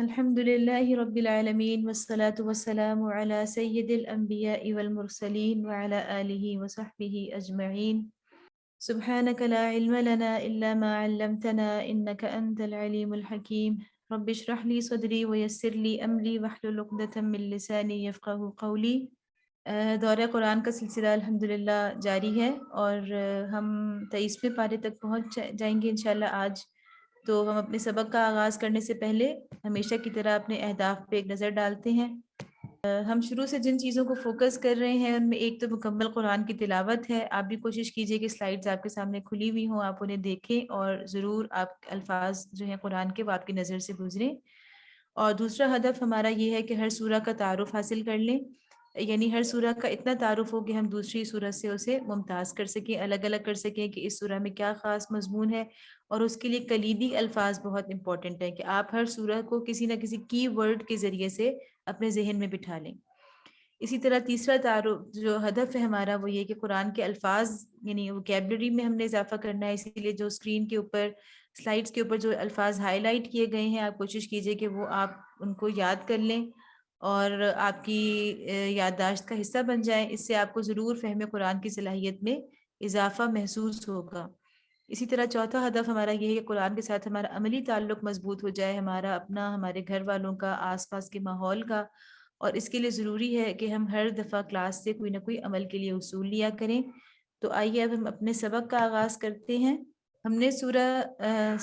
الحمد لله رب العالمين والصلاة والسلام على سيد الأنبياء والمرسلين وعلى آله وصحبه أجمعين. سبحانك لا علم لنا إلا ما علمتنا إنك أنت العليم الحكيم. رب اشرح لي صدري ويسر لي أمري واحلل عقدة من لساني يفقه قولي. دورہ قرآن کا سلسلہ الحمدللہ جاری ہے اور ہم 23ویں پارے تک پہنچ جائیں گے انشاءاللہ آج. تو ہم اپنے سبق کا آغاز کرنے سے پہلے ہمیشہ کی طرح اپنے اہداف پہ ایک نظر ڈالتے ہیں. ہم شروع سے جن چیزوں کو فوکس کر رہے ہیں ان میں ایک تو مکمل قرآن کی تلاوت ہے. آپ بھی کوشش کیجئے کہ سلائیڈز آپ کے سامنے کھلی ہوئی ہوں، آپ انہیں دیکھیں اور ضرور آپ الفاظ جو ہیں قرآن کے وہ آپ کی نظر سے گزریں. اور دوسرا ہدف ہمارا یہ ہے کہ ہر سورہ کا تعارف حاصل کر لیں، یعنی ہر سورہ کا اتنا تعارف ہو کہ ہم دوسری سورہ سے اسے ممتاز کر سکیں، الگ الگ کر سکیں کہ اس سورہ میں کیا خاص مضمون ہے. اور اس کے لیے کلیدی الفاظ بہت امپورٹنٹ ہے کہ آپ ہر سورہ کو کسی نہ کسی کی ورڈ کے ذریعے سے اپنے ذہن میں بٹھا لیں. اسی طرح تیسرا تعارف جو ہدف ہے ہمارا وہ یہ کہ قرآن کے الفاظ یعنی ووکیبلری میں ہم نے اضافہ کرنا ہے. اسی لیے جو اسکرین کے اوپر سلائیڈز کے اوپر جو الفاظ ہائی لائٹ کیے گئے ہیں آپ کوشش کیجئے کہ وہ آپ ان کو یاد کر لیں اور آپ کی یادداشت کا حصہ بن جائیں. اس سے آپ کو ضرور فہم قرآن کی صلاحیت میں اضافہ محسوس ہوگا. اسی طرح چوتھا ہدف ہمارا یہ ہے کہ قرآن کے ساتھ ہمارا عملی تعلق مضبوط ہو جائے، ہمارا اپنا، ہمارے گھر والوں کا، آس پاس کے ماحول کا. اور اس کے لیے ضروری ہے کہ ہم ہر دفعہ کلاس سے کوئی نہ کوئی عمل کے لیے اصول لیا کریں. تو آئیے اب ہم اپنے سبق کا آغاز کرتے ہیں. ہم نے سورہ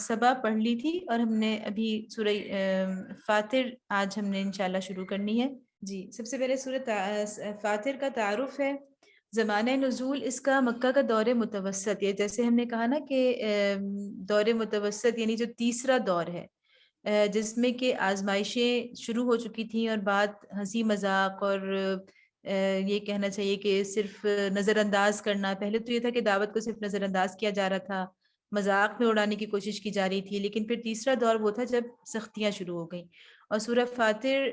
سبا پڑھ لی تھی اور ہم نے ابھی سورہ فاطر آج ہم نے انشاءاللہ شروع کرنی ہے. جی سب سے پہلے سورہ فاطر کا تعارف ہے. زمانہ نزول اس کا مکہ کا دور متوسط ہے. جیسے ہم نے کہا نا کہ دور متوسط یعنی جو تیسرا دور ہے جس میں کہ آزمائشیں شروع ہو چکی تھیں اور بات ہنسی مذاق اور یہ کہنا چاہیے کہ صرف نظر انداز کرنا. پہلے تو یہ تھا کہ دعوت کو صرف نظر انداز کیا جا رہا تھا، مذاق میں اڑانے کی کوشش کی جا رہی تھی، لیکن پھر تیسرا دور وہ تھا جب سختیاں شروع ہو گئیں. اور سورہ فاطر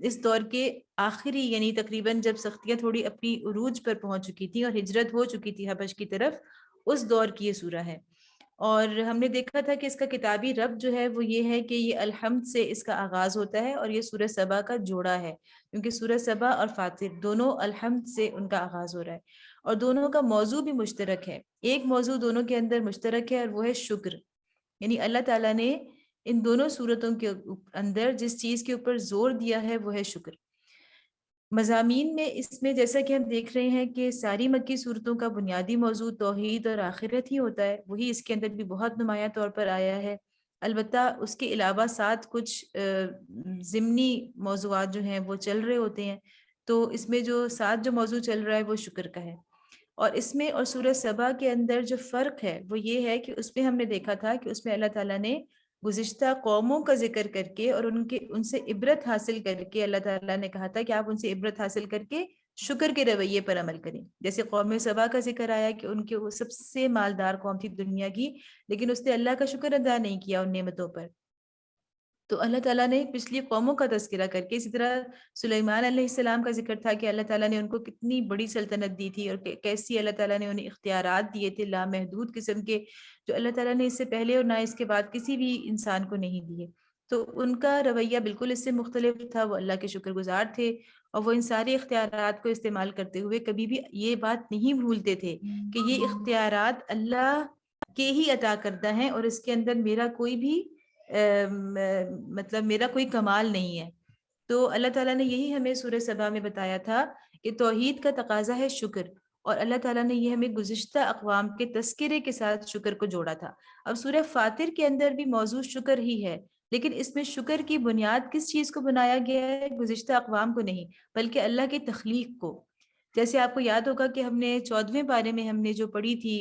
اس دور کے آخری یعنی تقریباً جب سختیاں تھوڑی اپنی عروج پر پہنچ چکی تھی اور ہجرت ہو چکی تھی حبش کی طرف، اس دور کی یہ سورہ ہے. اور ہم نے دیکھا تھا کہ اس کا کتابی ربط جو ہے وہ یہ ہے کہ یہ الحمد سے اس کا آغاز ہوتا ہے اور یہ سورہ سبا کا جوڑا ہے، کیونکہ سورہ سبا اور فاطر دونوں الحمد سے ان کا آغاز ہو رہا ہے. اور دونوں کا موضوع بھی مشترک ہے. ایک موضوع دونوں کے اندر مشترک ہے اور وہ ہے شکر. یعنی اللہ تعالیٰ نے ان دونوں صورتوں کے اندر جس چیز کے اوپر زور دیا ہے وہ ہے شکر. مضامین میں اس میں جیسا کہ ہم دیکھ رہے ہیں کہ ساری مکی صورتوں کا بنیادی موضوع توحید اور آخرت ہی ہوتا ہے، وہی اس کے اندر بھی بہت نمایاں طور پر آیا ہے. البتہ اس کے علاوہ ساتھ کچھ ضمنی موضوعات جو ہیں وہ چل رہے ہوتے ہیں. تو اس میں جو ساتھ جو موضوع چل رہا ہے وہ شکر کا ہے. اور اس میں اور سورہ سبا کے اندر جو فرق ہے وہ یہ ہے کہ اس میں ہم نے دیکھا تھا کہ اس میں اللہ تعالیٰ نے گزشتہ قوموں کا ذکر کر کے اور ان سے عبرت حاصل کر کے اللہ تعالیٰ نے کہا تھا کہ آپ ان سے عبرت حاصل کر کے شکر کے رویے پر عمل کریں. جیسے قوم سبا کا ذکر آیا کہ ان کے وہ سب سے مالدار قوم تھی دنیا کی، لیکن اس نے اللہ کا شکر ادا نہیں کیا ان نعمتوں پر. تو اللہ تعالیٰ نے پچھلی قوموں کا تذکرہ کر کے، اسی طرح سلیمان علیہ السلام کا ذکر تھا کہ اللہ تعالیٰ نے ان کو کتنی بڑی سلطنت دی تھی اور کیسی اللہ تعالیٰ نے انہیں اختیارات دیے تھے لامحدود قسم کے، جو اللہ تعالیٰ نے اس سے پہلے اور نہ اس کے بعد کسی بھی انسان کو نہیں دیے. تو ان کا رویہ بالکل اس سے مختلف تھا. وہ اللہ کے شکر گزار تھے اور وہ ان سارے اختیارات کو استعمال کرتے ہوئے کبھی بھی یہ بات نہیں بھولتے تھے کہ یہ اختیارات اللہ کے ہی عطا کردہ ہیں اور اس کے اندر میرا کوئی بھی مطلب میرا کوئی کمال نہیں ہے. تو اللہ تعالیٰ نے یہی ہمیں سورہ سبا میں بتایا تھا کہ توحید کا تقاضا ہے شکر، اور اللہ تعالیٰ نے یہ ہمیں گزشتہ اقوام کے تذکرے کے ساتھ شکر کو جوڑا تھا. اب سورہ فاطر کے اندر بھی موضوع شکر ہی ہے، لیکن اس میں شکر کی بنیاد کس چیز کو بنایا گیا ہے؟ گزشتہ اقوام کو نہیں بلکہ اللہ کی تخلیق کو. جیسے آپ کو یاد ہوگا کہ ہم نے 14ویں پارے میں ہم نے جو پڑھی تھی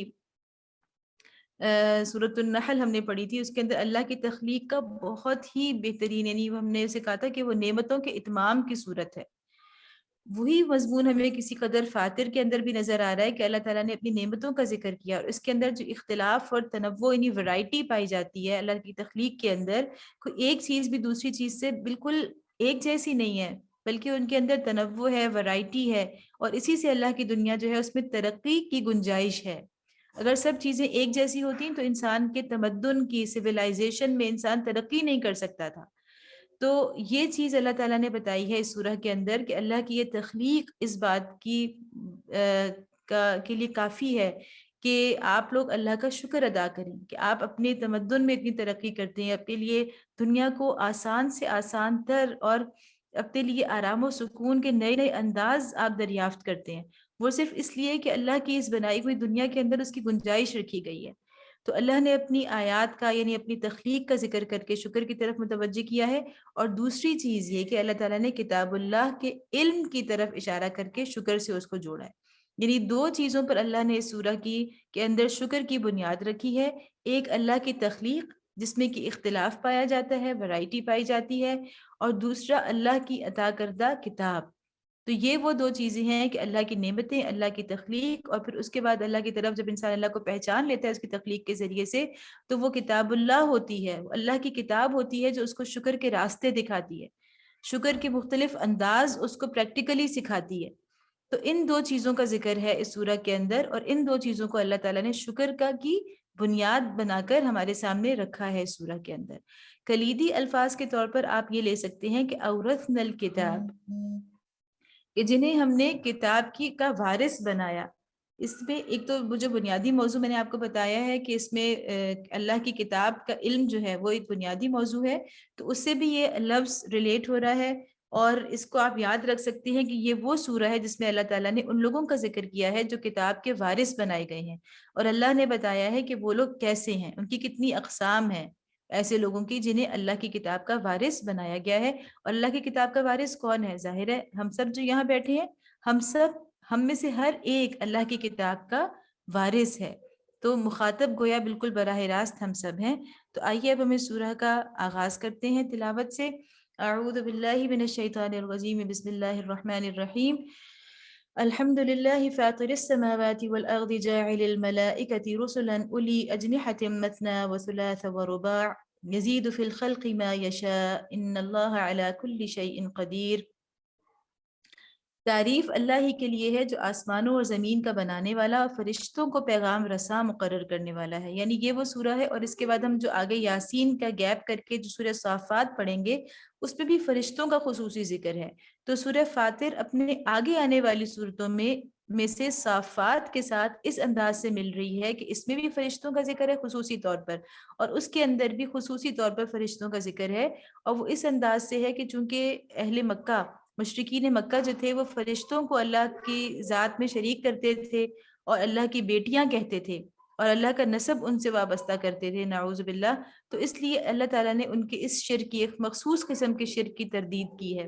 سورۃ النحل ہم نے پڑھی تھی، اس کے اندر اللہ کی تخلیق کا بہت ہی بہترین، یعنی ہم نے اسے کہا تھا کہ وہ نعمتوں کے اتمام کی صورت ہے. وہی مضمون ہمیں کسی قدر فاطر کے اندر بھی نظر آ رہا ہے کہ اللہ تعالیٰ نے اپنی نعمتوں کا ذکر کیا اور اس کے اندر جو اختلاف اور تنوع یعنی ورائٹی پائی جاتی ہے اللہ کی تخلیق کے اندر، کوئی ایک چیز بھی دوسری چیز سے بالکل ایک جیسی نہیں ہے، بلکہ ان کے اندر تنوع ہے، ورائٹی ہے، اور اسی سے اللہ کی دنیا جو ہے اس میں ترقی کی گنجائش ہے. اگر سب چیزیں ایک جیسی ہوتی تو انسان کے تمدن کی سویلائزیشن میں انسان ترقی نہیں کر سکتا تھا. تو یہ چیز اللہ تعالیٰ نے بتائی ہے اس سورہ کے اندر کہ اللہ کی یہ تخلیق اس بات کی کے لیے کافی ہے کہ آپ لوگ اللہ کا شکر ادا کریں کہ آپ اپنے تمدن میں اتنی ترقی کرتے ہیں، اپنے لیے دنیا کو آسان سے آسان تر اور اپنے لیے آرام و سکون کے نئے نئے انداز آپ دریافت کرتے ہیں، وہ صرف اس لیے کہ اللہ کی اس بنائی ہوئی دنیا کے اندر اس کی گنجائش رکھی گئی ہے۔ تو اللہ نے اپنی آیات کا یعنی اپنی تخلیق کا ذکر کر کے شکر کی طرف متوجہ کیا ہے، اور دوسری چیز یہ کہ اللہ تعالیٰ نے کتاب اللہ کے علم کی طرف اشارہ کر کے شکر سے اس کو جوڑا ہے۔ یعنی دو چیزوں پر اللہ نے اس سورہ کی کے اندر شکر کی بنیاد رکھی ہے، ایک اللہ کی تخلیق جس میں کہ اختلاف پایا جاتا ہے، ورائٹی پائی جاتی ہے، اور دوسرا اللہ کی عطا کردہ کتاب۔ تو یہ وہ دو چیزیں ہیں کہ اللہ کی نعمتیں، اللہ کی تخلیق، اور پھر اس کے بعد اللہ کی طرف جب انسان اللہ کو پہچان لیتا ہے اس کی تخلیق کے ذریعے سے، تو وہ کتاب اللہ ہوتی ہے، وہ اللہ کی کتاب ہوتی ہے جو اس کو شکر کے راستے دکھاتی ہے، شکر کے مختلف انداز اس کو پریکٹیکلی سکھاتی ہے۔ تو ان دو چیزوں کا ذکر ہے اس سورہ کے اندر، اور ان دو چیزوں کو اللہ تعالیٰ نے شکر کا کی بنیاد بنا کر ہمارے سامنے رکھا ہے اس سورہ کے اندر۔ کلیدی الفاظ کے طور پر آپ یہ لے سکتے ہیں کہ اورثنا الکتاب، کہ جنہیں ہم نے کتاب کی کا وارث بنایا۔ اس میں ایک تو وہ جو بنیادی موضوع میں نے آپ کو بتایا ہے کہ اس میں اللہ کی کتاب کا علم جو ہے وہ ایک بنیادی موضوع ہے، تو اس سے بھی یہ لفظ ریلیٹ ہو رہا ہے، اور اس کو آپ یاد رکھ سکتے ہیں کہ یہ وہ سورہ ہے جس میں اللہ تعالیٰ نے ان لوگوں کا ذکر کیا ہے جو کتاب کے وارث بنائے گئے ہیں، اور اللہ نے بتایا ہے کہ وہ لوگ کیسے ہیں، ان کی کتنی اقسام ہیں ایسے لوگوں کی جنہیں اللہ کی کتاب کا وارث بنایا گیا ہے۔ اور اللہ کی کتاب کا وارث کون ہے؟ ظاہر ہے ہم سب جو یہاں بیٹھے ہیں، ہم میں سے ہر ایک اللہ کی کتاب کا وارث ہے، تو مخاطب گویا بالکل براہ راست ہم سب ہیں۔ تو آئیے اب ہم اس سورہ کا آغاز کرتے ہیں تلاوت سے۔ اعوذ باللہ من الشیطان الرجیم، بسم اللہ الرحمن الرحیم۔ الحمد لله فاطر السماوات والأرض جاعل الملائكة رسلا أولي أجنحة مثنى وثلاث ورباع يزيد في الخلق ما يشاء إن الله على كل شيء قدير۔ تعریف اللہ ہی کے لیے ہے جو آسمانوں اور زمین کا بنانے والا اور فرشتوں کو پیغام رساں مقرر کرنے والا ہے۔ یعنی یہ وہ سورہ ہے، اور اس کے بعد ہم جو آگے یاسین کا گیپ کر کے جو سورہ صافات پڑھیں گے اس میں بھی فرشتوں کا خصوصی ذکر ہے۔ تو سورہ فاطر اپنے آگے آنے والی صورتوں میں سے صافات کے ساتھ اس انداز سے مل رہی ہے کہ اس میں بھی فرشتوں کا ذکر ہے خصوصی طور پر، اور اس کے اندر بھی خصوصی طور پر فرشتوں کا ذکر ہے، اور وہ اس انداز سے ہے کہ چونکہ اہل مکہ، مشرکین مکہ جو تھے، وہ فرشتوں کو اللہ کی ذات میں شریک کرتے تھے اور اللہ کی بیٹیاں کہتے تھے، اور اللہ کا نسب ان سے وابستہ کرتے تھے، نعوذ باللہ۔ تو اس لیے اللہ تعالیٰ نے ان کے اس شرک کی، ایک مخصوص قسم کے شرک کی تردید کی ہے۔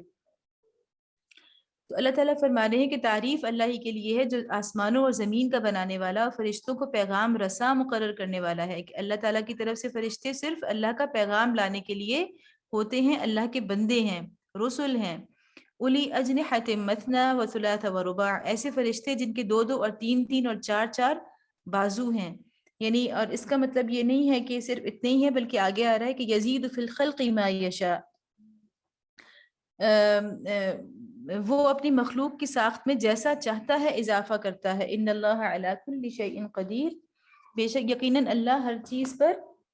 تو اللہ تعالیٰ فرما رہے ہیں کہ تعریف اللہ ہی کے لیے ہے جو آسمانوں اور زمین کا بنانے والا اور فرشتوں کو پیغام رساں مقرر کرنے والا ہے، کہ اللہ تعالیٰ کی طرف سے فرشتے صرف اللہ کا پیغام لانے کے لیے ہوتے ہیں، اللہ کے بندے ہیں، رسل ہیں۔ اولی اجنحۃ مثنی و ثلاث و رباع، ایسے فرشتے جن کے دو دو اور تین تین اور چار چار بازو ہیں۔ یعنی اور اس کا مطلب یہ نہیں ہے کہ صرف اتنے ہی ہیں، بلکہ آگے آ رہا ہے کہ یزید فی الخلق ما یشاء، وہ اپنی مخلوق کی ساخت میں جیسا چاہتا ہے اضافہ کرتا ہے۔ ان اللہ علی کل شیء قدیر، بے شک یقیناً اللہ ہر چیز پر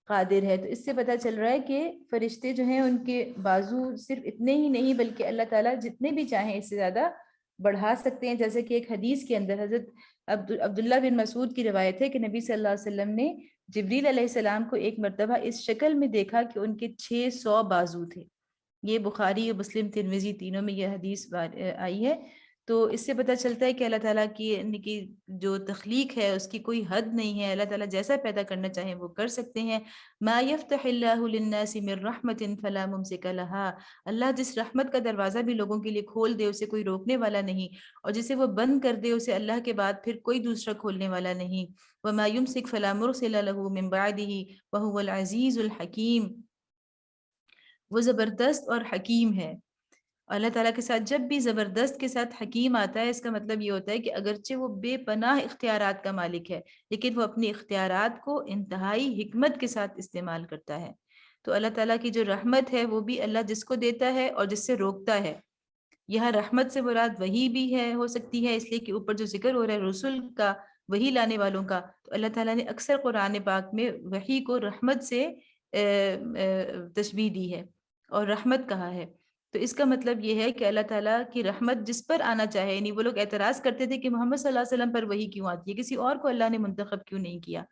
قادر ہے۔ تو اس سے پتہ چل رہا ہے کہ فرشتے جو ہیں ان کے بازو صرف اتنے ہی نہیں، بلکہ اللہ تعالیٰ جتنے بھی چاہیں اس سے زیادہ بڑھا سکتے ہیں۔ جیسے کہ ایک حدیث کے اندر حضرت عبداللہ بن مسعود کی روایت ہے کہ نبی صلی اللہ علیہ وسلم نے جبریل علیہ السلام کو ایک مرتبہ اس شکل میں دیکھا کہ ان کے 600 بازو تھے۔ یہ بخاری اور مسلم ترمذی تینوں میں یہ حدیث آئی ہے۔ تو اس سے پتہ چلتا ہے کہ اللہ تعالیٰ کی جو تخلیق ہے اس کی کوئی حد نہیں ہے، اللہ تعالیٰ جیسا پیدا کرنا چاہیں وہ کر سکتے ہیں۔ ما یفتح اللہ للناس من رحمت فلا ممسک لها، اللہ جس رحمت کا دروازہ بھی لوگوں کے لیے کھول دے اسے کوئی روکنے والا نہیں، اور جسے وہ بند کر دے اسے اللہ کے بعد پھر کوئی دوسرا کھولنے والا نہیں۔ وما یمسک فلا مرسل له من بعدہ وهو العزیز الحکیم، وہ زبردست اور حکیم ہے۔ اللہ تعالیٰ کے ساتھ جب بھی زبردست کے ساتھ حکیم آتا ہے، اس کا مطلب یہ ہوتا ہے کہ اگرچہ وہ بے پناہ اختیارات کا مالک ہے، لیکن وہ اپنی اختیارات کو انتہائی حکمت کے ساتھ استعمال کرتا ہے۔ تو اللہ تعالیٰ کی جو رحمت ہے وہ بھی اللہ جس کو دیتا ہے اور جس سے روکتا ہے۔ یہاں رحمت سے مراد وہی بھی ہے، ہو سکتی ہے، اس لیے کہ اوپر جو ذکر ہو رہا ہے رسول کا، وہی لانے والوں کا، تو اللہ تعالیٰ نے اکثر قرآن پاک میں وحی کو رحمت سے تشبیہ دی ہے۔ اور رحمت کہا ہے۔ تو اس کا مطلب یہ ہے کہ اللہ تعالیٰ کی رحمت جس پر آنا چاہے، یعنی وہ لوگ اعتراض کرتے تھے کہ محمد صلی اللہ علیہ وسلم پر وہی کیوں آتی ہے، کسی اور کو اللہ نے منتخب کیوں نہیں کیا؟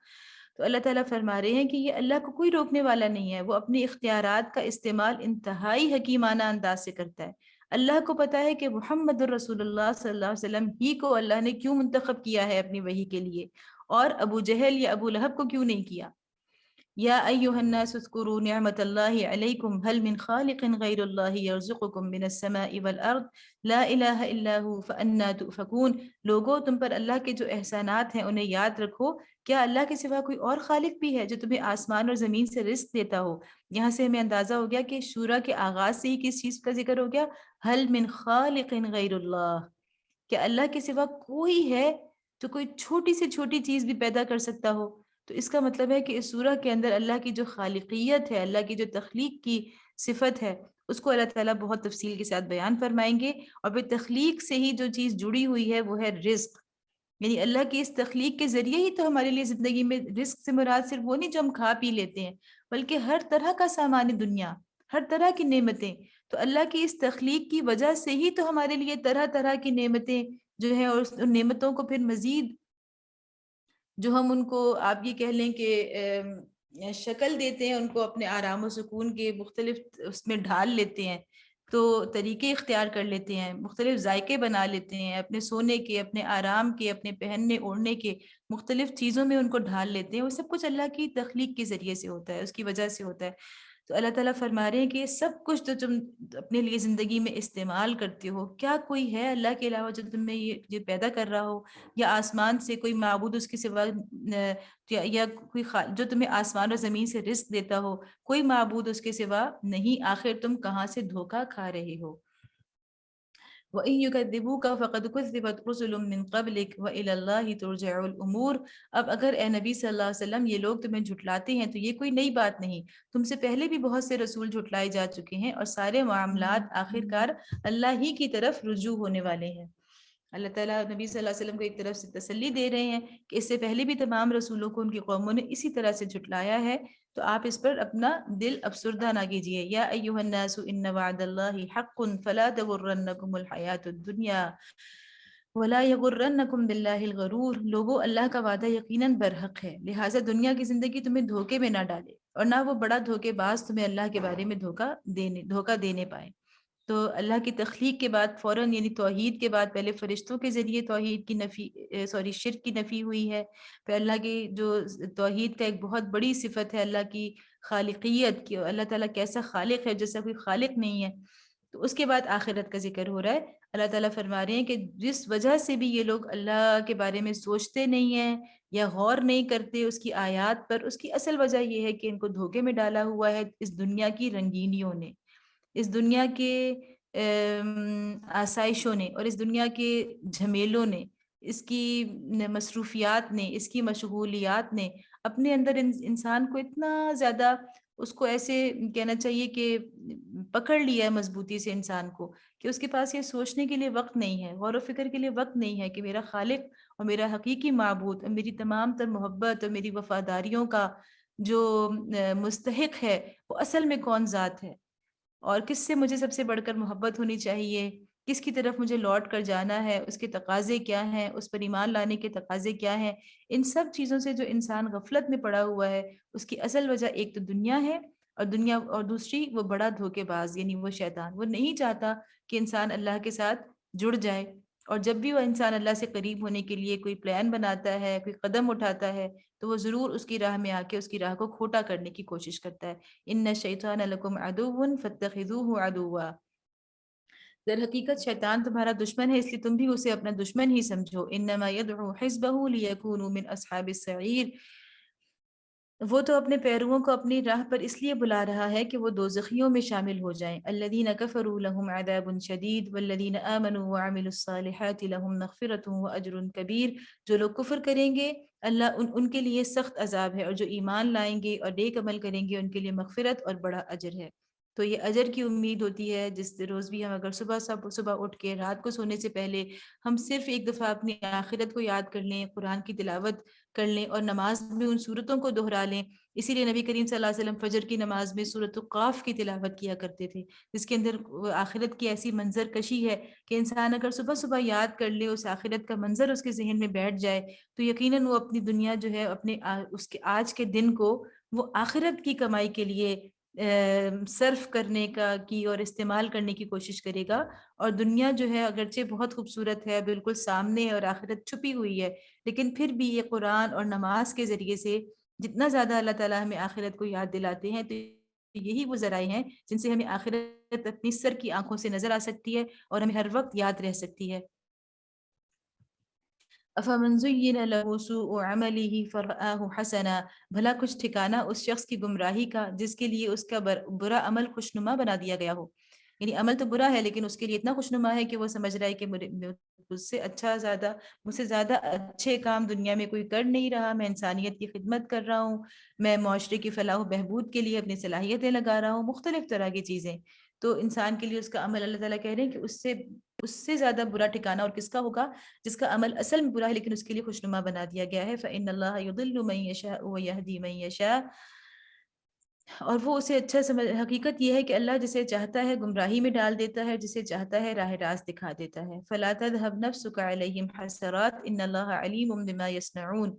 تو اللہ تعالیٰ فرما رہے ہیں کہ یہ اللہ کو کوئی روکنے والا نہیں ہے، وہ اپنے اختیارات کا استعمال انتہائی حکیمانہ انداز سے کرتا ہے۔ اللہ کو پتا ہے کہ محمد الرسول اللہ صلی اللہ علیہ وسلم ہی کو اللہ نے کیوں منتخب کیا ہے اپنی وحی کے لیے، اور ابو جہل یا ابو لہب کو کیوں نہیں کیا۔ یا ایہا الناس اذکروا نعمت اللہ علیکم هل من خالق غیر اللہ یرزقکم من السماء والارض لا الہ الا ہوا فانا تؤفکون۔ لوگوں، تم پر اللہ کے جو احسانات ہیں انہیں یاد رکھو، کیا اللہ کے سوا کوئی اور خالق بھی ہے جو تمہیں آسمان اور زمین سے رزق دیتا ہو؟ یہاں سے ہمیں اندازہ ہو گیا کہ شورا کے آغاز سے ہی کس چیز کا ذکر ہو گیا؟ هل من خالق غیر اللہ، کہ اللہ کے سوا کوئی ہے جو کوئی چھوٹی سے چھوٹی چیز بھی پیدا کر سکتا ہو؟ تو اس کا مطلب ہے کہ اس سورہ کے اندر اللہ کی جو خالقیت ہے، اللہ کی جو تخلیق کی صفت ہے، اس کو اللہ تعالیٰ بہت تفصیل کے ساتھ بیان فرمائیں گے۔ اور پھر تخلیق سے ہی جو چیز جڑی ہوئی ہے وہ ہے رزق، یعنی اللہ کی اس تخلیق کے ذریعے ہی تو ہمارے لیے زندگی میں رزق سے مراد صرف وہ نہیں جو ہم کھا پی لیتے ہیں، بلکہ ہر طرح کا سامان دنیا، ہر طرح کی نعمتیں، تو اللہ کی اس تخلیق کی وجہ سے ہی تو ہمارے لیے طرح طرح کی نعمتیں جو ہیں، اور ان نعمتوں کو پھر مزید جو ہم ان کو آپ یہ کہہ لیں کہ شکل دیتے ہیں، ان کو اپنے آرام و سکون کے مختلف اس میں ڈھال لیتے ہیں، تو طریقے اختیار کر لیتے ہیں، مختلف ذائقے بنا لیتے ہیں، اپنے سونے کے، اپنے آرام کے، اپنے پہننے اوڑھنے کے مختلف چیزوں میں ان کو ڈھال لیتے ہیں۔ وہ سب کچھ اللہ کی تخلیق کے ذریعے سے ہوتا ہے، اس کی وجہ سے ہوتا ہے۔ تو اللہ تعالیٰ فرما رہے ہیں کہ یہ سب کچھ جو تم اپنے لیے زندگی میں استعمال کرتے ہو، کیا کوئی ہے اللہ کے علاوہ جو تمہیں یہ پیدا کر رہا ہو، یا آسمان سے کوئی معبود اس کے سوا یا کوئی جو تمہیں آسمان اور زمین سے رزق دیتا ہو، کوئی معبود اس کے سوا نہیں، آخر تم کہاں سے دھوکہ کھا رہے ہو؟ وَإِن يُكَذِّبُوكَ فَقَدْ كُذِّبَتْ رُسُلٌ مِّن قَبْلِكَ وَإِلَى اللَّهِ تُرْجَعُ الْأُمُورُ۔ اب اگر اے نبی صلی اللہ علیہ وسلم یہ لوگ تمہیں جھٹلاتے ہیں تو یہ کوئی نئی بات نہیں، تم سے پہلے بھی بہت سے رسول جھٹلائے جا چکے ہیں، اور سارے معاملات آخرکار اللہ ہی کی طرف رجوع ہونے والے ہیں۔ اللہ تعالیٰ نبی صلی اللہ علیہ وسلم کو ایک طرف سے تسلی دے رہے ہیں کہ اس سے پہلے بھی تمام رسولوں کو ان کی قوموں نے اسی طرح سے جھٹلایا ہے، تو آپ اس پر اپنا دل افسردہ نہ کیجیے۔ یا ایھا الناس ان وعد اللہ حق فلا تغرنکم الحیات الدنیا ولا یغرنکم باللہ الغرور۔ لوگو، اللہ کا وعدہ یقیناً برحق ہے، لہٰذا دنیا کی زندگی تمہیں دھوکے میں نہ ڈالے، اور نہ وہ بڑا دھوکے باز تمہیں اللہ کے بارے میں دھوکہ دینے پائے۔ تو اللہ کی تخلیق کے بعد فوراً، یعنی توحید کے بعد، پہلے فرشتوں کے ذریعے توحید کی نفی، شرک کی نفی ہوئی ہے، پھر اللہ کی جو توحید کا ایک بہت بڑی صفت ہے اللہ کی خالقیت کی، اللہ تعالیٰ کیسا خالق ہے جیسا کوئی خالق نہیں ہے، تو اس کے بعد آخرت کا ذکر ہو رہا ہے۔ اللہ تعالیٰ فرما رہے ہیں کہ جس وجہ سے بھی یہ لوگ اللہ کے بارے میں سوچتے نہیں ہیں یا غور نہیں کرتے اس کی آیات پر، اس کی اصل وجہ یہ ہے کہ ان کو دھوکے میں ڈالا ہوا ہے اس دنیا کی رنگینیوں نے، اس دنیا کے آسائشوں نے، اور اس دنیا کے جھمیلوں نے، اس کی مصروفیات نے، اس کی مشغولیات نے اپنے اندر انسان کو اتنا زیادہ، اس کو ایسے کہنا چاہیے کہ پکڑ لیا ہے مضبوطی سے انسان کو، کہ اس کے پاس یہ سوچنے کے لیے وقت نہیں ہے، غور و فکر کے لیے وقت نہیں ہے کہ میرا خالق اور میرا حقیقی معبود اور میری تمام تر محبت اور میری وفاداریوں کا جو مستحق ہے وہ اصل میں کون ذات ہے، اور کس سے مجھے سب سے بڑھ کر محبت ہونی چاہیے، کس کی طرف مجھے لوٹ کر جانا ہے، اس کے تقاضے کیا ہیں، اس پر ایمان لانے کے تقاضے کیا ہیں۔ ان سب چیزوں سے جو انسان غفلت میں پڑا ہوا ہے، اس کی اصل وجہ ایک تو دنیا ہے، اور دوسری وہ بڑا دھوکے باز، یعنی وہ شیطان۔ وہ نہیں چاہتا کہ انسان اللہ کے ساتھ جڑ جائے، اور جب بھی وہ انسان اللہ سے قریب ہونے کے لیے کوئی پلان بناتا ہے، کوئی قدم اٹھاتا ہے، تو وہ ضرور اس کی راہ میں آ کے اس کی راہ کو کھوٹا کرنے کی کوشش کرتا ہے۔ ان الشیطان لکم عدو فاتخذوہ عدوا۔ در حقیقت شیطان تمہارا دشمن ہے، اس لیے تم بھی اسے اپنا دشمن ہی سمجھو۔ انما یدعو حزبہ لیکونوا من اصحاب السعیر۔ وہ تو اپنے پیرووں کو اپنی راہ پر اس لیے بلا رہا ہے کہ وہ دوزخیوں میں شامل ہو جائیں۔ الذین کفروا لهم عذاب شدید والذین آمنوا وعملوا الصالحات لهم مغفرۃ واجر کبیر۔ جو لوگ کفر کریں گے، اللہ ان کے لیے سخت عذاب ہے، اور جو ایمان لائیں گے اور نیک عمل کریں گے ان کے لیے مغفرت اور بڑا اجر ہے۔ تو یہ اجر کی امید ہوتی ہے، جس روز بھی ہم اگر صبح اٹھ کے رات کو سونے سے پہلے ہم صرف ایک دفعہ اپنی آخرت کو یاد کر لیں، قرآن کی تلاوت کر لیں اور نماز میں ان صورتوں کو دہرا لیں. اسی لیے نبی کریم صلی اللہ علیہ وسلم فجر کی نماز میں سورۃ القاف کی تلاوت کیا کرتے تھے، جس کے اندر آخرت کی ایسی منظر کشی ہے کہ انسان اگر صبح صبح یاد کر لے، اس آخرت کا منظر اس کے ذہن میں بیٹھ جائے، تو یقیناً وہ اپنی دنیا جو ہے اپنے اس کے آج کے دن کو وہ آخرت کی کمائی کے لیے صرف کرنے کی اور استعمال کرنے کی کوشش کرے گا. اور دنیا جو ہے اگرچہ بہت خوبصورت ہے، بالکل سامنے ہے اور آخرت چھپی ہوئی ہے، لیکن پھر بھی یہ قرآن اور نماز کے ذریعے سے جتنا زیادہ اللہ تعالیٰ ہمیں آخرت کو یاد دلاتے ہیں، تو یہی وہ ذرائع ہیں جن سے ہمیں آخرت اپنی سر کی آنکھوں سے نظر آ سکتی ہے اور ہمیں ہر وقت یاد رہ سکتی ہے. افمن زین له سوء عمله فرآہ حسنا، بھلا کچھ ٹھکانہ اس شخص کی گمراہی کا جس کے لیے اس کا برا عمل خوشنما بنا دیا گیا ہو. یعنی عمل تو برا ہے لیکن اس کے لیے اتنا خوشنما ہے کہ وہ سمجھ رہا ہے کہ مجھ سے زیادہ اچھے کام دنیا میں کوئی کر نہیں رہا، میں انسانیت کی خدمت کر رہا ہوں، میں معاشرے کی فلاح و بہبود کے لیے اپنی صلاحیتیں لگا رہا ہوں، مختلف طرح کی چیزیں. تو انسان کے لیے اس کا عمل اللہ تعالیٰ کہہ رہے ہیں کہ اس سے زیادہ برا ٹھکانہ اور کس کا ہوگا جس کا عمل اصل میں برا ہے لیکن اس کے لیے خوشنما بنا دیا گیا ہے. فإن اللہ یضل من یشاء ویہدی من یشاء، اور وہ اسے اچھا سمجھ. حقیقت یہ ہے کہ اللہ جسے چاہتا ہے گمراہی میں ڈال دیتا ہے، جسے چاہتا ہے راہ راست دکھا دیتا ہے. فلا تذهب نفسك علیہم حسرات ان اللہ علیم بما یصنعون.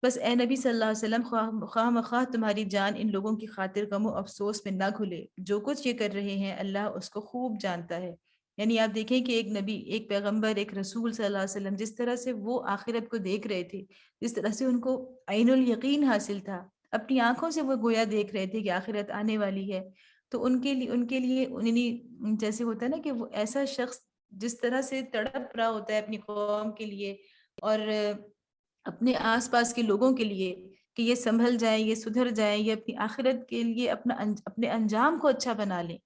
بس اے نبی صلی اللہ علیہ وسلم، خواہ مخواہ تمہاری جان ان لوگوں کی خاطر غم و افسوس میں نہ گھلے، جو کچھ یہ کر رہے ہیں اللہ اس کو خوب جانتا ہے. یعنی آپ دیکھیں کہ ایک نبی، ایک پیغمبر، ایک رسول صلی اللہ علیہ وسلم، جس طرح سے وہ آخرت کو دیکھ رہے تھے، جس طرح سے ان کو عین الیقین حاصل تھا، اپنی آنکھوں سے وہ گویا دیکھ رہے تھے کہ آخرت آنے والی ہے، تو ان کے لیے انہیں جیسے ہوتا ہے نا کہ وہ ایسا شخص جس طرح سے تڑپ رہا ہوتا ہے اپنی قوم کے لیے اور اپنے آس پاس کے لوگوں کے لیے کہ یہ سنبھل جائیں، یہ سدھر جائیں، یہ اپنی آخرت کے لیے اپنے انجام کو اچھا بنا لیں.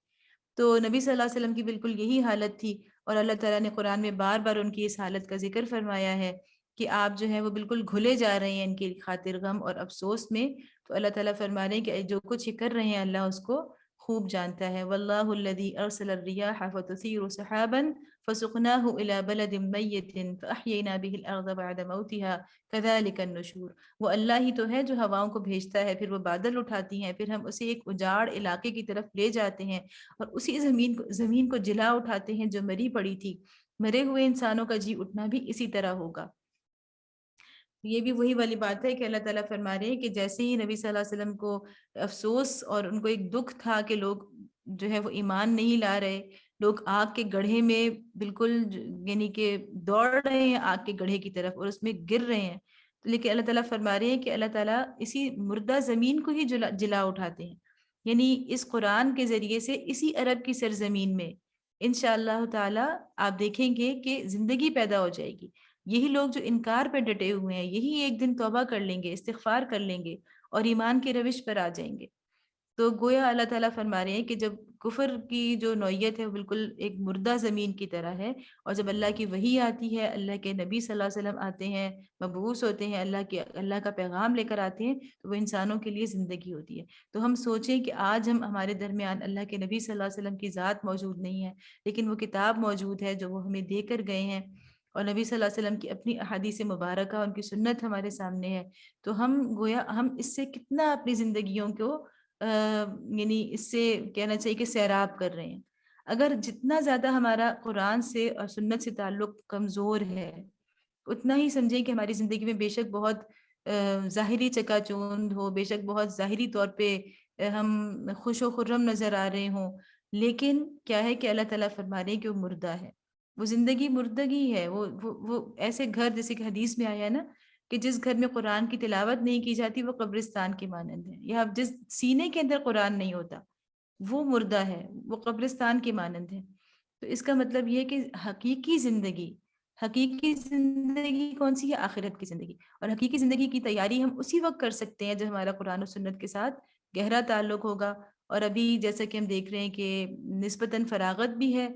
تو نبی صلی اللہ علیہ وسلم کی بالکل یہی حالت تھی، اور اللہ تعالیٰ نے قرآن میں بار بار ان کی اس حالت کا ذکر فرمایا ہے کہ آپ جو ہے وہ بالکل گھلے جا رہے ہیں ان کی خاطر غم اور افسوس میں. تو اللہ تعالیٰ فرما رہے ہیں کہ جو کچھ یہ کر رہے ہیں اللہ اس کو خوب جانتا ہے. واللہ الذی ارسل الریاح فتثیر سحابا فسقناہ الی بلد میت فاحیینا به الارض بعد موتها كذلك النشور. وہ اللہ ہی تو ہے جو ہواؤں کو بھیجتا ہے، پھر وہ بادل اٹھاتی ہیں، پھر ہم اسے ایک اجاڑ علاقے کی طرف لے جاتے ہیں اور اسی زمین کو جلا اٹھاتے ہیں جو مری پڑی تھی. مرے ہوئے انسانوں کا جی اٹھنا بھی اسی طرح ہوگا. یہ بھی وہی والی بات ہے کہ اللہ تعالیٰ فرما رہے ہیں کہ جیسے ہی نبی صلی اللہ علیہ وسلم کو افسوس اور ان کو ایک دکھ تھا کہ لوگ جو ہے وہ ایمان نہیں لا رہے، لوگ آگ کے گڑھے میں بالکل یعنی کہ دوڑ رہے ہیں آگ کے گڑھے کی طرف اور اس میں گر رہے ہیں، لیکن اللہ تعالیٰ فرما رہے ہیں کہ اللہ تعالیٰ اسی مردہ زمین کو ہی جلا اٹھاتے ہیں. یعنی اس قرآن کے ذریعے سے اسی عرب کی سرزمین میں انشاءاللہ تعالیٰ آپ دیکھیں گے کہ زندگی پیدا ہو جائے گی. یہی لوگ جو انکار پہ ڈٹے ہوئے ہیں، یہی ایک دن توبہ کر لیں گے، استغفار کر لیں گے اور ایمان کی روش پر آ جائیں گے. تو گویا اللہ تعالیٰ فرما رہے ہیں کہ جب کفر کی جو نوعیت ہے وہ بالکل ایک مردہ زمین کی طرح ہے، اور جب اللہ کی وحی آتی ہے، اللہ کے نبی صلی اللہ علیہ وسلم آتے ہیں، مبعوث ہوتے ہیں، اللہ کا پیغام لے کر آتے ہیں، تو وہ انسانوں کے لیے زندگی ہوتی ہے. تو ہم سوچیں کہ آج ہمارے درمیان اللہ کے نبی صلی اللہ علیہ وسلم کی ذات موجود نہیں ہے، لیکن وہ کتاب موجود ہے جو وہ ہمیں دے کر گئے ہیں، اور نبی صلی اللہ علیہ وسلم کی اپنی احادیث مبارکہ، ان کی سنت ہمارے سامنے ہے. تو ہم اس سے کتنا اپنی زندگیوں کو یعنی اس سے کہنا چاہیے کہ سیراب کر رہے ہیں. اگر جتنا زیادہ ہمارا قرآن سے اور سنت سے تعلق کمزور ہے، اتنا ہی سمجھیں کہ ہماری زندگی میں بے شک بہت ظاہری چکا چوند ہو، بے شک بہت ظاہری طور پہ ہم خوش و خرم نظر آ رہے ہوں، لیکن کیا ہے کہ اللہ تعالیٰ فرما رہے ہیں کہ وہ مردہ ہے، وہ زندگی مردگی ہے. وہ ایسے گھر جیسے کہ حدیث میں آیا ہے نا کہ جس گھر میں قرآن کی تلاوت نہیں کی جاتی وہ قبرستان کے مانند ہے، یا جس سینے کے اندر قرآن نہیں ہوتا وہ مردہ ہے، وہ قبرستان کے مانند ہے. تو اس کا مطلب یہ ہے کہ حقیقی زندگی کون سی ہے؟ آخرت کی زندگی. اور حقیقی زندگی کی تیاری ہم اسی وقت کر سکتے ہیں جب ہمارا قرآن و سنت کے ساتھ گہرا تعلق ہوگا. اور ابھی جیسا کہ ہم دیکھ رہے ہیں کہ نسبتاً فراغت بھی ہے،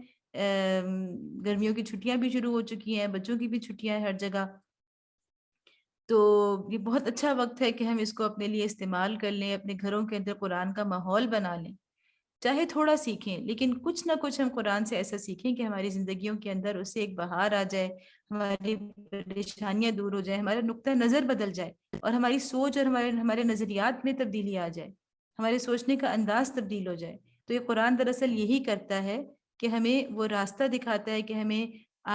گرمیوں کی چھٹیاں بھی شروع ہو چکی ہیں، بچوں کی بھی چھٹیاں ہیں ہر جگہ. تو یہ بہت اچھا وقت ہے کہ ہم اس کو اپنے لیے استعمال کر لیں، اپنے گھروں کے اندر قرآن کا ماحول بنا لیں. چاہے تھوڑا سیکھیں لیکن کچھ نہ کچھ ہم قرآن سے ایسا سیکھیں کہ ہماری زندگیوں کے اندر اس سے ایک بہار آ جائے، ہماری پریشانیاں دور ہو جائیں، ہمارا نقطہ نظر بدل جائے اور ہماری سوچ اور ہمارے نظریات میں تبدیلی آ جائے، ہمارے سوچنے کا انداز تبدیل ہو جائے۔ تو یہ قرآن دراصل یہی کرتا ہے کہ ہمیں وہ راستہ دکھاتا ہے کہ ہمیں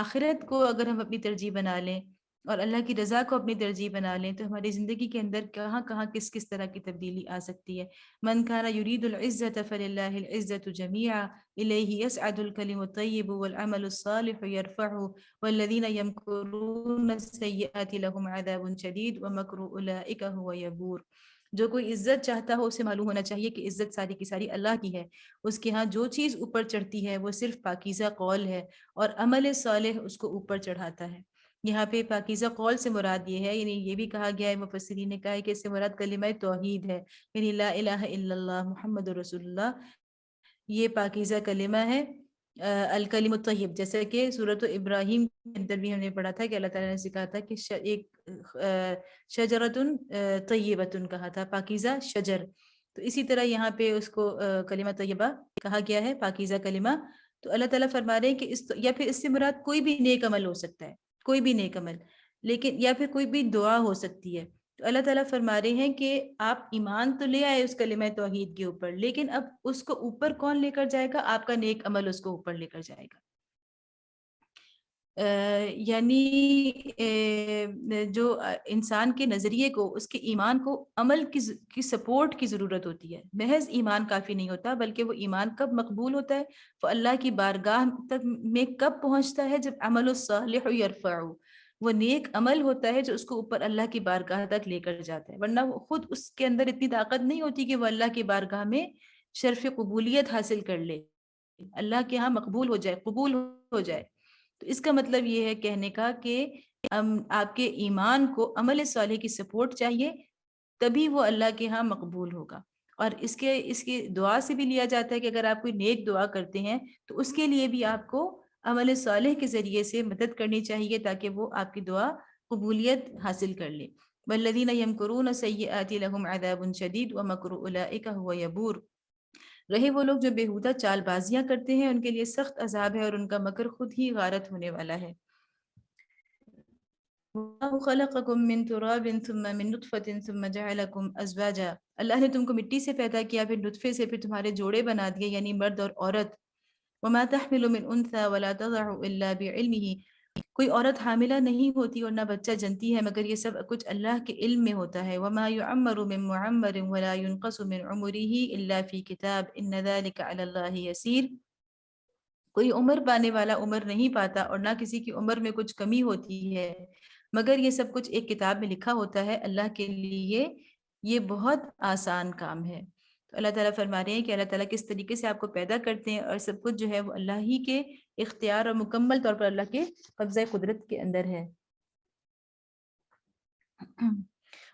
آخرت کو اگر ہم اپنی ترجیح بنا لیں اور اللہ کی رضا کو اپنی ترجیح بنا لیں تو ہماری زندگی کے اندر کہاں کہاں کس کس طرح کی تبدیلی آ سکتی ہے۔ من كان يريد العزة فلله العزة جميعا إليه يسعد الكلم الطيب والعمل الصالح يرفعه والذين يمكرون السيئات لهم عذاب شديد ومكر أولئك هو يبور۔ جو کوئی عزت چاہتا ہو اسے معلوم ہونا چاہیے کہ عزت ساری کی ساری اللہ کی ہے، اس کے ہاں جو چیز اوپر چڑھتی ہے وہ صرف پاکیزہ قول ہے اور عمل صالح اس کو اوپر چڑھاتا ہے۔ یہاں پہ پاکیزہ قول سے مراد یہ ہے، یعنی یہ بھی کہا گیا ہے، مفسرین نے کہا ہے کہ اس سے مراد کلمہ توحید ہے، یعنی لا الہ الا اللہ محمد رسول اللہ، یہ پاکیزہ کلمہ ہے۔ الکلم الطیب، جیسے کہ سورۃ ابراہیم کے اندر بھی ہم نے پڑھا تھا کہ اللہ تعالیٰ نے سکھا تھا کہ ایک شجرتن طیبتن کہا تھا، پاکیزہ شجر۔ تو اسی طرح یہاں پہ اس کو کلمہ طیبہ کہا گیا ہے، پاکیزہ کلمہ۔ تو اللہ تعالیٰ فرما رہے ہیں کہ یا پھر اس سے مراد کوئی بھی نیک عمل ہو سکتا ہے، کوئی بھی نیک عمل، لیکن یا پھر کوئی بھی دعا ہو سکتی ہے۔ تو اللہ تعالیٰ فرما رہے ہیں کہ آپ ایمان تو لے آئے اس کلمہ توحید کے اوپر، لیکن اب اس کو اوپر کون لے کر جائے گا؟ آپ کا نیک عمل اس کو اوپر لے کر جائے گا۔ یعنی جو انسان کے نظریے کو، اس کے ایمان کو عمل کی سپورٹ کی ضرورت ہوتی ہے، محض ایمان کافی نہیں ہوتا، بلکہ وہ ایمان کب مقبول ہوتا ہے؟ وہ اللہ کی بارگاہ تک میں کب پہنچتا ہے؟ جب عمل الصالح یرفعہ، وہ نیک عمل ہوتا ہے جو اس کو اوپر اللہ کی بارگاہ تک لے کر جاتا ہے، ورنہ وہ خود اس کے اندر اتنی طاقت نہیں ہوتی کہ وہ اللہ کی بارگاہ میں شرف قبولیت حاصل کر لے، اللہ کے ہاں مقبول ہو جائے، قبول ہو جائے۔ تو اس کا مطلب یہ ہے کہنے کا کہ آپ کے ایمان کو عمل صالح کی سپورٹ چاہیے، تبھی وہ اللہ کے ہاں مقبول ہوگا۔ اور اس کے دعا سے بھی لیا جاتا ہے کہ اگر آپ کوئی نیک دعا کرتے ہیں تو اس کے لیے بھی آپ کو عمل صالح کے ذریعے سے مدد کرنی چاہیے تاکہ وہ آپ کی دعا قبولیت حاصل کر لے۔ والذین یمکرون السیئات لهم عذاب شدید ومکر اولئک هو یبور۔ رہے وہ لوگ جو بےہودہ چال بازیاں کرتے ہیں، ان کے لیے سخت عذاب ہے اور ان کا مکر خود ہی غارت ہونے والا ہے۔ وَاللَّهُ خَلَقَكُم مِّن تُرَابٍ ثُمَّ مِن نُطْفَةٍ ثُمَّ جَعَلَكُمْ أَزْوَاجًا۔ اللہ نے تم کو مٹی سے پیدا کیا، پھر نطفے سے، پھر تمہارے جوڑے بنا دیے، یعنی مرد اور عورت۔ وَمَا تَحْمِلُ مِنْ أُنثَىٰ وَلَا تَضَعُ إِلَّا بِعِلْمِهِ۔ کوئی عورت حاملہ نہیں ہوتی اور نہ بچہ جنتی ہے مگر یہ سب کچھ اللہ کے علم میں ہوتا ہے۔ وَمَا يُعَمَّرُ مِن مُعَمَّرٍ وَلَا يُنْقَصُ مِنْ عُمُرِهِ إِلَّا فِي كِتَابٍ إِنَّ ذَلِكَ عَلَى اللَّهِ يَسِيرٌ۔ کوئی عمر پانے والا عمر نہیں پاتا اور نہ کسی کی عمر میں کچھ کمی ہوتی ہے مگر یہ سب کچھ ایک کتاب میں لکھا ہوتا ہے، اللہ کے لیے یہ بہت آسان کام ہے۔ تو اللہ تعالیٰ فرما رہے ہیں کہ اللہ تعالیٰ کس طریقے سے آپ کو پیدا کرتے ہیں اور سب کچھ جو ہے وہ اللہ ہی کے اختیار اور مکمل طور پر اللہ کے قبضہ قدرت کے اندر ہے۔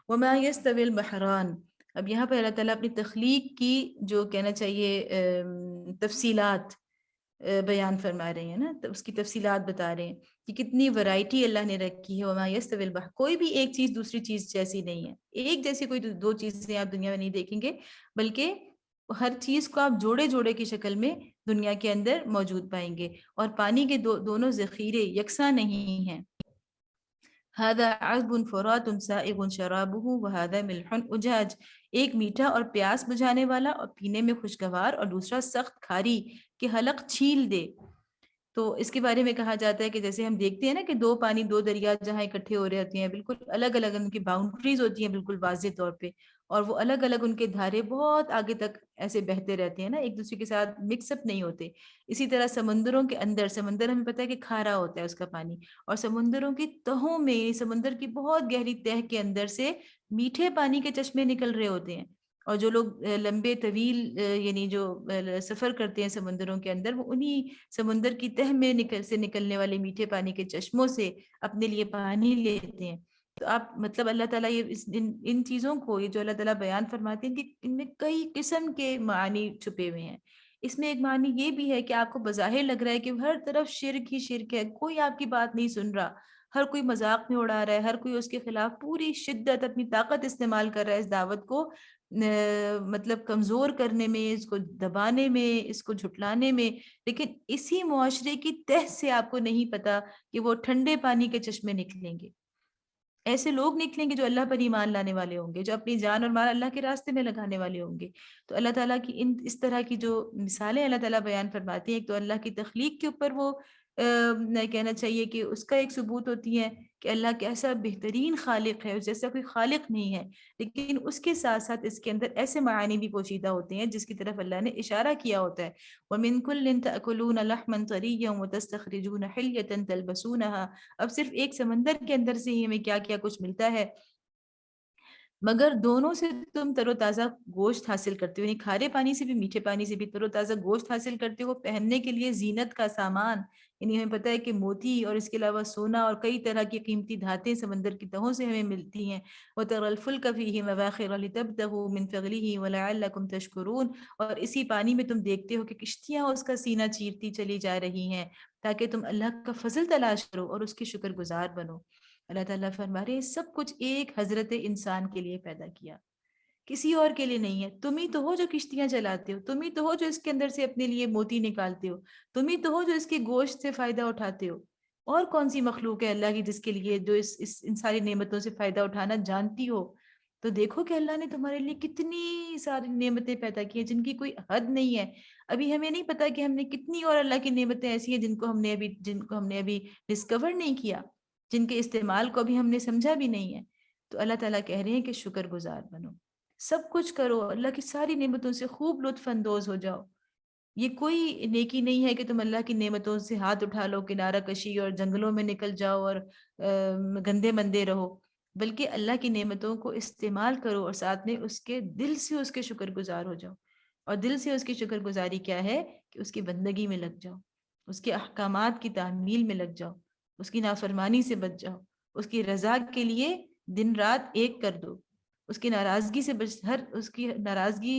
وما يستوي البحران، اب یہاں پہ اللہ تعالیٰ اپنی تخلیق کی جو کہنا چاہیے تفصیلات بیان فرما رہے ہیں نا، تو اس کی تفصیلات بتا رہے ہیں کہ کتنی ورائٹی اللہ نے رکھی ہے۔ وما يستوي البحر، کوئی بھی ایک چیز دوسری چیز جیسی نہیں ہے، ایک جیسی کوئی دو چیزیں آپ دنیا میں نہیں دیکھیں گے، بلکہ ہر چیز کو آپ جوڑے جوڑے کی شکل میں دنیا کے اندر موجود پائیں گے، اور پانی کے دونوں ذخیرے یکساں نہیں ہیں۔ هذا عذب فرات سائغ شرابه وهذا ملح اجاج، ایک میٹھا اور پیاس بجھانے والا اور پینے میں خوشگوار، اور دوسرا سخت کھاری کہ حلق چھیل دے۔ تو اس کے بارے میں کہا جاتا ہے کہ جیسے ہم دیکھتے ہیں نا کہ دو پانی، دو دریا جہاں اکٹھے ہو رہے ہوتے ہیں، بالکل الگ الگ ان کی باؤنڈریز ہوتی ہیں بالکل واضح طور پہ، اور وہ الگ الگ ان کے دھارے بہت آگے تک ایسے بہتے رہتے ہیں نا، ایک دوسرے کے ساتھ مکس اپ نہیں ہوتے۔ اسی طرح سمندروں کے اندر، سمندر ہمیں پتہ ہے کہ کھارا ہوتا ہے اس کا پانی، اور سمندروں کی تہوں میں، سمندر کی بہت گہری تہ کے اندر سے میٹھے پانی کے چشمے نکل رہے ہوتے ہیں، اور جو لوگ لمبے طویل یعنی جو سفر کرتے ہیں سمندروں کے اندر، وہ انہی سمندر کی تہ میں سے نکلنے والے میٹھے پانی کے چشموں سے اپنے لیے پانی لیتے ہیں۔ تو آپ مطلب اللہ تعالیٰ یہ ان چیزوں کو، یہ جو اللہ تعالیٰ بیان فرماتے ہیں کہ ان میں کئی قسم کے معانی چھپے ہوئے ہیں۔ اس میں ایک معنی یہ بھی ہے کہ آپ کو بظاہر لگ رہا ہے کہ ہر طرف شرک ہی شرک ہے، کوئی آپ کی بات نہیں سن رہا، ہر کوئی مذاق میں اڑا رہا ہے، ہر کوئی اس کے خلاف پوری شدت اپنی طاقت استعمال کر رہا ہے اس دعوت کو مطلب کمزور کرنے میں، اس کو دبانے میں، اس کو جھٹلانے میں، لیکن اسی معاشرے کی تہ سے آپ کو نہیں پتا کہ وہ ٹھنڈے پانی کے چشمے نکلیں گے، ایسے لوگ نکلیں گے جو اللہ پر ایمان لانے والے ہوں گے، جو اپنی جان اور مال اللہ کے راستے میں لگانے والے ہوں گے۔ تو اللہ تعالیٰ کی اس طرح کی جو مثالیں اللہ تعالیٰ بیان فرماتی ہیں، ایک تو اللہ کی تخلیق کے اوپر وہ کہنا چاہیے کہ اس کا ایک ثبوت ہوتی ہے کہ اللہ کیسا بہترین خالق ہے، جیسا کوئی خالق نہیں ہے، لیکن اس کے ساتھ ساتھ اس کے اندر ایسے معانی بھی پوشیدہ ہوتے ہیں جس کی طرف اللہ نے اشارہ کیا ہوتا ہے۔ وَمِن كُلٍّ تَأْكُلُونَ لَحْمًا طَرِيًّا وَتَسْتَخْرِجُونَ حِلْيَةً تَلْبَسُونَهَا۔ اب صرف ایک سمندر کے اندر سے ہی ہمیں کیا کیا کچھ ملتا ہے، مگر دونوں سے تم تر و تازہ گوشت حاصل کرتے ہو، یعنی کھارے پانی سے بھی میٹھے پانی سے بھی تر و تازہ گوشت حاصل کرتے ہو، پہننے کے لیے زینت کا سامان، یعنی ہمیں پتہ ہے کہ موتی اور اس کے علاوہ سونا اور کئی طرح کی قیمتی دھاتیں سمندر کی تہوں سے ہمیں ملتی ہیں۔ وَتَرَى الْفُلْكَ فِيهِ مَوَاخِرَ لِتَبْتَغُوا مِنْ فَضْلِهِ وَلَعَلَّكُمْ تَشْكُرُونَ، اور اسی پانی میں تم دیکھتے ہو کہ کشتیاں اس کا سینہ چیرتی چلی جا رہی ہیں تاکہ تم اللہ کا فضل تلاش کرو اور اس کے شکر گزار بنو۔ اللہ تعالیٰ فرما رہے ہیں سب کچھ ایک حضرت انسان کے لیے پیدا کیا، کسی اور کے لیے نہیں ہے۔ تم ہی تو ہو جو کشتیاں چلاتے ہو، تم ہی تو ہو جو اس کے اندر سے اپنے لیے موتی نکالتے ہو، تم ہی تو ہو جو اس کے گوشت سے فائدہ اٹھاتے ہو۔ اور کون سی مخلوق ہے اللہ کی جس کے لیے جو ان ساری نعمتوں سے فائدہ اٹھانا جانتی ہو؟ تو دیکھو کہ اللہ نے تمہارے لیے کتنی ساری نعمتیں پیدا کی ہیں جن کی کوئی حد نہیں ہے۔ ابھی ہمیں نہیں پتا کہ ہم نے کتنی اور اللہ کی نعمتیں ایسی ہیں جن کو ہم نے ابھی ڈسکور نہیں کیا، جن کے استعمال کو بھی ہم نے سمجھا بھی نہیں ہے۔ تو اللہ تعالیٰ کہہ رہے ہیں کہ شکر گزار بنو، سب کچھ کرو، اللہ کی ساری نعمتوں سے خوب لطف اندوز ہو جاؤ۔ یہ کوئی نیکی نہیں ہے کہ تم اللہ کی نعمتوں سے ہاتھ اٹھا لو، کنارہ کشی اور جنگلوں میں نکل جاؤ اور گندے مندے رہو، بلکہ اللہ کی نعمتوں کو استعمال کرو اور ساتھ میں اس کے دل سے اس کے شکر گزار ہو جاؤ۔ اور دل سے اس کی شکر گزاری کیا ہے کہ اس کی بندگی میں لگ جاؤ، اس کے احکامات کی تعمیل میں لگ جاؤ، اس کی نافرمانی سے بچ جاؤ، اس کی رضا کے لیے دن رات ایک کر دو، اس کی ناراضگی سے اس کی ناراضگی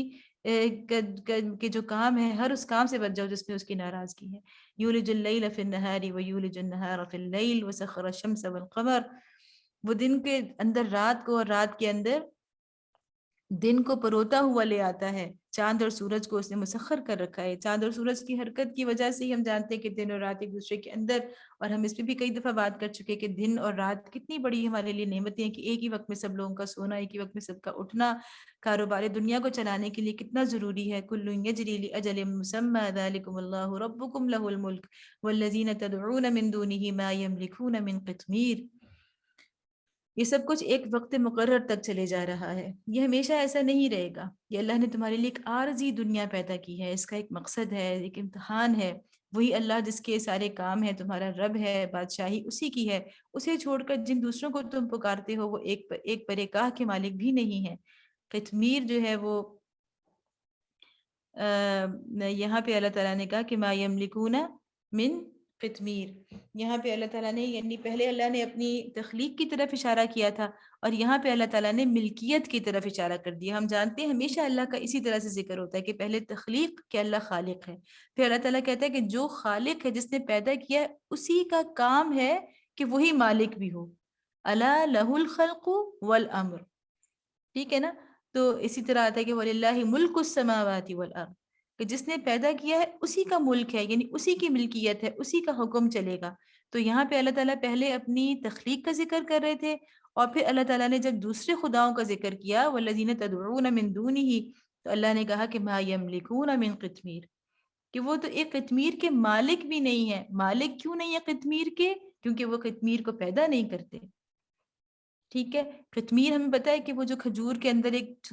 کے جو کام ہے ہر اس کام سے بچ جاؤ جس میں اس کی ناراضگی ہے۔ یولج اللیل فی النہار ویولج النہار فی اللیل وسخر الشمس والقمر، وہ دن کے اندر رات کو اور رات کے اندر دن کو پروتا ہوا لے آتا ہے، چاند اور سورج کو اس نے مسخر کر رکھا ہے۔ چاند اور سورج کی حرکت کی وجہ سے ہی ہم جانتے ہیں کہ دن اور رات ایک دوسرے کے اندر، اور ہم اس پہ بھی کئی دفعہ بات کر چکے کہ دن اور رات کتنی بڑی ہمارے لیے نعمتیں ہیں کہ ایک ہی وقت میں سب لوگوں کا سونا، ایک ہی وقت میں سب کا اٹھنا، کاروبار دنیا کو چلانے کے لیے کتنا ضروری ہے۔ کل یجری لاجل مسمى ذلکم اللہ ربکم لہ الملک والذین تدعون من دونہ ما یملکون من قطمیر۔ یہ سب کچھ ایک وقت مقرر تک چلے جا رہا ہے، یہ ہمیشہ ایسا نہیں رہے گا۔ یہ اللہ نے تمہارے لیے ایک عارضی دنیا پیدا کی ہے، اس کا ایک مقصد ہے، ایک امتحان ہے۔ وہی اللہ جس کے سارے کام ہیں، تمہارا رب ہے، بادشاہی اسی کی ہے، اسے چھوڑ کر جن دوسروں کو تم پکارتے ہو وہ ایک پرے کاہ کے مالک بھی نہیں ہے۔ قطمیر جو ہے وہ یہاں پہ اللہ تعالیٰ نے کہا کہ ما یملکون من قطمیر، یہاں پہ اللہ تعالیٰ نے یعنی پہلے اللہ نے اپنی تخلیق کی طرف اشارہ کیا تھا، اور یہاں پہ اللہ تعالیٰ نے ملکیت کی طرف اشارہ کر دیا۔ ہم جانتے ہیں ہمیشہ اللہ کا اسی طرح سے ذکر ہوتا ہے کہ پہلے تخلیق کہ اللہ خالق ہے، پھر اللہ تعالیٰ کہتا ہے کہ جو خالق ہے جس نے پیدا کیا ہے اسی کا کام ہے کہ وہی مالک بھی ہو۔ الا لہ الخلق والامر، ٹھیک ہے نا؟ تو اسی طرح آتا ہے کہ وَلِلَّهِ مُلْكُ السَّمَاوَاتِ وَالْأَرْضِ، کہ جس نے پیدا کیا ہے اسی کا ملک ہے، یعنی اسی کی ملکیت ہے، اسی کا حکم چلے گا۔ تو یہاں پہ اللہ تعالیٰ پہلے اپنی تخلیق کا ذکر کر رہے تھے، اور پھر اللہ تعالیٰ نے جب دوسرے خداؤں کا ذکر کیا وَالَّذِينَ تَدْعُونَ مِن دُونِهِ، تو اللہ نے کہا کہ مَا يَمْلِكُونَ مِن قِطْمِيرٍ، کہ وہ تو ایک قطمیر کے مالک بھی نہیں ہے۔ مالک کیوں نہیں ہے قطمیر کے؟ کیونکہ وہ قطمیر کو پیدا نہیں کرتے، ٹھیک ہے؟ قطمیر ہمیں پتا ہے کہ وہ جو کھجور کے اندر ایک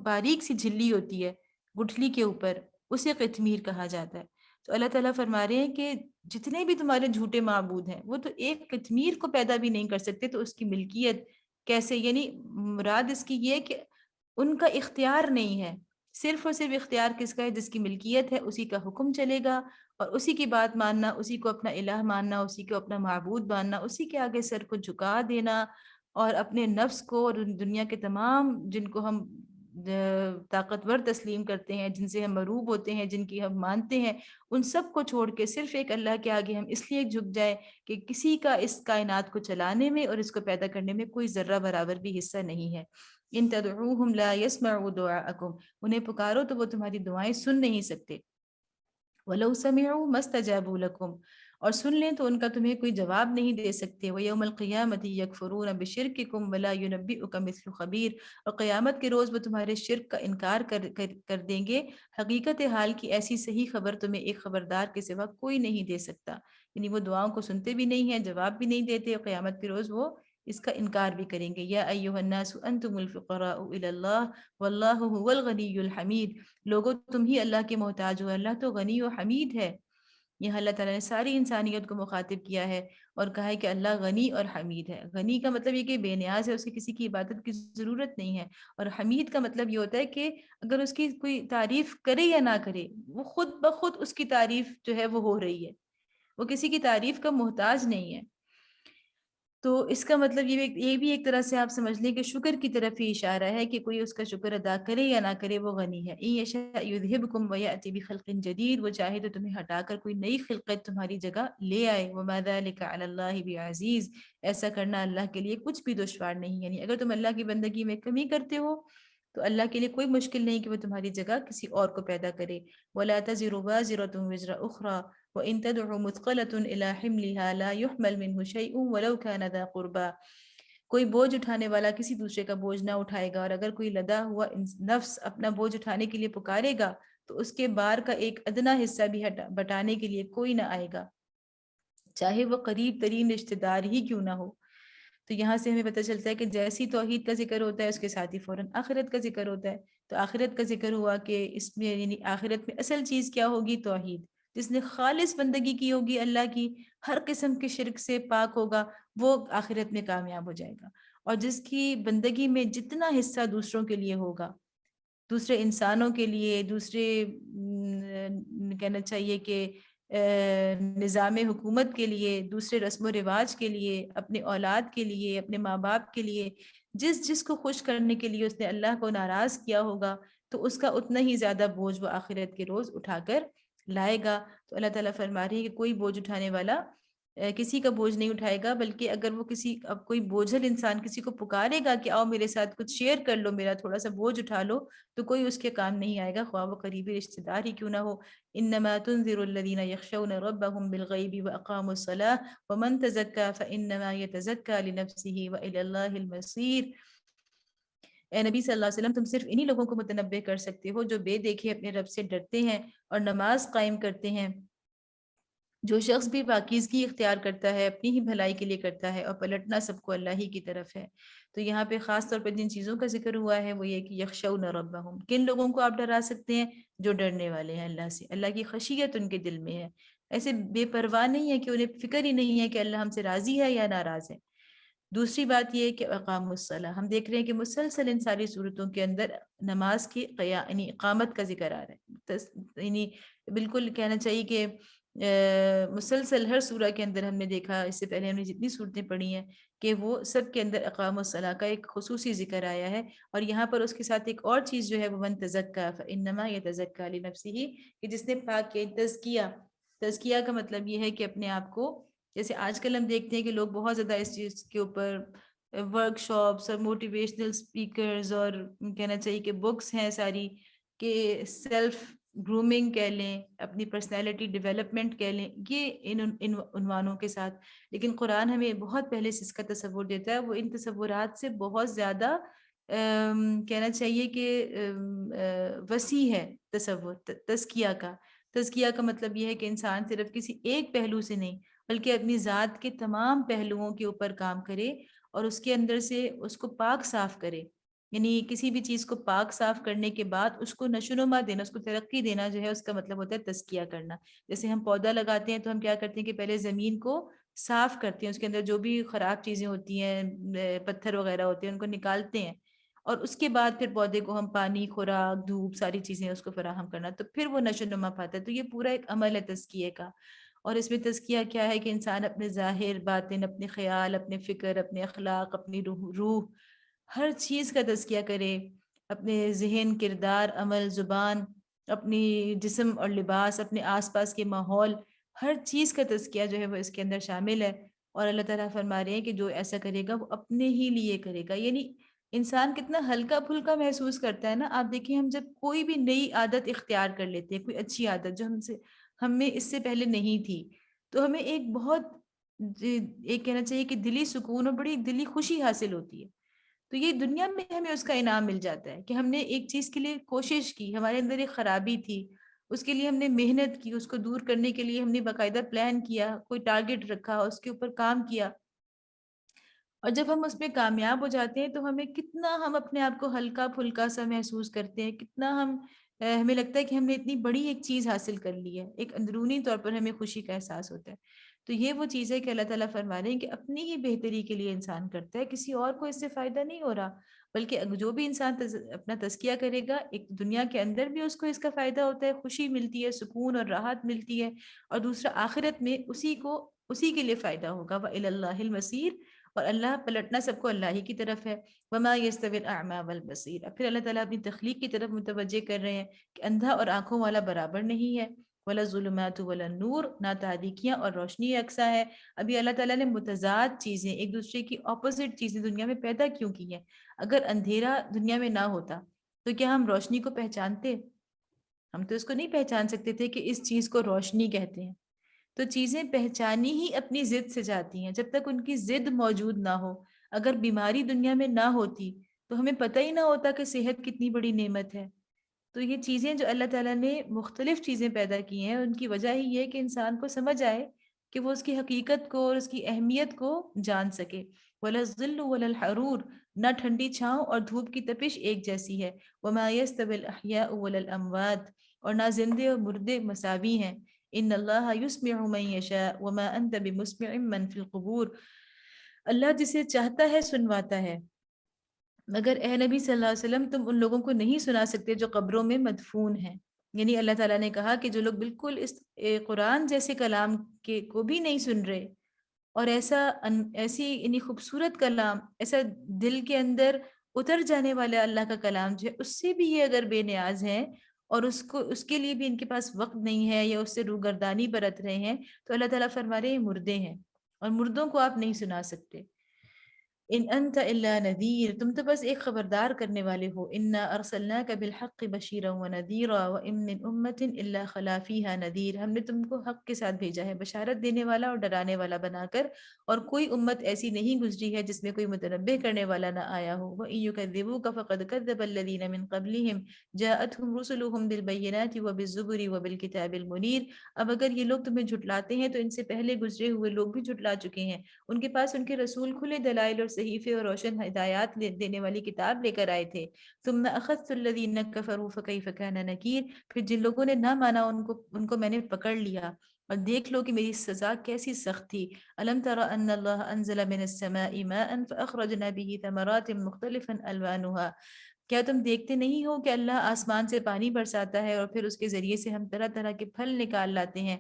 باریک سی جھلی ہوتی ہے گٹھلی کے اوپر، اسے قطمیر کہا جاتا ہے۔ تو اللہ تعالیٰ فرما رہے ہیں کہ جتنے بھی تمہارے جھوٹے معبود ہیں وہ تو ایک قطمیر کو پیدا بھی نہیں کر سکتے، تو اس کی ملکیت کیسے؟ یعنی مراد اس کی یہ کہ ان کا اختیار نہیں ہے، صرف اور صرف اختیار کس کا ہے؟ جس کی ملکیت ہے اسی کا حکم چلے گا، اور اسی کی بات ماننا، اسی کو اپنا الہ ماننا، اسی کو اپنا معبود ماننا، اسی کے آگے سر کو جھکا دینا، اور اپنے نفس کو اور دنیا کے تمام جن کو ہم طاقتور تسلیم کرتے ہیں، جن سے ہم مروب ہوتے ہیں، جن کی ہم مانتے ہیں، ان سب کو چھوڑ کے صرف ایک اللہ کے آگے ہم اس لیے جھک جائیں کہ کسی کا اس کائنات کو چلانے میں اور اس کو پیدا کرنے میں کوئی ذرہ برابر بھی حصہ نہیں ہے۔ ان تدعوہم لا يسمعوا دعاءکم، انہیں پکارو تو وہ تمہاری دعائیں سن نہیں سکتے، وَلَوْ سَمِعُوا مَا اسْتَجَابُوا لَكُمْ، اور سن لیں تو ان کا تمہیں کوئی جواب نہیں دے سکتے، وَيَوْمَ الْقِيَامَةِ يَكْفُرُونَ بِشِرْكِكُمْ وَلَا يُنَبِّئُكَ مِثْلُ خَبِيرٍ، اور قیامت کے روز وہ تمہارے شرک کا انکار کر دیں گے، حقیقت حال کی ایسی صحیح خبر تمہیں ایک خبردار کے سوا کوئی نہیں دے سکتا، یعنی وہ دعاؤں کو سنتے بھی نہیں ہیں، جواب بھی نہیں دیتے، اور قیامت کے روز وہ اس کا انکار بھی کریں گے۔ یا ایھا الناس انتم الفقراء الی اللہ واللہ هو الغنی الحمید، لوگوں تم ہی اللہ کے محتاج ہو، اللہ تو غنی و حمید ہے۔ یہاں اللہ تعالیٰ نے ساری انسانیت کو مخاطب کیا ہے اور کہا ہے کہ اللہ غنی اور حمید ہے۔ غنی کا مطلب یہ کہ بے نیاز ہے، اسے کسی کی عبادت کی ضرورت نہیں ہے، اور حمید کا مطلب یہ ہوتا ہے کہ اگر اس کی کوئی تعریف کرے یا نہ کرے، وہ خود بخود اس کی تعریف جو ہے وہ ہو رہی ہے، وہ کسی کی تعریف کا محتاج نہیں ہے۔ تو اس کا مطلب یہ بھی ایک طرح سے آپ سمجھ لیں کہ شکر کی طرف ہی اشارہ ہے کہ کوئی اس کا شکر ادا کرے یا نہ کرے وہ غنی ہے۔ ان یشاء یذھبکم ویأتی بخلق جدید، وہ چاہے تو تمہیں ہٹا کر کوئی نئی خلقت تمہاری جگہ لے آئے۔ وما ذلک علی اللہ بعزیز، ایسا کرنا اللہ کے لیے کچھ بھی دشوار نہیں، یعنی اگر تم اللہ کی بندگی میں کمی کرتے ہو تو اللہ کے لیے کوئی مشکل نہیں کہ وہ تمہاری جگہ کسی اور کو پیدا کرے۔ ولا تزر وازرة وزر اخرى وَإِن تَدْعُ مُثْقَلَةٌ إِلَى حِمْلِهَا لَا يُحْمَلْ مِنْهُ شَيْءٌ وَلَوْ كَانَ ذَا قُرْبَى، کوئی بوجھ اٹھانے والا کسی دوسرے کا بوجھ نہ اٹھائے گا، اور اگر کوئی لدا ہوا نفس اپنا بوجھ اٹھانے کے لیے پکارے گا تو اس کے بار کا ایک ادنا حصہ بھی بٹانے کے لیے کوئی نہ آئے گا، چاہے وہ قریب ترین رشتہ دار ہی کیوں نہ ہو۔ تو یہاں سے ہمیں پتہ چلتا ہے کہ جیسی توحید کا ذکر ہوتا ہے اس کے ساتھ ہی فوراً آخرت کا ذکر ہوتا ہے۔ تو آخرت کا ذکر ہوا کہ اس میں یعنی آخرت میں اصل چیز کیا ہوگی؟ توحید۔ جس نے خالص بندگی کی ہوگی اللہ کی، ہر قسم کے شرک سے پاک ہوگا، وہ آخرت میں کامیاب ہو جائے گا۔ اور جس کی بندگی میں جتنا حصہ دوسروں کے لیے ہوگا، دوسرے انسانوں کے لیے، دوسرے کہنا چاہیے کہ نظام حکومت کے لیے، دوسرے رسم و رواج کے لیے، اپنے اولاد کے لیے، اپنے ماں باپ کے لیے، جس کو خوش کرنے کے لیے اس نے اللہ کو ناراض کیا ہوگا، تو اس کا اتنا ہی زیادہ بوجھ وہ آخرت کے روز اٹھا کر لائے گا۔ تو اللہ تعالیٰ فرما رہی ہے کہ کوئی بوجھ اٹھانے والا کسی کا بوجھ نہیں اٹھائے گا، بلکہ اگر وہ اب کوئی بوجھل انسان کسی کو پکارے گا کہ آؤ میرے ساتھ کچھ شیئر کر لو، میرا تھوڑا سا بوجھ اٹھا لو، تو کوئی اس کے کام نہیں آئے گا، خواہ وہ قریبی رشتہ دار ہی کیوں نہ ہو۔ انما تنذر الذین یخشون ربهم بالغیب واقاموا الصلاة ومن تزکى فانما يتزکى لنفسه والى اللہ المصیر۔ اے نبی صلی اللہ علیہ وسلم، تم صرف انہی لوگوں کو متنبہ کر سکتے ہو جو بے دیکھے اپنے رب سے ڈرتے ہیں اور نماز قائم کرتے ہیں۔ جو شخص بھی پاکیزگی اختیار کرتا ہے اپنی ہی بھلائی کے لیے کرتا ہے، اور پلٹنا سب کو اللہ ہی کی طرف ہے۔ تو یہاں پہ خاص طور پہ جن چیزوں کا ذکر ہوا ہے وہ یہ کہ یخشون ربہم، کن لوگوں کو آپ ڈرا سکتے ہیں؟ جو ڈرنے والے ہیں اللہ سے، اللہ کی خشیت ان کے دل میں ہے، ایسے بے پرواہ نہیں ہے کہ انہیں فکر ہی نہیں ہے کہ اللہ ہم سے راضی ہے یا ناراض ہے۔ دوسری بات یہ کہ اقام الصلاح، ہم دیکھ رہے ہیں کہ مسلسل ان ساری صورتوں کے اندر نماز کی یعنی اقامت کا ذکر آ رہا ہے، یعنی بالکل کہنا چاہیے کہ مسلسل ہر سورہ کے اندر ہم نے دیکھا، اس سے پہلے ہم نے جتنی صورتیں پڑھی ہیں کہ وہ سب کے اندر اقام الصلاح کا ایک خصوصی ذکر آیا ہے، اور یہاں پر اس کے ساتھ ایک اور چیز جو ہے وہ من تزکا فانما یتزکا لنفسہ، کہ جس نے پاک کے تزکیہ کا مطلب یہ ہے کہ اپنے آپ کو، جیسے آج کل ہم دیکھتے ہیں کہ لوگ بہت زیادہ اس چیز کے اوپر ورک شاپس اور موٹیویشنل سپیکرز اور کہنا چاہیے کہ بکس ہیں ساری، کہ سیلف گرومنگ کہہ لیں، اپنی پرسنالٹی ڈیولپمنٹ کہہ لیں، یہ ان عنوانوں کے ساتھ، لیکن قرآن ہمیں بہت پہلے سے اس کا تصور دیتا ہے، وہ ان تصورات سے بہت زیادہ کہنا چاہیے کہ وسیع ہے تصور تزکیہ کا مطلب یہ ہے کہ انسان صرف کسی ایک پہلو سے نہیں بلکہ اپنی ذات کے تمام پہلوؤں کے اوپر کام کرے اور اس کے اندر سے اس کو پاک صاف کرے، یعنی کسی بھی چیز کو پاک صاف کرنے کے بعد اس کو نشوونما دینا، اس کو ترقی دینا جو ہے اس کا مطلب ہوتا ہے تزکیہ کرنا۔ جیسے ہم پودا لگاتے ہیں تو ہم کیا کرتے ہیں کہ پہلے زمین کو صاف کرتے ہیں، اس کے اندر جو بھی خراب چیزیں ہوتی ہیں، پتھر وغیرہ ہوتے ہیں، ان کو نکالتے ہیں، اور اس کے بعد پھر پودے کو ہم پانی، خوراک، دھوپ، ساری چیزیں اس کو فراہم کرنا، تو پھر وہ نشو و نما پاتا ہے۔ تو یہ پورا ایک عمل ہے تزکیے کا، اور اس میں تزکیہ کیا ہے کہ انسان اپنے ظاہر، باطن، اپنے خیال، اپنے فکر، اپنے اخلاق، اپنی روح ہر چیز کا تزکیہ کرے، اپنے ذہن، کردار، عمل، زبان، اپنی جسم اور لباس، اپنے آس پاس کے ماحول، ہر چیز کا تزکیہ جو ہے وہ اس کے اندر شامل ہے۔ اور اللہ تعالیٰ فرما رہے ہیں کہ جو ایسا کرے گا وہ اپنے ہی لیے کرے گا، یعنی انسان کتنا ہلکا پھلکا محسوس کرتا ہے نا. آپ دیکھیں ہم جب کوئی بھی نئی عادت اختیار کر لیتے ہیں، کوئی اچھی عادت جو ہمیں اس سے پہلے نہیں تھی، تو ہمیں ایک بہت ایک کہنا چاہیے کہ دلی سکون اور بڑی دلی خوشی حاصل ہوتی ہے. تو یہ دنیا میں ہمیں اس کا انعام مل جاتا ہے کہ ہم نے ایک چیز کے لیے کوشش کی، ہمارے اندر ایک خرابی تھی، اس کے لیے ہم نے محنت کی، اس کو دور کرنے کے لیے ہم نے باقاعدہ پلان کیا، کوئی ٹارگٹ رکھا، اس کے اوپر کام کیا، اور جب ہم اس میں کامیاب ہو جاتے ہیں تو ہمیں کتنا ہم اپنے آپ کو ہلکا پھلکا سا محسوس کرتے ہیں، کتنا ہمیں لگتا ہے کہ ہم نے اتنی بڑی ایک چیز حاصل کر لی ہے، ایک اندرونی طور پر ہمیں خوشی کا احساس ہوتا ہے. تو یہ وہ چیز ہے کہ اللہ تعالیٰ فرما رہے ہیں کہ اپنی ہی بہتری کے لیے انسان کرتا ہے، کسی اور کو اس سے فائدہ نہیں ہو رہا، بلکہ جو بھی انسان اپنا تزکیہ کرے گا، ایک دنیا کے اندر بھی اس کو اس کا فائدہ ہوتا ہے، خوشی ملتی ہے، سکون اور راحت ملتی ہے، اور دوسرا آخرت میں اسی کے لیے فائدہ ہوگا. وَإِلَى اللَّهِ الْمَصِيرُ، اور اللہ پلٹنا سب کو اللہ ہی کی طرف ہے. وَمَا يَسْتَوِي الْأَعْمَى وَالْبَصِيرُ. اب پھر اللہ تعالیٰ اپنی تخلیق کی طرف متوجہ کر رہے ہیں کہ اندھا اور آنکھوں والا برابر نہیں ہے. وَلَا الظُّلُمَاتُ وَلَا النُّورُ، نہ تاریکیاں اور روشنی یکساں ہے. ابھی اللہ تعالیٰ نے متضاد چیزیں، ایک دوسرے کی اپوزٹ چیزیں دنیا میں پیدا کیوں کی ہیں؟ اگر اندھیرا دنیا میں نہ ہوتا تو کیا ہم روشنی کو پہچانتے؟ ہم تو اس کو نہیں پہچان سکتے تھے کہ اس چیز کو روشنی کہتے ہیں. تو چیزیں پہچانی ہی اپنی ضد سے جاتی ہیں، جب تک ان کی ضد موجود نہ ہو. اگر بیماری دنیا میں نہ ہوتی تو ہمیں پتہ ہی نہ ہوتا کہ صحت کتنی بڑی نعمت ہے. تو یہ چیزیں جو اللہ تعالیٰ نے مختلف چیزیں پیدا کی ہیں، ان کی وجہ ہی یہ کہ انسان کو سمجھ آئے کہ وہ اس کی حقیقت کو اور اس کی اہمیت کو جان سکے. وَلَا الظِّلُّ وَلَا الْحَرُورُ، نہ ٹھنڈی چھاؤں اور دھوپ کی تپش ایک جیسی ہے. وَمَا يَسْتَوِي الْأَحْيَاءُ وَلَا الْأَمْوَاتُ، اور نہ زندے اور مردے مساوی ہیں. ان اللہ یسمع من یشاء وما انت بمسمع من فی القبور، اللہ جسے چاہتا ہے سنواتا ہے، مگر اے نبی صلی اللہ علیہ وسلم تم ان لوگوں کو نہیں سنا سکتے جو قبروں میں مدفون ہیں. یعنی اللہ تعالیٰ نے کہا کہ جو لوگ بالکل اس قرآن جیسے کلام کے کو بھی نہیں سن رہے، اور ایسی یعنی خوبصورت کلام، ایسا دل کے اندر اتر جانے والا اللہ کا کلام جو ہے، اس سے بھی یہ اگر بے نیاز ہیں اور اس کے لیے بھی ان کے پاس وقت نہیں ہے یا اس سے روگردانی برت رہے ہیں، تو اللہ تعالیٰ فرما رہے ہیں مردے ہیں، اور مردوں کو آپ نہیں سنا سکتے. ان انت الا نذیر، تم تو بس ایک خبردار کرنے والے ہو. انا ارسلناک بالحق بشیرا ونذیرا وان من امۃ الا خلا فیہا نذیر، ہم نے تم کو حق کے ساتھ بھیجا ہے، بشارت دینے والا اور ڈرانے والا بنا کر، اور کوئی امت ایسی نہیں گزری ہے جس میں کوئی متنبہ کرنے والا نہ آیا ہو. وَإِن يُكَذِّبُوكَ فَقَدْ كَذَّبَ الَّذِينَ مِن قَبْلِهِمْ جَاءَتْهُمْ رُسُلُهُمْ بِالْبَيِّنَاتِ وَبِالزُّبُرِ وَبِالْكِتَابِ الْمُنِيرِ. اب اگر یہ لوگ تمہیں جھٹلاتے ہیں تو ان سے پہلے گزرے ہوئے لوگ بھی جھٹلا چکے ہیں، ان کے پاس ان کے رسول کھلے دلائل اور صحیفے اور روشن ہدایات دینے والی کتاب لے کر آئے تھے. ثم اخذت الذين كفروا فكيف كان نكير، پھر جن لوگوں نے نہ مانا ان کو میں نے پکڑ لیا، اور دیکھ لو کہ میری سزا کیسی سخت تھی. الم تر ان اللہ انزل من السماء ماء فاخرجنا به ثمرات مختلفا الوانها، کیا تم دیکھتے نہیں ہو کہ اللہ آسمان سے پانی برساتا ہے اور پھر اس کے ذریعے سے ہم طرح طرح کے پھل نکال لاتے ہیں.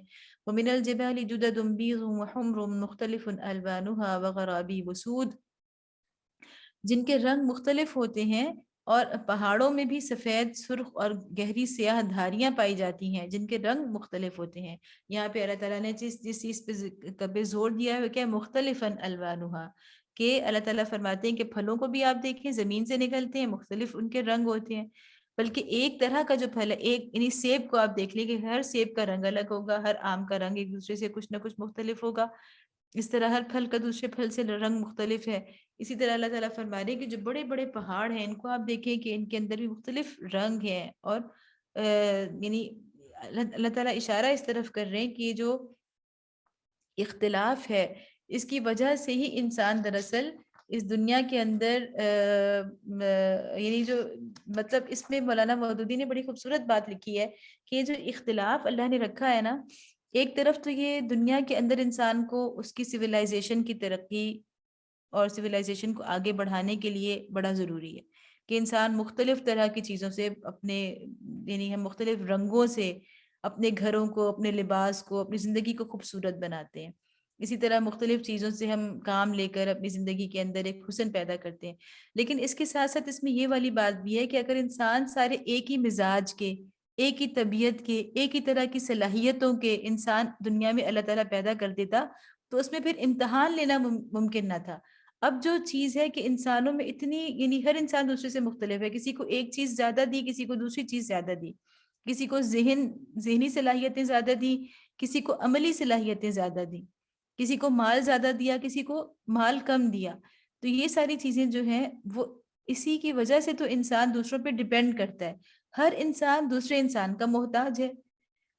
وَمِنَ الْجِبَالِ جُدَدٌ بِيضٌ وَحُمْرٌ مُخْتَلِفٌ أَلْوَانُهَا وَغَرَابِيبُ سُودٌ، جن کے رنگ مختلف ہوتے ہیں، اور پہاڑوں میں بھی سفید، سرخ اور گہری سیاہ دھاریاں پائی جاتی ہیں جن کے رنگ مختلف ہوتے ہیں. یہاں پہ اللہ تعالیٰ نے جس چیز پہ زور دیا ہے کیا مختلفاً الوانها، کہ اللہ تعالیٰ فرماتے ہیں کہ پھلوں کو بھی آپ دیکھیں زمین سے نکلتے ہیں، مختلف ان کے رنگ ہوتے ہیں، بلکہ ایک طرح کا جو پھل ہے، ایک یعنی سیب کو آپ دیکھ لیں کہ ہر سیب کا رنگ الگ ہوگا، ہر آم کا رنگ ایک دوسرے سے کچھ نہ کچھ مختلف ہوگا، اس طرح ہر پھل کا دوسرے پھل سے رنگ مختلف ہے. اسی طرح اللہ تعالیٰ فرما رہے ہیں کہ جو بڑے بڑے پہاڑ ہیں ان کو آپ دیکھیں کہ ان کے اندر بھی مختلف رنگ ہیں، اور یعنی اللہ تعالیٰ اشارہ اس طرف کر رہے ہیں کہ یہ جو اختلاف ہے اس کی وجہ سے ہی انسان دراصل اس دنیا کے اندر یعنی جو مطلب اس میں مولانا مودودی نے بڑی خوبصورت بات لکھی ہے کہ یہ جو اختلاف اللہ نے رکھا ہے نا، ایک طرف تو یہ دنیا کے اندر انسان کو اس کی سویلائزیشن کی ترقی اور سویلائزیشن کو آگے بڑھانے کے لیے بڑا ضروری ہے کہ انسان مختلف طرح کی چیزوں سے اپنے یعنی ہم مختلف رنگوں سے اپنے گھروں کو، اپنے لباس کو، اپنی زندگی کو خوبصورت بناتے ہیں. اسی طرح مختلف چیزوں سے ہم کام لے کر اپنی زندگی کے اندر ایک حسن پیدا کرتے ہیں. لیکن اس کے ساتھ ساتھ اس میں یہ والی بات بھی ہے کہ اگر انسان سارے ایک ہی مزاج کے، ایک ہی طبیعت کے، ایک ہی طرح کی صلاحیتوں کے انسان دنیا میں اللہ تعالیٰ پیدا کر دیتا تو اس میں پھر امتحان لینا ممکن نہ تھا. اب جو چیز ہے کہ انسانوں میں اتنی، یعنی ہر انسان دوسرے سے مختلف ہے، کسی کو ایک چیز زیادہ دی، کسی کو دوسری چیز زیادہ دی، کسی کو ذہنی صلاحیتیں زیادہ دی، کسی کو عملی صلاحیتیں زیادہ دی، کسی کو مال زیادہ دیا، کسی کو مال کم دیا. تو یہ ساری چیزیں جو ہیں وہ اسی کی وجہ سے تو انسان دوسروں پہ ڈیپینڈ کرتا ہے. ہر انسان دوسرے انسان کا محتاج ہے.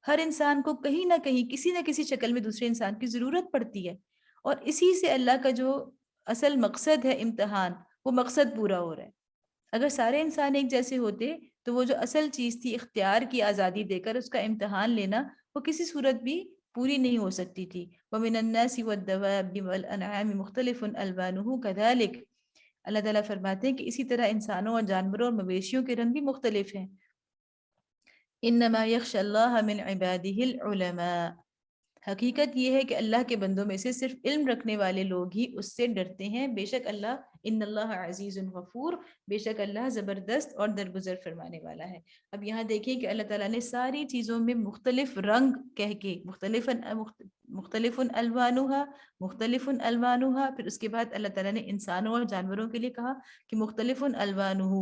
ہر انسان کو کہیں نہ کہیں کسی نہ کسی شکل میں دوسرے انسان کی ضرورت پڑتی ہے. اور اسی سے اللہ کا جو اصل مقصد ہے امتحان، وہ مقصد پورا ہو رہا ہے. اگر سارے انسان ایک جیسے ہوتے تو وہ جو اصل چیز تھی اختیار کی آزادی دے کر اس کا امتحان لینا، وہ کسی صورت بھی پوری نہیں ہو سکتی تھی. وَمِنَ النَّاسِ وَالدَّوَابِ وَالْأَنْعَامِ مُخْتَلِفٌ أَلْوَانُهُ كَذَلِكَ. اللہ تعالیٰ فرماتے ہیں کہ اسی طرح انسانوں اور جانوروں اور مویشیوں کے رنگ بھی مختلف ہیں. انما یخشى اللہ من عباده العلماء. حقیقت یہ ہے کہ اللہ کے بندوں میں سے صرف علم رکھنے والے لوگ ہی اس سے ڈرتے ہیں. بے شک اللہ، ان اللہ عزیز غفور، بے شک اللہ زبردست اور درگزر فرمانے والا ہے. اب یہاں دیکھیں کہ اللہ تعالیٰ نے ساری چیزوں میں مختلف رنگ کہہ کے مختلف الوانها مختلف الوانها، پھر اس کے بعد اللہ تعالیٰ نے انسانوں اور جانوروں کے لیے کہا کہ مختلف الوانه،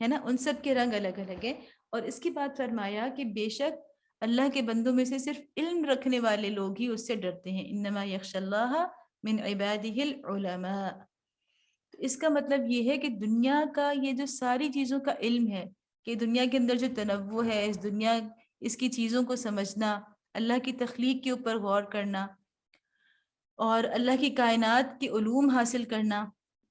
ہے نا، ان سب کے رنگ الگ الگ ہیں. اور اس کے بعد فرمایا کہ بے شک اللہ کے بندوں میں سے صرف علم رکھنے والے لوگ ہی اس سے ڈرتے ہیں. انما یخشى اللہ من عباده العلماء. اس کا مطلب یہ ہے کہ دنیا کا یہ جو ساری چیزوں کا علم ہے، کہ دنیا کے اندر جو تنوع ہے، اس دنیا، اس کی چیزوں کو سمجھنا، اللہ کی تخلیق کے اوپر غور کرنا اور اللہ کی کائنات کے علوم حاصل کرنا،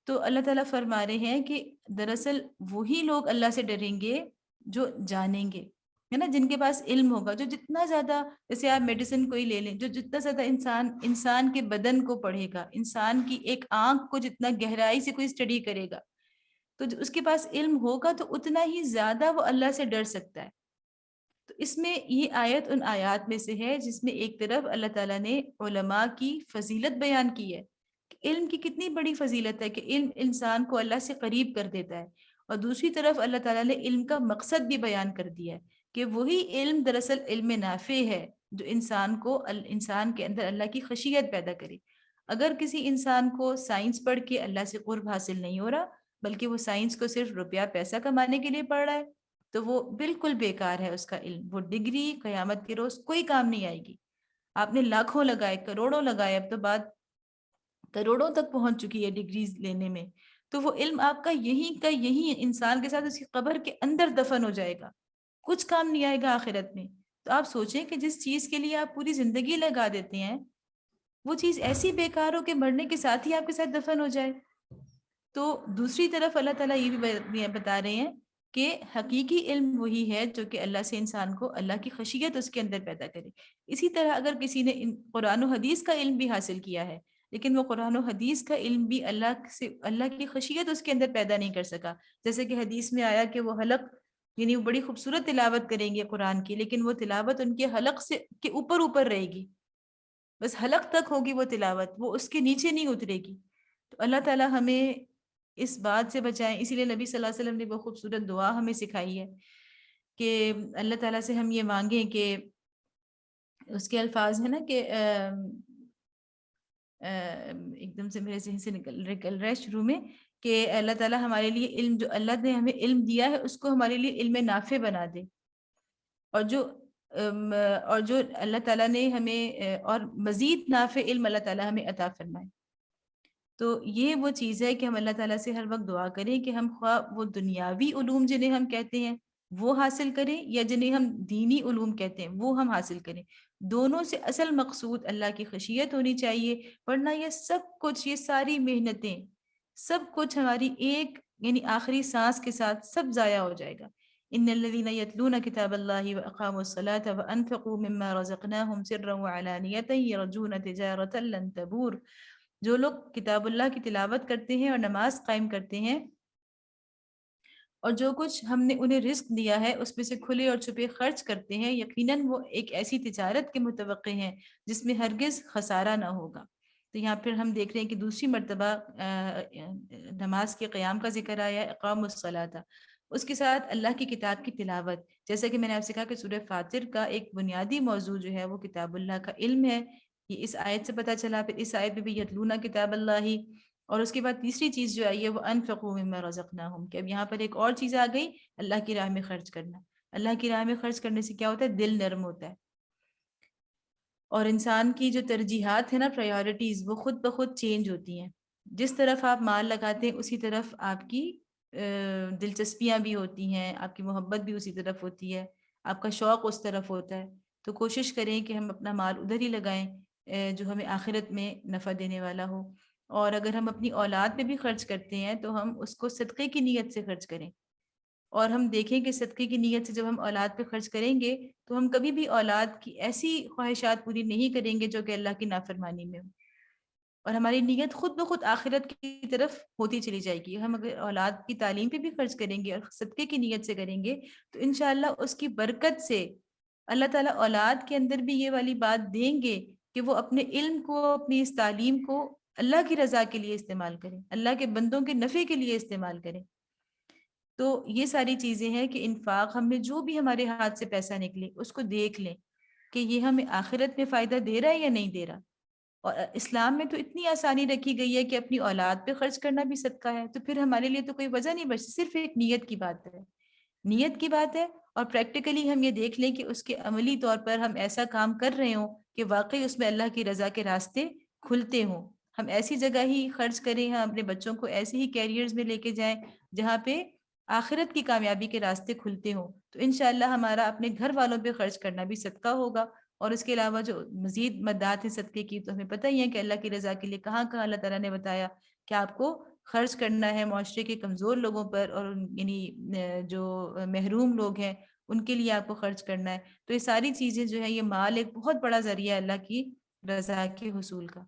تو اللہ تعالیٰ فرما رہے ہیں کہ دراصل وہی لوگ اللہ سے ڈریں گے جو جانیں گے، ہے نا، جن کے پاس علم ہوگا. جو جتنا زیادہ، جیسے آپ میڈیسن کو ہی لے لیں، جو جتنا زیادہ انسان کے بدن کو پڑھے گا، انسان کی ایک آنکھ کو جتنا گہرائی سے کوئی اسٹڈی کرے گا، تو اس کے پاس علم ہوگا تو اتنا ہی زیادہ وہ اللہ سے ڈر سکتا ہے. تو اس میں یہ آیت ان آیات میں سے ہے جس میں ایک طرف اللہ تعالیٰ نے علماء کی فضیلت بیان کی ہے، علم کی کتنی بڑی فضیلت ہے کہ علم انسان کو اللہ سے قریب کر دیتا ہے، اور دوسری طرف اللہ تعالیٰ نے علم کا مقصد بھی بیان کر دیا ہے کہ وہی علم دراصل علم نافع ہے جو انسان کے اندر اللہ کی خشیت پیدا کرے. اگر کسی انسان کو سائنس پڑھ کے اللہ سے قرب حاصل نہیں ہو رہا، بلکہ وہ سائنس کو صرف روپیہ پیسہ کمانے کے لیے پڑھ رہا ہے، تو وہ بالکل بیکار ہے اس کا علم. وہ ڈگری قیامت کے روز کوئی کام نہیں آئے گی. آپ نے لاکھوں لگائے، کروڑوں لگائے، اب تو بات کروڑوں تک پہنچ چکی ہے ڈگریز لینے میں، تو وہ علم آپ کا یہی انسان کے ساتھ اس کی قبر کے اندر دفن ہو جائے گا، کچھ کام نہیں آئے گا آخرت میں. تو آپ سوچیں کہ جس چیز کے لیے آپ پوری زندگی لگا دیتے ہیں، وہ چیز ایسی بیکار ہو کہ مرنے کے ساتھ ہی آپ کے ساتھ دفن ہو جائے. تو دوسری طرف اللہ تعالیٰ یہ بھی بتا رہے ہیں کہ حقیقی علم وہی ہے جو کہ اللہ سے انسان کو اللہ کی خشیت اس کے اندر پیدا کرے. اسی طرح اگر کسی نے قرآن و حدیث کا علم بھی حاصل کیا ہے، لیکن وہ قرآن و حدیث کا علم بھی اللہ کی خشیت اس کے اندر پیدا نہیں کر سکا، جیسے کہ حدیث میں آیا کہ وہ حلق، یعنی وہ بڑی خوبصورت تلاوت کریں گے قرآن کی، لیکن وہ تلاوت ان کے حلق سے کے اوپر رہے گی، بس حلق تک ہوگی وہ تلاوت، وہ اس کے نیچے نہیں اترے گی. تو اللہ تعالیٰ ہمیں اس بات سے بچائیں. اسی لیے نبی صلی اللہ علیہ وسلم نے وہ خوبصورت دعا ہمیں سکھائی ہے کہ اللہ تعالیٰ سے ہم یہ مانگیں کہ اس کے الفاظ ہیں نا کہ ایک دم سے میرے ذہن سے نکل رہا ہے شروع میں، کہ اللہ تعالیٰ ہمارے لیے علم، جو اللہ نے ہمیں علم دیا ہے اس کو ہمارے لیے علم نافع بنا دے، اور جو اللہ تعالیٰ نے ہمیں اور مزید نافع علم اللہ تعالیٰ ہمیں عطا فرمائے. تو یہ وہ چیز ہے کہ ہم اللہ تعالیٰ سے ہر وقت دعا کریں کہ ہم خواہ وہ دنیاوی علوم جنہیں ہم کہتے ہیں وہ حاصل کریں، یا جنہیں ہم دینی علوم کہتے ہیں وہ ہم حاصل کریں. دونوں سے اصل مقصود اللہ کی خشیت ہونی چاہیے، ورنہ یہ سب کچھ، یہ ساری محنتیں، سب کچھ ہماری ایک، یعنی آخری سانس کے ساتھ سب ضائع ہو جائے گا. ان الذين يتلون كتاب الله واقاموا الصلاه وانفقوا مما رزقناهم سرا وعلانيه يرجون تجاره لن تبور. جو لوگ کتاب اللہ کی تلاوت کرتے ہیں اور نماز قائم کرتے ہیں، اور جو کچھ ہم نے انہیں رزق دیا ہے اس میں سے کھلے اور چھپے خرچ کرتے ہیں، یقیناً وہ ایک ایسی تجارت کے متوقع ہیں جس میں ہرگز خسارہ نہ ہوگا. تو یہاں پھر ہم دیکھ رہے ہیں کہ دوسری مرتبہ نماز کے قیام کا ذکر آیا، اقام الصلاۃ، اس کے ساتھ اللہ کی کتاب کی تلاوت. جیسا کہ میں نے آپ سے کہا کہ سورہ فاطر کا ایک بنیادی موضوع جو ہے وہ کتاب اللہ کا علم ہے، یہ اس آیت سے پتہ چلا. پھر اس آیت میں بھی یتلونا کتاب اللہ، اور اس کے بعد تیسری چیز جو آئی ہے وہ انفقوا مما رزقناہم، کہ اب یہاں پر ایک اور چیز آ گئی، اللہ کی راہ میں خرچ کرنا۔ اللہ کی راہ میں خرچ کرنے سے کیا ہوتا ہے؟ دل نرم ہوتا ہے، اور انسان کی جو ترجیحات ہیں نا، پرائیورٹیز، وہ خود بخود چینج ہوتی ہیں۔ جس طرف آپ مال لگاتے ہیں اسی طرف آپ کی دلچسپیاں بھی ہوتی ہیں، آپ کی محبت بھی اسی طرف ہوتی ہے، آپ کا شوق اس طرف ہوتا ہے۔ تو کوشش کریں کہ ہم اپنا مال ادھر ہی لگائیں جو ہمیں آخرت میں نفع دینے والا ہو۔ اور اگر ہم اپنی اولاد پہ بھی خرچ کرتے ہیں تو ہم اس کو صدقے کی نیت سے خرچ کریں، اور ہم دیکھیں کہ صدقے کی نیت سے جب ہم اولاد پہ خرچ کریں گے تو ہم کبھی بھی اولاد کی ایسی خواہشات پوری نہیں کریں گے جو کہ اللہ کی نافرمانی میں ہو، اور ہماری نیت خود بخود آخرت کی طرف ہوتی چلی جائے گی۔ ہم اگر اولاد کی تعلیم پہ بھی خرچ کریں گے اور صدقے کی نیت سے کریں گے تو انشاءاللہ اس کی برکت سے اللہ تعالیٰ اولاد کے اندر بھی یہ والی بات دیں گے کہ وہ اپنے علم کو، اپنی اس تعلیم کو اللہ کی رضا کے لیے استعمال کریں، اللہ کے بندوں کے نفع کے لیے استعمال کریں۔ تو یہ ساری چیزیں ہیں کہ انفاق، ہم نے جو بھی ہمارے ہاتھ سے پیسہ نکلے اس کو دیکھ لیں کہ یہ ہمیں آخرت میں فائدہ دے رہا ہے یا نہیں دے رہا۔ اور اسلام میں تو اتنی آسانی رکھی گئی ہے کہ اپنی اولاد پہ خرچ کرنا بھی صدقہ ہے، تو پھر ہمارے لیے تو کوئی وجہ نہیں بچتی، صرف ایک نیت کی بات ہے، نیت کی بات ہے۔ اور پریکٹیکلی ہم یہ دیکھ لیں کہ اس کے عملی طور پر ہم ایسا کام کر رہے ہوں کہ واقعی اس میں اللہ کی رضا کے راستے کھلتے ہوں، ہم ایسی جگہ ہی خرچ کریں، ہم اپنے بچوں کو ایسے ہی کیریئرز میں لے کے جائیں جہاں پہ آخرت کی کامیابی کے راستے کھلتے ہوں، تو انشاءاللہ ہمارا اپنے گھر والوں پہ خرچ کرنا بھی صدقہ ہوگا۔ اور اس کے علاوہ جو مزید مدات ہیں صدقے کی، تو ہمیں پتہ ہی ہے کہ اللہ کی رضا کے لیے کہاں کہاں اللہ تعالیٰ نے بتایا کہ آپ کو خرچ کرنا ہے معاشرے کے کمزور لوگوں پر، اور یعنی جو محروم لوگ ہیں ان کے لیے آپ کو خرچ کرنا ہے۔ تو یہ ساری چیزیں جو ہے، یہ مال ایک بہت بڑا ذریعہ ہے اللہ کی رضا کے حصول کا۔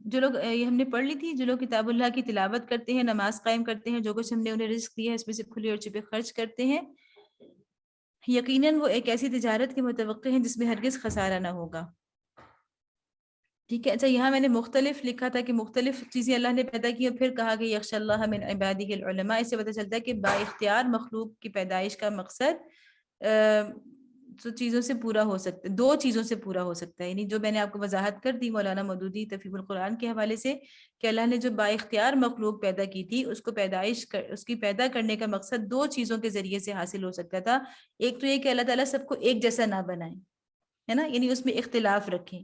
جو لوگ یہ ہم نے پڑھ لی تھی، جو لوگ کتاب اللہ کی تلاوت کرتے ہیں، نماز قائم کرتے ہیں، جو کچھ ہم نے انہیں رزق دیا ہے اس میں سے کھلے اور چھپے خرچ کرتے ہیں، یقیناً وہ ایک ایسی تجارت کے متوقع ہیں جس میں ہرگز خسارہ نہ ہوگا۔ ٹھیک ہے، اچھا یہاں میں نے مختلف لکھا تھا کہ مختلف چیزیں اللہ نے پیدا کی، اور پھر کہا کہ یخشى اللہ من عبادہ العلماء۔ اس سے پتہ چلتا ہے کہ با اختیار مخلوق کی پیدائش کا مقصد تو چیزوں سے پورا ہو سکتا ہے، دو چیزوں سے پورا ہو سکتا ہے، یعنی جو میں نے آپ کو وضاحت کر دی مولانا مودودی تفہیم القرآن کے حوالے سے، کہ اللہ نے جو با اختیار مخلوق پیدا کی تھی اس کو اس کی پیدا کرنے کا مقصد دو چیزوں کے ذریعے سے حاصل ہو سکتا تھا۔ ایک تو یہ کہ اللہ تعالیٰ سب کو ایک جیسا نہ بنائے، ہے نا، یعنی اس میں اختلاف رکھیں،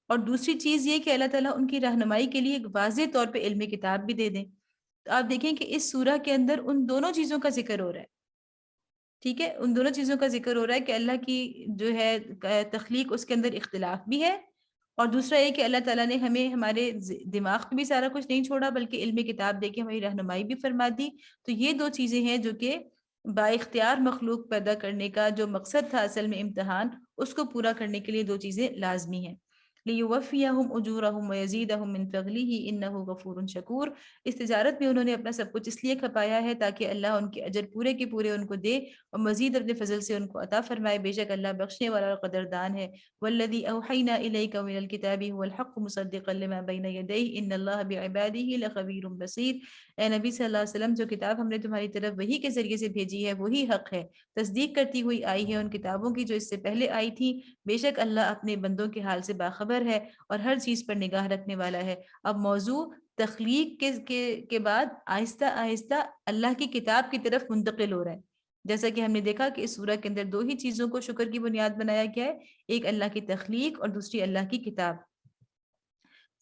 اور دوسری چیز یہ کہ اللہ تعالیٰ ان کی رہنمائی کے لیے ایک واضح طور پہ علم کتاب بھی دے دیں۔ تو آپ دیکھیں کہ اس سورہ کے اندر ان دونوں چیزوں کا ذکر ہو رہا ہے، ٹھیک ہے، ان دونوں چیزوں کا ذکر ہو رہا ہے کہ اللہ کی جو ہے تخلیق، اس کے اندر اختلاف بھی ہے، اور دوسرا یہ کہ اللہ تعالیٰ نے ہمیں ہمارے دماغ میں بھی سارا کچھ نہیں چھوڑا بلکہ علم کتاب دے کے ہماری رہنمائی بھی فرما دی۔ تو یہ دو چیزیں ہیں جو کہ با اختیار مخلوق پیدا کرنے کا جو مقصد تھا اصل میں امتحان، اس کو پورا کرنے کے لیے دو چیزیں لازمی ہیں۔ لِيُوَفِّيَهُمْ أُجُورَهُمْ وَيَزِيدَهُمْ مِنْ فَضْلِهِ إِنَّهُ غَفُورٌ شَكُورٌ۔ اس تجارت میں انہوں نے اپنا سب کچھ اس لیے کھپایا ہے تاکہ اللہ ان کے اجر پورے کے پورے ان کو دے اور مزید اپنے فضل سے ان کو عطا فرمائے، بے شک اللہ بخشنے والا اور قدردان ہے۔ وَالَّذِي أَوْحَيْنَا إِلَيْكَ مِنَ الْكِتَابِ هُوَ الْحَقُّ مُصَدِّقًا لِمَا بَيْنَ يَدَيْهِ إِنَّ اللَّهَ بِعِبَادِهِ لَخَبِيرٌ بَصِيرٌ۔ اے نبی صلی اللہ علیہ وسلم، جو کتاب ہم نے تمہاری طرف وحی کے ذریعے سے بھیجی ہے وہی حق ہے، تصدیق کرتی ہوئی آئی ہے ان کتابوں کی جو اس سے پہلے آئی تھی، بے شک اللہ اپنے بندوں کے حال سے باخبر ہے اور ہر چیز پر نگاہ رکھنے والا ہے۔ اب موضوع تخلیق کے بعد آہستہ آہستہ اللہ کی کتاب کی طرف منتقل ہو رہا ہے، جیسا کہ ہم نے دیکھا کہ اس سورہ کے اندر دو ہی چیزوں کو شکر کی بنیاد بنایا گیا ہے، ایک اللہ کی تخلیق اور دوسری اللہ کی کتاب۔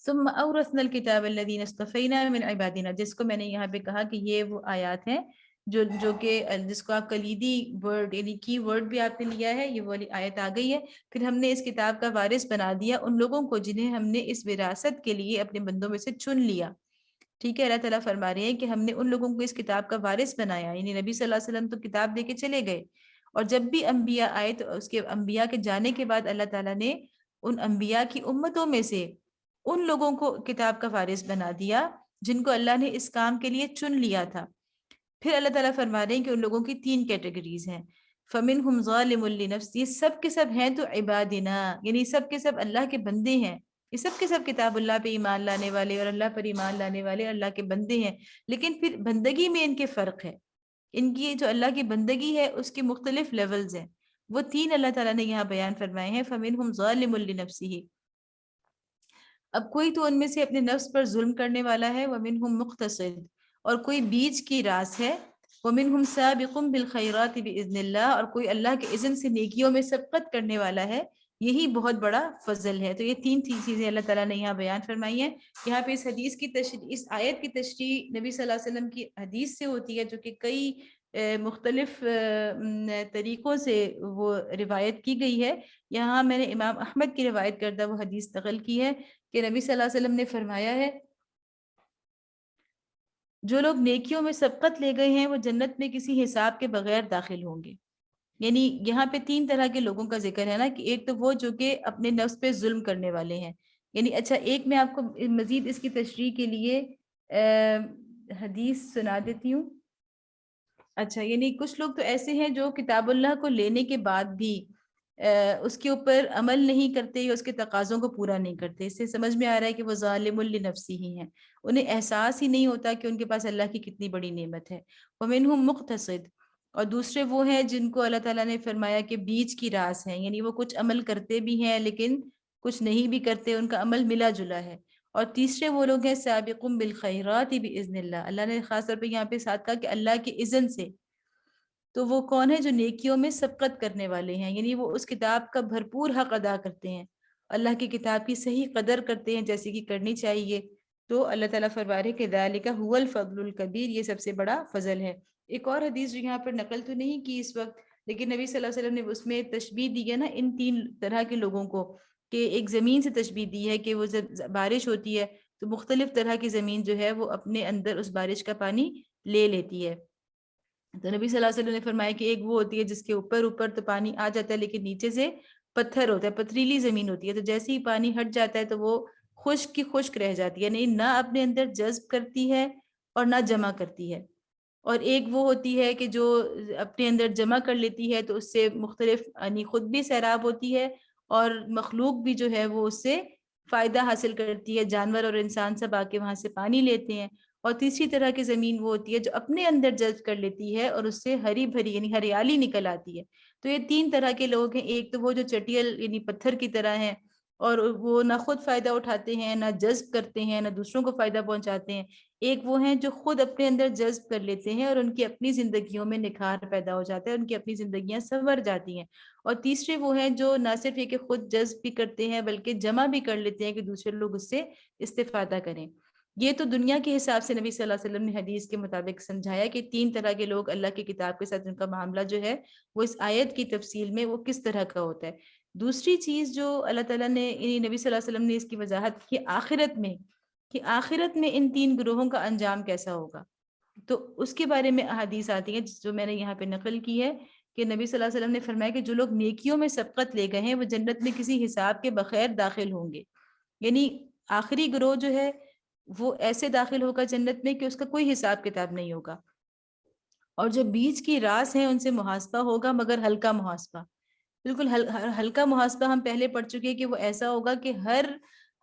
ثم اورثنا الكتاب الذين اصطفينا من عبادنا، جس کو میں نے یہاں پہ کہا کہ یہ وہ آیات ہیں جو کہ جس کو آپ کلیدی ورڈ یعنی کی ورڈ بھی آپ نے لیا ہے، یہ والی آیت آ گئی ہے۔ پھر ہم نے اس کتاب کا وارث بنا دیا ان لوگوں کو جنہیں ہم نے اس وراثت کے لیے اپنے بندوں میں سے چن لیا۔ ٹھیک ہے، اللہ تعالیٰ فرما رہے ہیں کہ ہم نے ان لوگوں کو اس کتاب کا وارث بنایا، یعنی نبی صلی اللہ علیہ وسلم تو کتاب دے کے چلے گئے، اور جب بھی انبیاء آئے تو اس کے انبیاء کے جانے کے بعد اللہ تعالیٰ نے ان انبیاء کی امتوں میں سے ان لوگوں کو کتاب کا وارث بنا دیا جن کو اللہ نے اس کام کے لیے چن لیا تھا۔ پھر اللہ تعالیٰ فرما رہے ہیں کہ ان لوگوں کی تین کیٹیگریز ہیں۔ فَمِنْهُمْ ظَالِمٌ لِنَفْسِهِ، یہ سب کے سب ہیں تو عبادنا، یعنی سب کے سب اللہ کے بندے ہیں، یہ سب کے سب کتاب اللہ پہ ایمان لانے والے اور اللہ پر ایمان لانے والے اللہ کے بندے ہیں، لیکن پھر بندگی میں ان کے فرق ہے، ان کی جو اللہ کی بندگی ہے اس کے مختلف لیولز ہیں، وہ تین اللہ تعالیٰ نے یہاں بیان فرمائے ہیں۔ فَمِنْهُمْ ظَالِمٌ لِنَفْسِهِ، اب کوئی تو ان میں سے اپنے نفس پر ظلم کرنے والا ہے، ومنہم مقتصد، اور کوئی بیچ کی راس ہے، ومنہم سابق بالخیرات باذن اللہ، اور کوئی اللہ کے اذن سے نیکیوں میں سبقت کرنے والا ہے، یہی بہت بڑا فضل ہے۔ تو یہ تین چیزیں اللہ تعالیٰ نے یہاں بیان فرمائی ہیں۔ یہاں پہ اس حدیث کی تشریح، اس آیت کی تشریح نبی صلی اللہ علیہ وسلم کی حدیث سے ہوتی ہے، جو کہ کئی مختلف طریقوں سے وہ روایت کی گئی ہے۔ یہاں میں نے امام احمد کی روایت کردہ وہ حدیث نقل کی ہے کہ نبی صلی اللہ علیہ وسلم نے فرمایا ہے، جو لوگ نیکیوں میں سبقت لے گئے ہیں وہ جنت میں کسی حساب کے بغیر داخل ہوں گے۔ یعنی یہاں پہ تین طرح کے لوگوں کا ذکر ہے نا، کہ ایک تو وہ جو کہ اپنے نفس پہ ظلم کرنے والے ہیں، یعنی اچھا ایک میں آپ کو مزید اس کی تشریح کے لیے حدیث سنا دیتی ہوں۔ اچھا، یعنی کچھ لوگ تو ایسے ہیں جو کتاب اللہ کو لینے کے بعد بھی اس کے اوپر عمل نہیں کرتے یا اس کے تقاضوں کو پورا نہیں کرتے۔ اس سے سمجھ میں آ رہا ہے کہ وہ ظالم لنفسی ہی ہیں، انہیں احساس ہی نہیں ہوتا کہ ان کے پاس اللہ کی کتنی بڑی نعمت ہے۔ ومنہم مقتصد، اور دوسرے وہ ہیں جن کو اللہ تعالیٰ نے فرمایا کہ بیچ کی راس ہیں، یعنی وہ کچھ عمل کرتے بھی ہیں لیکن کچھ نہیں بھی کرتے، ان کا عمل ملا جلا ہے۔ اور تیسرے وہ لوگ ہیں سابقون بالخیرات باذن اللہ، اللہ نے خاص طور پہ یہاں پہ ساتھ کہا کہ اللہ کے اذن سے۔ تو وہ کون ہے؟ جو نیکیوں میں سبقت کرنے والے ہیں، یعنی وہ اس کتاب کا بھرپور حق ادا کرتے ہیں، اللہ کی کتاب کی صحیح قدر کرتے ہیں جیسے کہ کرنی چاہیے۔ تو اللہ تعالیٰ فرما رہے کہ ذالک هو الفضل الکبیر، یہ سب سے بڑا فضل ہے۔ ایک اور حدیث جو یہاں پر نقل تو نہیں کی اس وقت، لیکن نبی صلی اللہ علیہ وسلم نے اس میں تشبیہ دی ہے نا ان تین طرح کے لوگوں کو، کہ ایک زمین سے تشبیہ دی ہے کہ وہ جب بارش ہوتی ہے تو مختلف طرح کی زمین جو ہے وہ اپنے اندر اس بارش کا پانی لے لیتی ہے۔ تو نبی صلی اللہ علیہ وسلم نے فرمایا کہ ایک وہ ہوتی ہے جس کے اوپر تو پانی آ جاتا ہے لیکن نیچے سے پتھر ہوتا ہے، پتھریلی زمین ہوتی ہے، تو جیسے ہی پانی ہٹ جاتا ہے تو وہ خشک کی خشک رہ جاتی ہے، یعنی نہ اپنے اندر جذب کرتی ہے اور نہ جمع کرتی ہے۔ اور ایک وہ ہوتی ہے کہ جو اپنے اندر جمع کر لیتی ہے، تو اس سے مختلف یعنی خود بھی سیراب ہوتی ہے اور مخلوق بھی جو ہے وہ اس سے فائدہ حاصل کرتی ہے، جانور اور انسان سب آ کے وہاں سے پانی لیتے ہیں۔ اور تیسری طرح کی زمین وہ ہوتی ہے جو اپنے اندر جذب کر لیتی ہے اور اس سے ہری بھری یعنی ہریالی نکل آتی ہے۔ تو یہ تین طرح کے لوگ ہیں، ایک تو وہ جو چٹیل یعنی پتھر کی طرح ہیں اور وہ نہ خود فائدہ اٹھاتے ہیں، نہ جذب کرتے ہیں، نہ دوسروں کو فائدہ پہنچاتے ہیں۔ ایک وہ ہیں جو خود اپنے اندر جذب کر لیتے ہیں اور ان کی اپنی زندگیوں میں نکھار پیدا ہو جاتا ہے، ان کی اپنی زندگیاں سنور جاتی ہیں۔ اور تیسرے وہ ہیں جو نہ صرف یہ کہ خود جذب بھی کرتے ہیں بلکہ جمع بھی کر لیتے ہیں کہ دوسرے لوگ اس سے استفادہ کریں۔ یہ تو دنیا کے حساب سے نبی صلی اللہ علیہ وسلم نے حدیث کے مطابق سمجھایا کہ تین طرح کے لوگ اللہ کی کتاب کے ساتھ ان کا معاملہ جو ہے وہ اس آیت کی تفصیل میں وہ کس طرح کا ہوتا ہے۔ دوسری چیز جو اللہ تعالیٰ نے یعنی نبی صلی اللہ علیہ وسلم نے اس کی وضاحت کی آخرت میں، کہ آخرت میں ان تین گروہوں کا انجام کیسا ہوگا، تو اس کے بارے میں احادیث آتی ہیں جو میں نے یہاں پہ نقل کی ہے کہ نبی صلی اللہ علیہ وسلم نے فرمایا کہ جو لوگ نیکیوں میں سبقت لے گئے ہیں وہ جنت میں کسی حساب کے بغیر داخل ہوں گے۔ یعنی آخری گروہ جو ہے وہ ایسے داخل ہوگا جنت میں کہ اس کا کوئی حساب کتاب نہیں ہوگا، اور جو بیچ کی راس ہیں ان سے محاسبہ ہوگا مگر ہلکا محاسبہ، بالکل ہلکا محاسبہ۔ ہم پہلے پڑھ چکے کہ وہ ایسا ہوگا کہ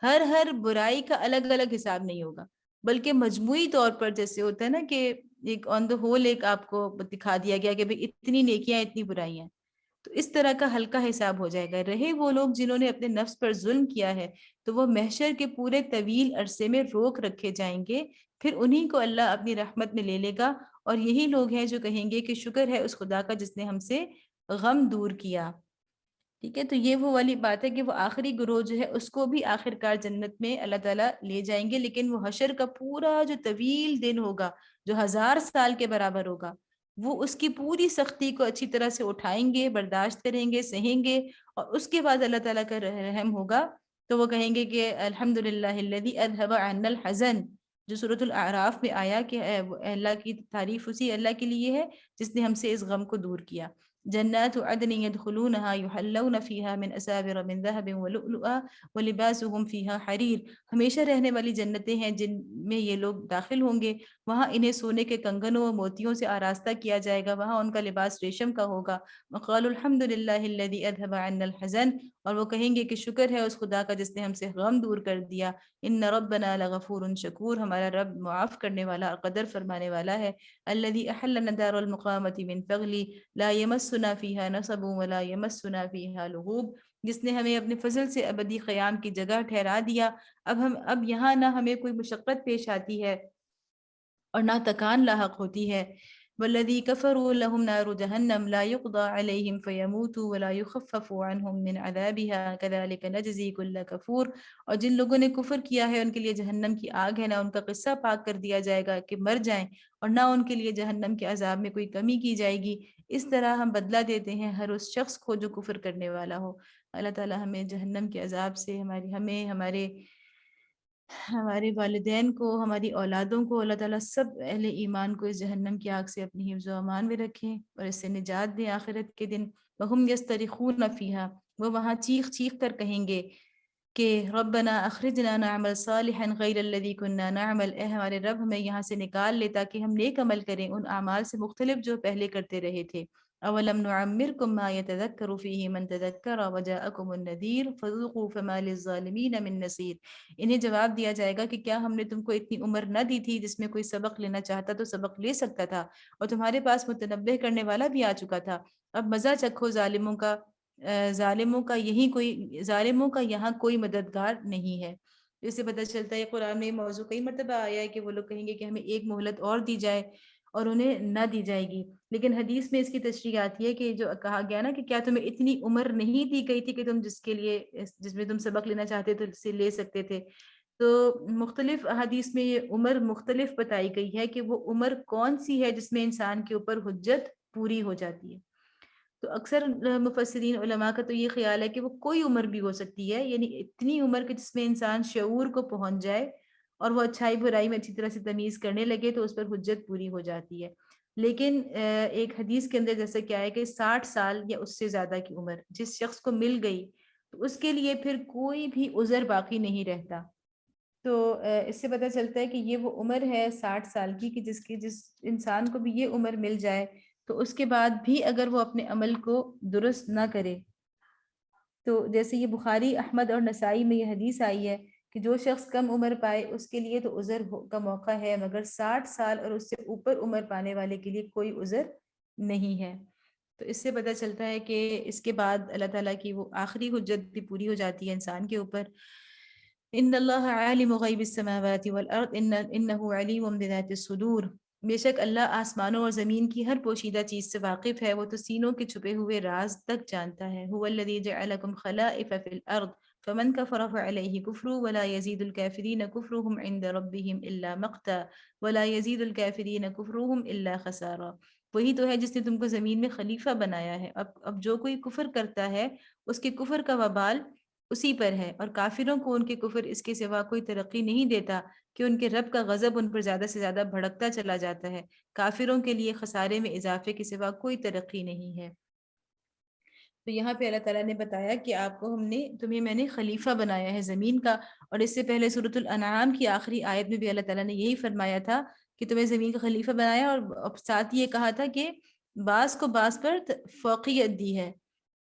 ہر برائی کا الگ الگ حساب نہیں ہوگا، بلکہ مجموعی طور پر جیسے ہوتا ہے نا کہ ایک آن دا ہول ایک آپ کو دکھا دیا گیا کہ بھئی اتنی نیکیاں اتنی برائیاں، تو اس طرح کا ہلکا حساب ہو جائے گا۔ رہے وہ لوگ جنہوں نے اپنے نفس پر ظلم کیا ہے تو وہ محشر کے پورے طویل عرصے میں روک رکھے جائیں گے، پھر انہی کو اللہ اپنی رحمت میں لے لے گا، اور یہی لوگ ہیں جو کہیں گے کہ شکر ہے اس خدا کا جس نے ہم سے غم دور کیا۔ ٹھیک ہے، تو یہ وہ والی بات ہے کہ وہ آخری گروہ جو ہے اس کو بھی آخر کار جنت میں اللہ تعالیٰ لے جائیں گے، لیکن وہ حشر کا پورا جو طویل دن ہوگا جو 1000 سال کے برابر ہوگا، وہ اس کی پوری سختی کو اچھی طرح سے اٹھائیں گے، برداشت کریں گے، سہیں گے، اور اس کے بعد اللہ تعالیٰ کا رحم ہوگا تو وہ کہیں گے کہ الحمدللہ الذی اذھب عنا الحزن، جو سورۃ الاعراف میں آیا کہ اللہ کی تعریف اسی اللہ کے لیے ہے جس نے ہم سے اس غم کو دور کیا۔ جنات عدن يدخلونها يحلون فيها من اساور من ذهب ولؤلؤا ولباسهم فيها حریر، ہمیشہ رہنے والی جنتیں ہیں جن میں یہ لوگ داخل ہوں گے، وہاں انہیں سونے کے کنگنوں و موتیوں سے آراستہ کیا جائے گا، وہاں ان کا لباس ریشم کا ہوگا۔ وقالوا الحمد للہ الذی اذهب عنا الحزن، اور وہ کہیں گے کہ شکر ہے اس خدا کا جس نے ہم سے غم دور کر دیا۔ ان ربنا لغفور شکور، ہمارا رب معاف کرنے والا اور قدر فرمانے والا ہے۔ الذی احلنا دار المقامۃ من فضلی لا یمسنا فیہا نصب ولا یمسنا فیہا لغوب، جس نے ہمیں اپنے فضل سے ابدی قیام کی جگہ ٹھہرا دیا۔ اب یہاں نہ ہمیں کوئی مشقت پیش آتی ہے اور نہ تکان لاحق ہوتی ہے۔ والذی کفروا لهم نار جہنم لا يقضى عليهم فيموتوا ولا يخفف عنهم من عذابها كذلك نجزي كل کفور، اور جن لوگوں نے کفر کیا ہے ان کے لیے جہنم کی آگ ہے، نہ ان کا قصہ پاک کر دیا جائے گا کہ مر جائیں، اور نہ ان کے لیے جہنم کے عذاب میں کوئی کمی کی جائے گی۔ اس طرح ہم بدلہ دیتے ہیں ہر اس شخص کو جو کفر کرنے والا ہو۔ اللہ تعالی ہمیں جہنم کے عذاب سے ہمارے والدین کو، ہماری اولادوں کو، اللہ تعالیٰ سب اہل ایمان کو اس جہنم کی آگ سے اپنی حفظ و امان میں رکھیں اور اس سے نجات دیں آخرت کے دن۔ وَهُمْ يَسْتَرِخُونَ فِيهَا، وہ وہاں چیخ چیخ کر کہیں گے کہ ربنا اخرجنا نعمل صالحا غیر الذی كنا نعمل، اے ہمارے رب ہمیں یہاں سے نکال لے تاکہ ہم نیک عمل کریں ان اعمال سے مختلف جو پہلے کرتے رہے تھے۔ اولم نعمرکم ما یتذکر فیہ من تذکر وجاءکم النذیر فذوقوا فما للظالمین من نصیر۔ انہیں جواب دیا جائے گا کہ کیا ہم نے تم کو اتنی عمر نہ دی تھی جس میں کوئی سبق لینا چاہتا تو سبق لے سکتا تھا، اور تمہارے پاس متنبہ کرنے والا بھی آ چکا تھا، اب مزہ چکھو ظالموں کا ظالموں کا یہاں کوئی مددگار نہیں ہے۔ اس سے پتہ چلتا ہے قرآن میں موضوع کئی مرتبہ آیا ہے کہ وہ لوگ کہیں گے کہ ہمیں ایک مہلت اور دی جائے، اور انہیں نہ دی جائے گی۔ لیکن حدیث میں اس کی تشریح آتی ہے کہ جو کہا گیا نا کہ کیا تمہیں اتنی عمر نہیں دی گئی تھی کہ تم جس میں تم سبق لینا چاہتے تھے اسے لے سکتے تھے، تو مختلف احادیث میں یہ عمر مختلف بتائی گئی ہے کہ وہ عمر کون سی ہے جس میں انسان کے اوپر حجت پوری ہو جاتی ہے۔ تو اکثر مفسرین علماء کا تو یہ خیال ہے کہ وہ کوئی عمر بھی ہو سکتی ہے، یعنی اتنی عمر کہ جس میں انسان شعور کو پہنچ جائے اور وہ اچھائی برائی میں اچھی طرح سے تمیز کرنے لگے تو اس پر حجت پوری ہو جاتی ہے۔ لیکن ایک حدیث کے اندر جیسا کیا ہے کہ 60 سال یا اس سے زیادہ کی عمر جس شخص کو مل گئی تو اس کے لیے پھر کوئی بھی عذر باقی نہیں رہتا۔ تو اس سے پتہ چلتا ہے کہ یہ وہ عمر ہے 60 سال کی کہ جس انسان کو بھی یہ عمر مل جائے تو اس کے بعد بھی اگر وہ اپنے عمل کو درست نہ کرے، تو جیسے یہ بخاری، احمد اور نسائی میں یہ حدیث آئی ہے کہ جو شخص کم عمر پائے اس کے لیے تو عذر کا موقع ہے، مگر 60 سال اور اس سے اوپر عمر پانے والے کے لیے کوئی عذر نہیں ہے۔ تو اس سے پتہ چلتا ہے کہ اس کے بعد اللہ تعالیٰ کی وہ آخری حجت بھی پوری ہو جاتی ہے انسان کے اوپر۔ ان اللہ عالم غیب السماوات والارض انہ علیم بذات الصدور، بے شک اللہ آسمانوں اور زمین کی ہر پوشیدہ چیز سے واقف ہے، وہ تو سینوں کے چھپے ہوئے راز تک جانتا ہے۔ هو الذی جعلکم خلائف فی الارض فمن کفر فعلیہ کفر ولا یزید الکافرین کفرهم عند ربهم الا مقتا ولا یزید الکافرین کفرهم الا خسارا۔ وہی تو ہے جس نے تم کو زمین میں خلیفہ بنایا ہے، اب جو کوئی کفر کرتا ہے اس کے کفر کا وبال اسی پر ہے، اور کافروں کو ان کے کفر اس کے سوا کوئی ترقی نہیں دیتا کہ ان کے رب کا غضب ان پر زیادہ سے زیادہ بھڑکتا چلا جاتا ہے۔ کافروں کے لیے خسارے میں اضافے کے سوا کوئی ترقی نہیں ہے۔ تو یہاں پہ اللہ تعالیٰ نے بتایا کہ آپ کو تمہیں میں نے خلیفہ بنایا ہے زمین کا، اور اس سے پہلے سورۃ الانعام کی آخری آیت میں بھی اللہ تعالیٰ نے یہی فرمایا تھا کہ تمہیں زمین کا خلیفہ بنایا، اور ساتھ یہ کہا تھا کہ بعض کو بعض پر فوقیت دی ہے۔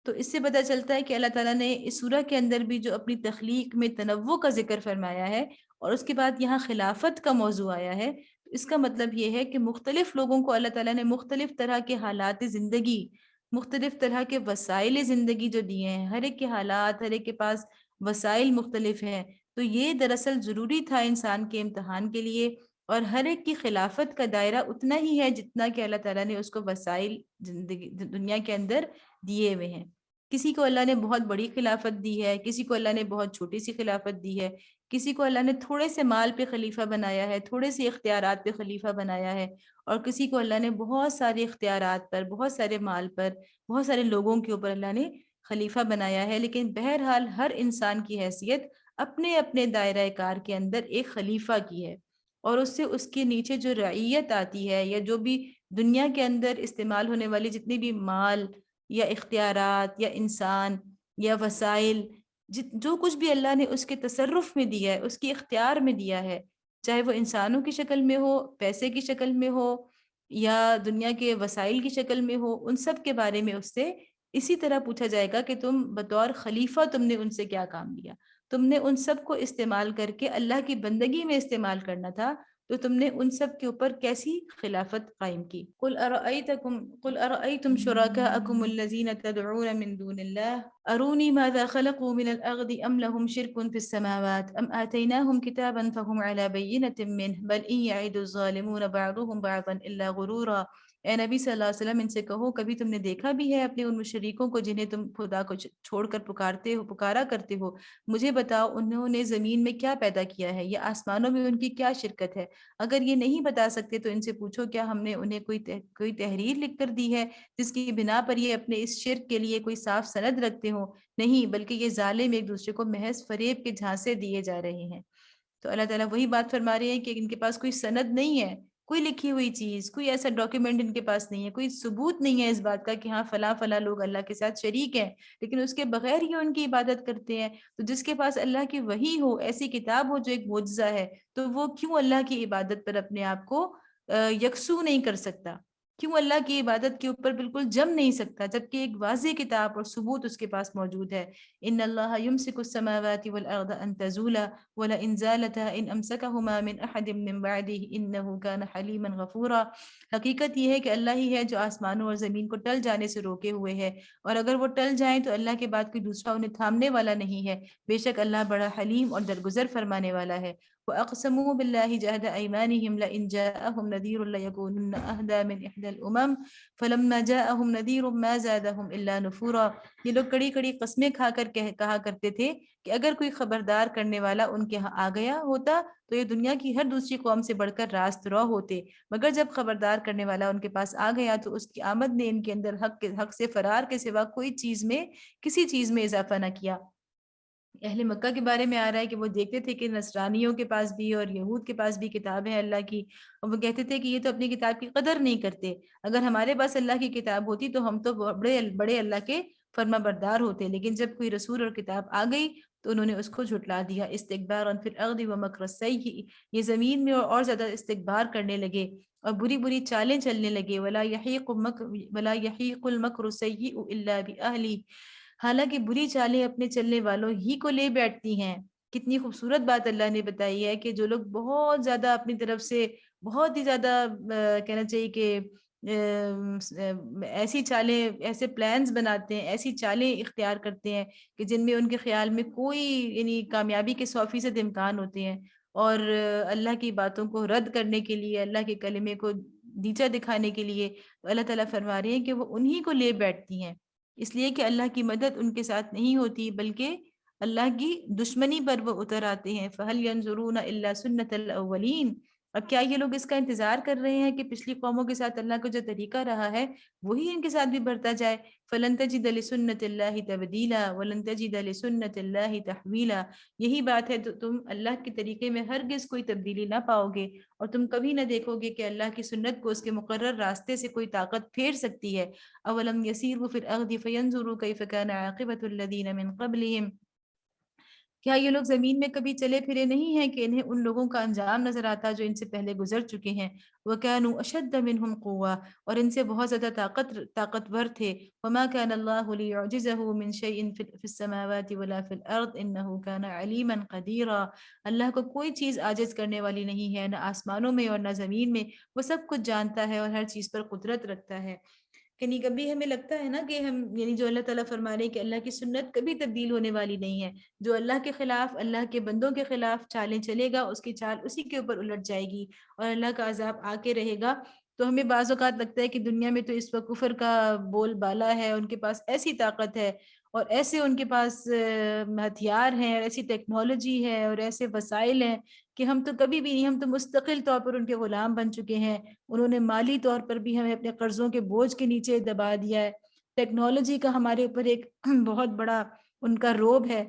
تو اس سے پتہ چلتا ہے کہ اللہ تعالیٰ نے اس سورہ کے اندر بھی جو اپنی تخلیق میں تنوع کا ذکر فرمایا ہے اور اس کے بعد یہاں خلافت کا موضوع آیا ہے، اس کا مطلب یہ ہے کہ مختلف لوگوں کو اللہ تعالیٰ نے مختلف طرح کے حالات زندگی، مختلف طرح کے وسائل زندگی جو دیے ہیں، ہر ایک کے حالات، ہر ایک کے پاس وسائل مختلف ہیں، تو یہ دراصل ضروری تھا انسان کے امتحان کے لیے، اور ہر ایک کی خلافت کا دائرہ اتنا ہی ہے جتنا کہ اللہ تعالیٰ نے اس کو وسائل زندگی دنیا کے اندر دیے ہوئے ہیں۔ کسی کو اللہ نے بہت بڑی خلافت دی ہے، کسی کو اللہ نے بہت چھوٹی سی خلافت دی ہے، کسی کو اللہ نے تھوڑے سے مال پہ خلیفہ بنایا ہے، تھوڑے سے اختیارات پہ خلیفہ بنایا ہے، اور کسی کو اللہ نے بہت سارے اختیارات پر، بہت سارے مال پر، بہت سارے لوگوں کے اوپر اللہ نے خلیفہ بنایا ہے۔ لیکن بہرحال ہر انسان کی حیثیت اپنے اپنے دائرہ کار کے اندر ایک خلیفہ کی ہے، اور اس سے اس کے نیچے جو رعیت آتی ہے یا جو بھی دنیا کے اندر استعمال ہونے والی جتنی بھی مال یا اختیارات یا انسان یا وسائل، جو کچھ بھی اللہ نے اس کے تصرف میں دیا ہے، اس کی اختیار میں دیا ہے، چاہے وہ انسانوں کی شکل میں ہو، پیسے کی شکل میں ہو، یا دنیا کے وسائل کی شکل میں ہو، ان سب کے بارے میں اس سے اسی طرح پوچھا جائے گا کہ تم بطور خلیفہ تم نے ان سے کیا کام لیا، تم نے ان سب کو استعمال کر کے اللہ کی بندگی میں استعمال کرنا تھا، تو تم نے ان سب کے اوپر کیسی خلافت قائم کی؟ قل ارأيتم شركاءكم الذين تدعون من دون الله اروني ماذا خلقوا من الارض ام لهم شرك في السماوات ام آتيناهم كتابا فهم على بينة منه بل ان يعد الظالمون بعضهم بعضا الا غرورا۔ اے نبی صلی اللہ علیہ وسلم ان سے کہو کبھی تم نے دیکھا بھی ہے اپنے ان مشرکوں کو جنہیں تم خدا کو چھوڑ کر پکارا کرتے ہو؟ مجھے بتاؤ انہوں نے زمین میں کیا پیدا کیا ہے یا آسمانوں میں ان کی کیا شرکت ہے؟ اگر یہ نہیں بتا سکتے تو ان سے پوچھو کیا ہم نے انہیں کوئی تحریر لکھ کر دی ہے جس کی بنا پر یہ اپنے اس شرک کے لیے کوئی صاف سند رکھتے ہوں؟ نہیں، بلکہ یہ ظالم ایک دوسرے کو محض فریب کے جھانسے دیے جا رہے ہیں۔ تو اللہ تعالیٰ وہی بات فرما رہے ہیں کہ ان کے پاس کوئی سند نہیں ہے، کوئی لکھی ہوئی چیز، کوئی ایسا ڈاکیومنٹ ان کے پاس نہیں ہے، کوئی ثبوت نہیں ہے اس بات کا کہ ہاں فلاں فلاں لوگ اللہ کے ساتھ شریک ہیں، لیکن اس کے بغیر ہی ان کی عبادت کرتے ہیں۔ تو جس کے پاس اللہ کی وحی ہو، ایسی کتاب ہو جو ایک معجزہ ہے، تو وہ کیوں اللہ کی عبادت پر اپنے آپ کو یکسو نہیں کر سکتا؟ کیوں اللہ کی عبادت کے اوپر بالکل جم نہیں سکتا جبکہ ایک واضح کتاب اور ثبوت اس کے پاس موجود ہے؟ ان اللہ یمسک السماوات والارض ان تزولا ولئن زالتا ان امسکہما من احد من بعدہ انہ کان حلیما غفورا۔ حقیقت یہ ہے کہ اللہ ہی ہے جو آسمانوں اور زمین کو ٹل جانے سے روکے ہوئے ہے، اور اگر وہ ٹل جائیں تو اللہ کے بعد کوئی دوسرا انہیں تھامنے والا نہیں ہے۔ بے شک اللہ بڑا حلیم اور درگزر فرمانے والا ہے۔ وَأَقْسَمُوا بِاللَّهِ جَهْدَ أَيْمَانِهِمْ لَئِنْ جَاءَهُمْ نَذِيرٌ لَيَكُونُنَّ أَهْدَىٰ مِنْ إِحْدَى الْأُمَمِ فَلَمَّا جَاءَهُمْ نَذِيرٌ مَا زَادَهُمْ إِلَّا نُفُورًا۔ یہ لوگ کڑی کڑی قسمیں کھا کر کہا کرتے تھے کہ اگر کوئی خبردار کرنے والا ان کے ہاں آ گیا ہوتا تو یہ دنیا کی ہر دوسری قوم سے بڑھ کر راست رو ہوتے، مگر جب خبردار کرنے والا ان کے پاس آ گیا تو اس کی آمد نے ان کے اندر حق سے فرار کے سوا کسی چیز میں اضافہ نہ کیا۔ اہل مکہ کے بارے میں آ رہا ہے کہ وہ دیکھتے تھے کہ نصرانیوں کے پاس بھی اور یہود کے پاس بھی کتاب ہے اللہ کی، اور وہ کہتے تھے کہ یہ تو اپنی کتاب کی قدر نہیں کرتے، اگر ہمارے پاس اللہ کی کتاب ہوتی تو ہم تو بڑے بڑے اللہ کے فرما بردار ہوتے، لیکن جب کوئی رسول اور کتاب آ گئی تو انہوں نے اس کو جھٹلا دیا۔ استکبارا فی الارض ومکر السیء، یہ زمین میں اور زیادہ استکبار کرنے لگے اور بری بری چالیں چلنے لگے۔ ولا یحیق المکر السیء الا باہلہ، حالانکہ بری چالیں اپنے چلنے والوں ہی کو لے بیٹھتی ہیں۔ کتنی خوبصورت بات اللہ نے بتائی ہے کہ جو لوگ بہت زیادہ اپنی طرف سے بہت ہی زیادہ کہنا چاہیے کہ ایسی چالیں، ایسے پلانز بناتے ہیں، ایسی چالیں اختیار کرتے ہیں کہ جن میں ان کے خیال میں کوئی یعنی کامیابی کے 100% امکان ہوتے ہیں، اور اللہ کی باتوں کو رد کرنے کے لیے، اللہ کے کلمے کو نیچا دکھانے کے لیے اللہ تعالیٰ فرما رہے ہیں کہ وہ انہی کو لے بیٹھتی ہیں، اس لیے کہ اللہ کی مدد ان کے ساتھ نہیں ہوتی بلکہ اللہ کی دشمنی پر وہ اتر آتے ہیں۔ فَهَلْ يَنظُرُونَ إِلَّا سُنَّةَ الْأَوَّلِينَ، اب کیا یہ لوگ اس کا انتظار کر رہے ہیں کہ پچھلی قوموں کے ساتھ اللہ کا جو طریقہ رہا ہے وہی ان کے ساتھ بھی بڑھتا جائے؟ فَلَن تَجِدَ لِسُنَّةِ اللَّهِ تَبْدِيلًا وَلَن تَجِدَ لِسُنَّةِ اللَّهِ تَحْوِيلًا، یہی بات ہے تو تم اللہ کے طریقے میں ہرگز کوئی تبدیلی نہ پاؤ گے، اور تم کبھی نہ دیکھو گے کہ اللہ کی سنت کو اس کے مقرر راستے سے کوئی طاقت پھیر سکتی ہے۔ اولم يسيروا في الارض فينظروا كيف كان عاقبة الذين من قبلهم، کیا یہ لوگ زمین میں کبھی چلے پھرے نہیں ہیں کہ انہیں ان لوگوں کا انجام نظر آتا جو ان سے پہلے گزر چکے ہیں؟ وَكَانُوا أَشَدَّ مِنْهُمْ قُوَّةً، اور ان سے بہت زیادہ طاقتور تھے۔ وَمَا كَانَ اللَّهُ لِيُعْجِزَهُ مِنْ شَيْءٍ فِي السَّمَاوَاتِ وَلَا فِي الْأَرْضِ إِنَّهُ كَانَ عَلِيمًا قَدِيرًا، اللہ کو کوئی چیز عاجز کرنے والی نہیں ہے، نہ آسمانوں میں اور نہ زمین میں، وہ سب کچھ جانتا ہے اور ہر چیز پر قدرت رکھتا ہے۔ یعنی کبھی ہمیں لگتا ہے نا کہ ہم یعنی جو اللہ تعالیٰ فرما رہے ہیں کہ اللہ کی سنت کبھی تبدیل ہونے والی نہیں ہے، جو اللہ کے خلاف، اللہ کے بندوں کے خلاف چالیں چلے گا اس کی چال اسی کے اوپر الٹ جائے گی اور اللہ کا عذاب آ کے رہے گا۔ تو ہمیں بعض اوقات لگتا ہے کہ دنیا میں تو اس وقت کفر کا بول بالا ہے، ان کے پاس ایسی طاقت ہے اور ایسے ان کے پاس ہتھیار ہیں اور ایسی ٹیکنالوجی ہے اور ایسے وسائل ہیں کہ ہم تو کبھی بھی نہیں، ہم تو مستقل طور پر ان کے غلام بن چکے ہیں، انہوں نے مالی طور پر بھی ہمیں اپنے قرضوں کے بوجھ کے نیچے دبا دیا ہے، ٹیکنالوجی کا ہمارے اوپر ایک بہت بڑا ان کا روب ہے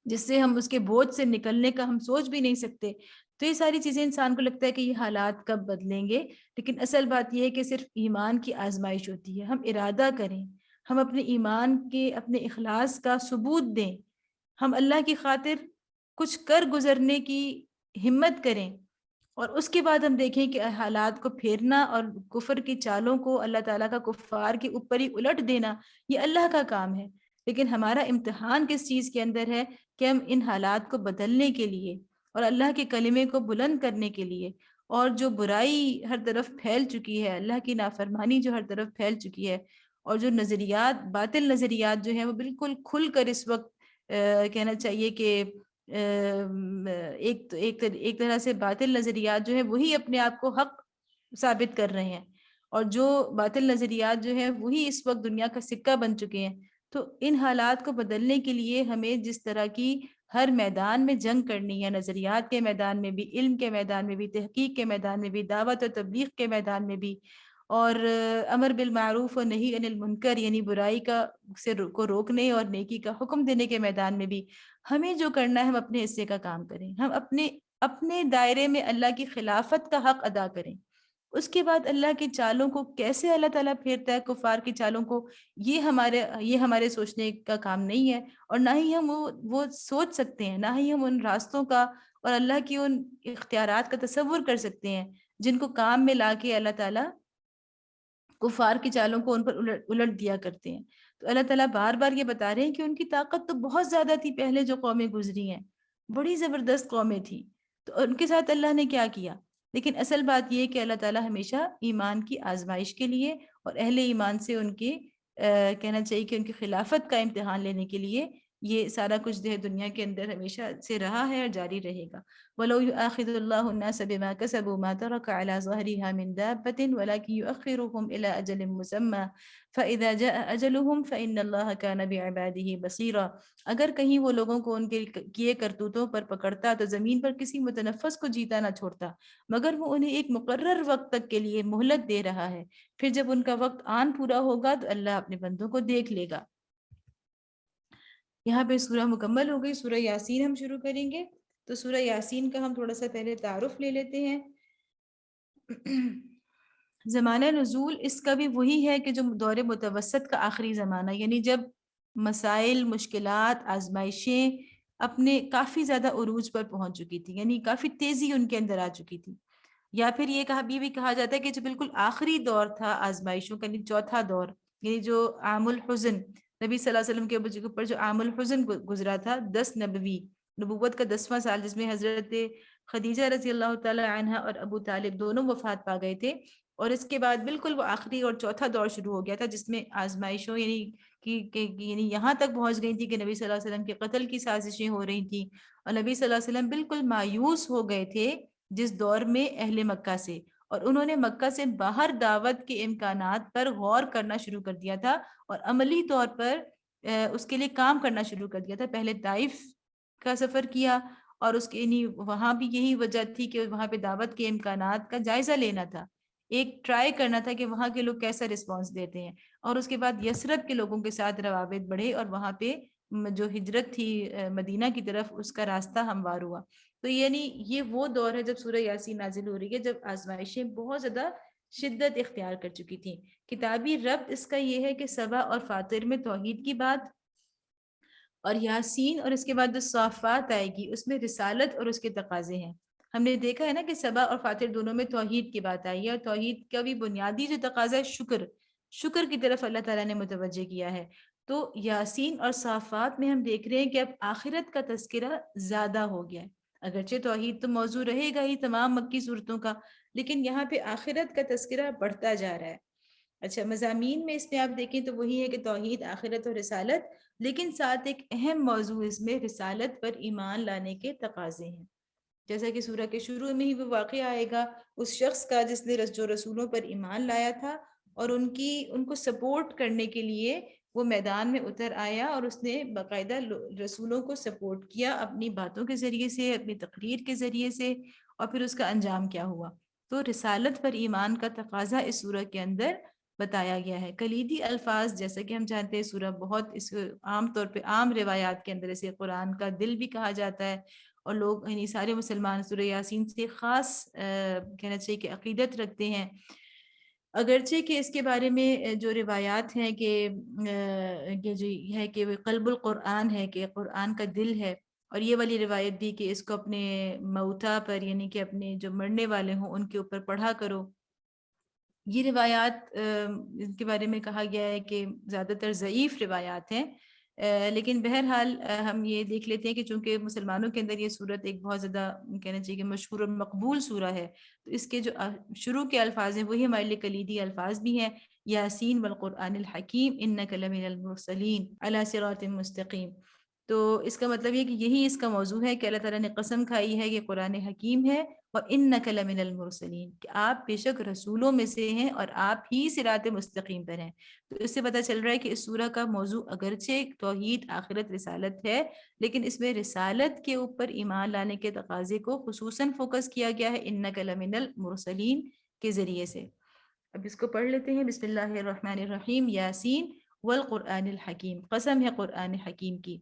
جس سے ہم اس کے بوجھ سے نکلنے کا ہم سوچ بھی نہیں سکتے۔ تو یہ ساری چیزیں انسان کو لگتا ہے کہ یہ حالات کب بدلیں گے، لیکن اصل بات یہ ہے کہ صرف ایمان کی آزمائش ہوتی ہے، ہم ارادہ کریں، ہم اپنے ایمان کے اپنے اخلاص کا ثبوت دیں، ہم اللہ کی خاطر کچھ کر گزرنے کی ہمت کریں، اور اس کے بعد ہم دیکھیں کہ حالات کو پھیرنا اور کفر کی چالوں کو اللہ تعالیٰ کا کفار کے اوپر ہی الٹ دینا یہ اللہ کا کام ہے، لیکن ہمارا امتحان کس چیز کے اندر ہے کہ ہم ان حالات کو بدلنے کے لیے اور اللہ کے کلمے کو بلند کرنے کے لیے، اور جو برائی ہر طرف پھیل چکی ہے، اللہ کی نافرمانی جو ہر طرف پھیل چکی ہے، اور جو نظریات، باطل نظریات جو ہیں وہ بالکل کھل کر اس وقت کہنا چاہیے کہ ایک طرح سے باطل نظریات جو ہے وہی اپنے آپ کو حق ثابت کر رہے ہیں، اور جو باطل نظریات جو ہے وہی اس وقت دنیا کا سکہ بن چکے ہیں۔ تو ان حالات کو بدلنے کے لیے ہمیں جس طرح کی ہر میدان میں جنگ کرنی ہے، نظریات کے میدان میں بھی، علم کے میدان میں بھی، تحقیق کے میدان میں بھی، دعوت و تبلیغ کے میدان میں بھی، اور امر بالمعروف و نہی عن المنکر یعنی برائی کو روکنے اور نیکی کا حکم دینے کے میدان میں بھی ہمیں جو کرنا ہے، ہم اپنے حصے کا کام کریں، ہم اپنے دائرے میں اللہ کی خلافت کا حق ادا کریں۔ اس کے بعد اللہ کی چالوں کو کیسے اللہ تعالیٰ پھیرتا ہے، کفار کی چالوں کو، یہ ہمارے سوچنے کا کام نہیں ہے، اور نہ ہی ہم وہ سوچ سکتے ہیں، نہ ہی ہم ان راستوں کا اور اللہ کی ان اختیارات کا تصور کر سکتے ہیں جن کو کام میں لا کے اللہ تعالیٰ کفار کی چالوں کو ان پر الٹ دیا کرتے ہیں۔ تو اللہ تعالیٰ بار بار یہ بتا رہے ہیں کہ ان کی طاقت تو بہت زیادہ تھی، پہلے جو قومیں گزری ہیں بڑی زبردست قومیں تھیں، تو ان کے ساتھ اللہ نے کیا کیا؟ لیکن اصل بات یہ کہ اللہ تعالیٰ ہمیشہ ایمان کی آزمائش کے لیے اور اہل ایمان سے ان کے کہنا چاہیے کہ ان کی خلافت کا امتحان لینے کے لیے یہ سارا کچھ جو ہے دنیا کے اندر ہمیشہ سے رہا ہے اور جاری رہے گا۔ وَلَوْ يُؤَاخِذُ اللَّهُ النَّاسَ بِمَا كَسَبُوا مَا تَرَكَ عَلَى ظَهْرِهَا مِن دَابَّةٍ وَلَكِنْ يُؤَخِّرُهُمْ إِلَى أَجَلٍ مُّسَمًّى فَإِذَا جَاءَ أَجَلُهُمْ فَإِنَّ اللَّهَ كَانَ بِعِبَادِهِ بَصِيرًا۔ اگر کہیں وہ لوگوں کو ان کے کیے کرتوتوں پر پکڑتا تو زمین پر کسی متنفس کو جیتا نہ چھوڑتا، مگر وہ انہیں ایک مقرر وقت تک کے لیے مہلت دے رہا ہے، پھر جب ان کا وقت آن پورا ہوگا تو اللہ اپنے بندوں کو دیکھ لے گا۔ یہاں پہ سورہ مکمل ہو گئی۔ سورہ یاسین ہم شروع کریں گے، تو سورہ یاسین کا ہم تھوڑا سا پہلے تعارف لے لیتے ہیں۔ زمانہ نزول اس کا بھی وہی ہے کہ جو دور متوسط کا آخری زمانہ، یعنی جب مسائل، مشکلات، آزمائشیں اپنے کافی زیادہ عروج پر پہنچ چکی تھی، یعنی کافی تیزی ان کے اندر آ چکی تھی، یا پھر یہ بھی کہا جاتا ہے کہ جو بالکل آخری دور تھا آزمائشوں کا، یعنی چوتھا دور، یعنی جو عام الحزن، نبی صلی اللہ علیہ وسلم کے اوپر جو عام الحزن گزرا تھا، 10 نبوی، نبوت کا 10واں سال، جس میں حضرت خدیجہ رضی اللہ تعالی عنہ اور ابو طالب دونوں وفات پا گئے تھے، اور اس کے بعد بالکل وہ آخری اور چوتھا دور شروع ہو گیا تھا، جس میں آزمائشوں یعنی یہاں تک پہنچ گئی تھی کہ نبی صلی اللہ علیہ وسلم کے قتل کی سازشیں ہو رہی تھیں، اور نبی صلی اللہ علیہ وسلم بالکل مایوس ہو گئے تھے جس دور میں اہل مکہ سے، اور انہوں نے مکہ سے باہر دعوت کے امکانات پر غور کرنا شروع کر دیا تھا، اور عملی طور پر اس کے لیے کام کرنا شروع کر دیا تھا۔ پہلے طائف کا سفر کیا، اور اس کے وہاں بھی یہی وجہ تھی کہ وہاں پہ دعوت کے امکانات کا جائزہ لینا تھا، ایک ٹرائی کرنا تھا کہ وہاں کے لوگ کیسا رسپانس دیتے ہیں، اور اس کے بعد یثرب کے لوگوں کے ساتھ روابط بڑھے، اور وہاں پہ جو ہجرت تھی مدینہ کی طرف، اس کا راستہ ہموار ہوا۔ تو یعنی یہ وہ دور ہے جب سورہ یاسین نازل ہو رہی ہے، جب آزمائشیں بہت زیادہ شدت اختیار کر چکی تھیں۔ کتابی ربط اس کا یہ ہے کہ سبا اور فاطر میں توحید کی بات، اور یاسین اور اس کے بعد جو صافات آئے گی اس میں رسالت اور اس کے تقاضے ہیں۔ ہم نے دیکھا ہے نا کہ سبا اور فاطر دونوں میں توحید کی بات آئی ہے، اور توحید کا بھی بنیادی جو تقاضا ہے شکر کی طرف اللہ تعالیٰ نے متوجہ کیا ہے۔ تو یاسین اور صافات میں ہم دیکھ رہے ہیں کہ اب آخرت کا تذکرہ زیادہ ہو گیا ہے، اگرچہ توحید تو موضوع رہے گا ہی تمام مکی صورتوں کا، لیکن یہاں پہ آخرت کا تذکرہ بڑھتا جا رہا ہے۔ اچھا، مضامین میں اس میں آپ دیکھیں تو وہی ہے کہ توحید، آخرت اور رسالت، لیکن ساتھ ایک اہم موضوع اس میں رسالت پر ایمان لانے کے تقاضے ہیں، جیسا کہ سورہ کے شروع میں ہی وہ واقعہ آئے گا اس شخص کا جس نے جو رسولوں پر ایمان لایا تھا، اور ان کو سپورٹ کرنے کے لیے وہ میدان میں اتر آیا، اور اس نے باقاعدہ رسولوں کو سپورٹ کیا اپنی باتوں کے ذریعے سے، اپنی تقریر کے ذریعے سے، اور پھر اس کا انجام کیا ہوا۔ تو رسالت پر ایمان کا تقاضا اس سورہ کے اندر بتایا گیا ہے۔ کلیدی الفاظ جیسا کہ ہم جانتے ہیں، سورہ بہت اس عام طور پہ عام روایات کے اندر اسے قرآن کا دل بھی کہا جاتا ہے، اور لوگ یعنی سارے مسلمان سورہ یاسین سے خاص کہنا چاہیے کہ عقیدت رکھتے ہیں، اگرچہ کہ اس کے بارے میں جو روایات ہیں کہ جو ہے کہ وہ قلب القرآن ہے، کہ قرآن کا دل ہے، اور یہ والی روایت بھی کہ اس کو اپنے موتا پر، یعنی کہ اپنے جو مرنے والے ہوں ان کے اوپر پڑھا کرو۔ یہ روایات ان کے بارے میں کہا گیا ہے کہ زیادہ تر ضعیف روایات ہیں، لیکن بہرحال ہم یہ دیکھ لیتے ہیں کہ چونکہ مسلمانوں کے اندر یہ صورت ایک بہت زیادہ کہنا چاہیے کہ مشہور اور مقبول سورہ ہے، تو اس کے جو شروع کے الفاظ ہیں وہی ہمارے لیے کلیدی الفاظ بھی ہیں، یاسین والقرآن الحکیم انک لمن المرسلین علی صراط مستقیم۔ تو اس کا مطلب یہ کہ یہی اس کا موضوع ہے کہ اللہ تعالیٰ نے قسم کھائی ہے کہ قرآن حکیم ہے، اور انک لمن المرسلین، کہ آپ بے شک رسولوں میں سے ہیں اور آپ ہی صراط مستقیم پر ہیں۔ تو اس سے پتہ چل رہا ہے کہ اس سورہ کا موضوع اگرچہ توحید، آخرت، رسالت ہے، لیکن اس میں رسالت کے اوپر ایمان لانے کے تقاضے کو خصوصاً فوکس کیا گیا ہے انک لمن المرسلین کے ذریعے سے۔ اب اس کو پڑھ لیتے ہیں۔ بسم اللہ الرحمن الرحیم، یاسین والقرآن الحکیم، قسم ہے قرآن حکیم کی،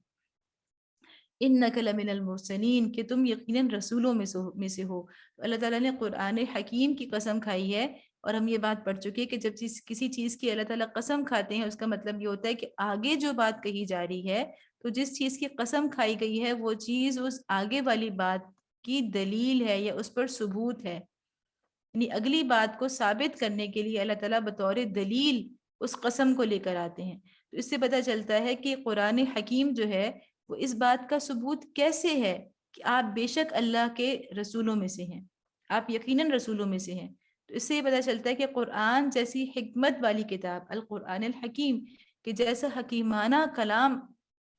انک لمن المرسلین، کہ تم یقیناً رسولوں میں سے ہو۔ تو اللہ تعالیٰ نے قرآن حکیم کی قسم کھائی ہے، اور ہم یہ بات پڑھ چکے کہ جب کسی چیز کی اللہ تعالیٰ قسم کھاتے ہیں اس کا مطلب یہ ہوتا ہے کہ آگے جو بات کہی جا رہی ہے، تو جس چیز کی قسم کھائی گئی ہے وہ چیز اس آگے والی بات کی دلیل ہے یا اس پر ثبوت ہے، یعنی اگلی بات کو ثابت کرنے کے لیے اللہ تعالیٰ بطور دلیل اس قسم کو لے کر آتے ہیں۔ تو اس سے پتہ چلتا ہے کہ قرآن حکیم جو ہے وہ اس بات کا ثبوت کیسے ہے کہ آپ بے شک اللہ کے رسولوں میں سے ہیں، آپ یقیناً رسولوں میں سے ہیں۔ تو اس سے یہ پتہ چلتا ہے کہ قرآن جیسی حکمت والی کتاب، القرآن الحکیم، کہ جیسا حکیمانہ کلام